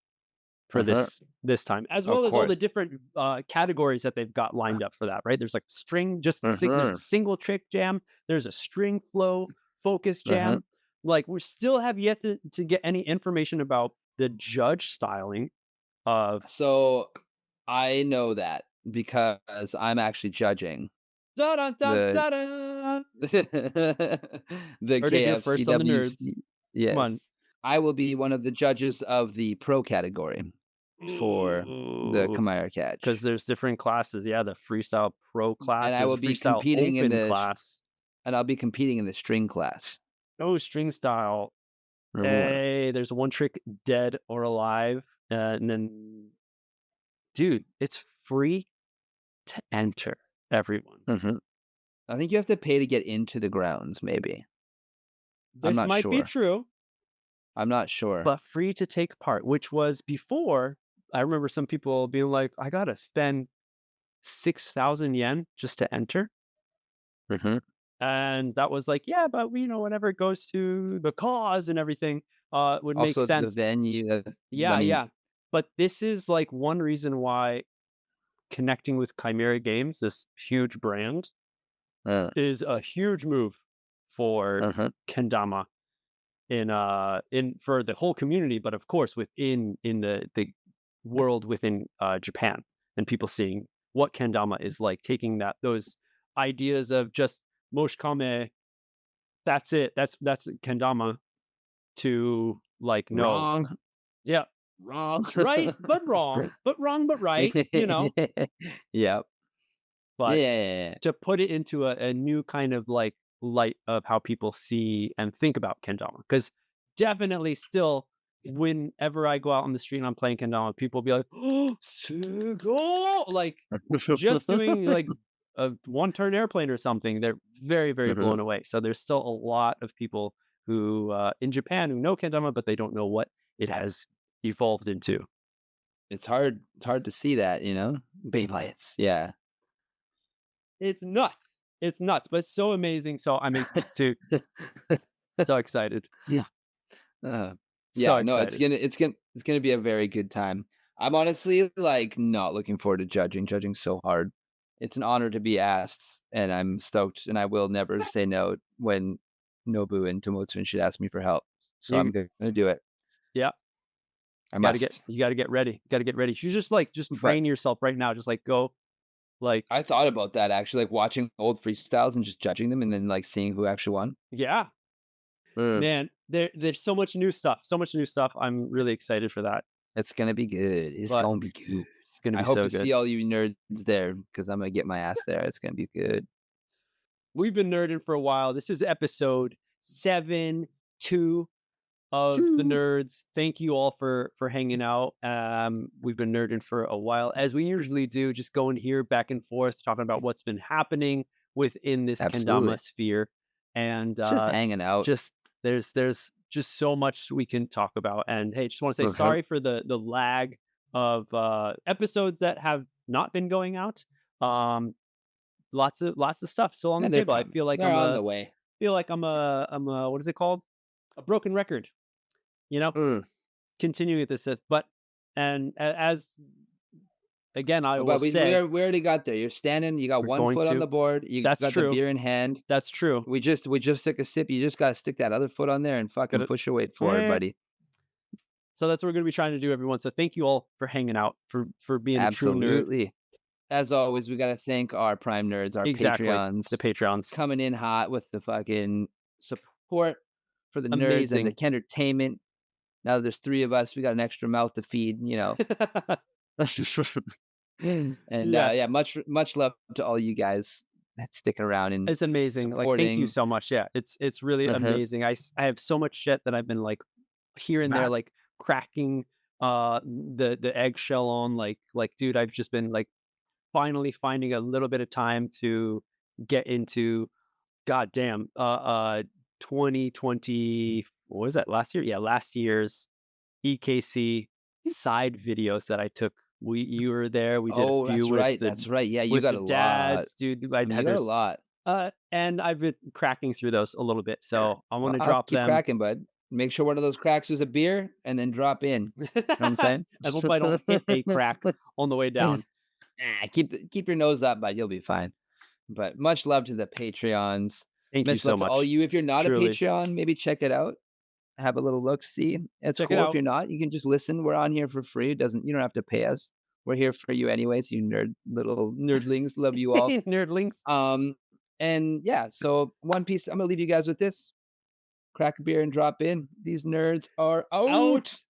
for Uh-huh. this time, as Of well as all the course. different categories that they've got lined up for that. Right? There's like string, there's a Uh-huh. single trick jam. There's a string flow focus Uh-huh. jam. Like we still have yet to get any information about the judge styling of So I know that because I'm actually judging dun dun dun the dun. the Heard it here first on the nerds. KFCWC. Come on. Yes. I will be one of the judges of the pro category for the Ooh. Chimera Because catch. there's different classes. Yeah, the freestyle pro And class. I There's will a be freestyle competing in open the class. and I'll be competing in the string class. Oh, string style. Reward. Hey, there's one trick, dead or alive. And then, dude, it's free to enter, everyone. Mhm. I think you have to pay to get into the grounds, maybe. I'm This not might be sure. true, I'm not sure. but free to take part, which was before. I remember some people being like, "I gotta spend 6,000 yen just to enter." Mhm. And that was like, "Yeah, but, whenever it goes to the cause and everything, it would make Also, the sense." venue, I Yeah, mean, yeah. But this is, like, one reason why connecting with Chimera Games, this huge brand, uh, is a huge move for uh-huh. kendama in for the whole community, but of course in the world within Japan, and people seeing what kendama is like, taking those ideas of just moshikame, that's it, that's kendama, to like, no, Wrong, yeah, wrong. right, but wrong, but right. Yep. Yeah, But yeah, yeah, yeah. to put it into a new kind of like light of how people see and think about kendama, because definitely still, whenever I go out on the street and I'm playing kendama, people will be like, "Oh, sugo!" Like, just doing like a one-turn airplane or something. They're very, very Mhm. blown away. So there's still a lot of people who in Japan who know kendama, but they don't know what it has evolved into. It's hard to see that, Beyblades, yeah. It's nuts. It's nuts, but so amazing. So so excited. Yeah. Uh, So yeah, no, excited. it's gonna be a very good time. I'm honestly, like, not looking forward to judging so hard. It's an honor to be asked, and I'm stoked, and I will never say no when Nobu and Tomotsuen should ask me for help. So You I'm gonna do it. Yeah, I must. you gotta get ready. Gotta get ready. You just But train yourself right now. Just like go like, I thought about that actually, like, watching old freestyles and just judging them and then, like, seeing who actually won. yeah, Mm, man, there's so much new stuff. So much new stuff. I'm really excited for that. it's gonna be good. It's But gonna be good. it's gonna I be hope so to good. see all you nerds there because I'm gonna get my ass there. It's gonna be good. We've been nerding for a while. This is episode 7-2 of the Choo. nerds. Thank you all for hanging out. We've been nerding for a while, as we usually do, just going here back and forth, talking about what's been happening within this kendama Absolutely. sphere. And Just hanging out. just there's just so much we can talk about. And hey, just want to say Uh-huh. sorry for the lag of episodes that have not been going out. Um lots of stuff still on the And they're table. I coming. feel like They're on the way. I'm a, what is it called? A broken record, you know? Mm. Continuing with this, but and as again, I will But we say, we already got there. You're standing, you got we're one going foot on to. the board, you That's got the true. beer in hand. That's true. We just took a sip. You just gotta stick that other foot on there and fucking Gotta, push your weight forward, eh. buddy. So that's what we're gonna be trying to do, everyone. So thank you all for hanging out, for being a true nerd. Absolutely. As always, we gotta thank our Prime Nerds, our Exactly. The Patreons, Patreons. coming in hot with the fucking support for the nerds and the Amazing. kendertainment. Now that there's 3 of us, we got an extra mouth to feed. And, yeah, Yes. much love to all you guys that stick around and It's amazing. Like, thank you supporting. so much. Yeah, it's really Uh-huh. amazing. I have so much shit that I've been like here and there, Ah, like cracking the eggshell on, like, dude, I've just been like finally finding a little bit of time to get into goddamn 2020, what was that, last year? Yeah, last year's EKC side videos that I took. You were there. We did a oh, few that's right, that's right. Yeah, you with got the a lot. dads, dude. I You had got a there's lot. and I've been cracking through those a little bit. So I want Well, to I'll drop keep them. cracking, bud. Make sure one of those cracks is a beer and then drop in. Know what I'm saying? I hope I don't hit a crack on the way down. Keep your nose up, bud. You'll be fine. But much love to the Patreons. Thank you Much so love to all much. you. If you're not a Truly. Patreon, maybe check it out. Have a little look, see. It's Check it cool. If out. you're not, you can just listen. We're on here for free. You don't have to pay us. We're here for you anyways, you little nerdlings. Love you all. Nerdlings. Um, and yeah, so One Piece, I'm gonna leave you guys with this. Crack a beer and drop in. These nerds are out. Out.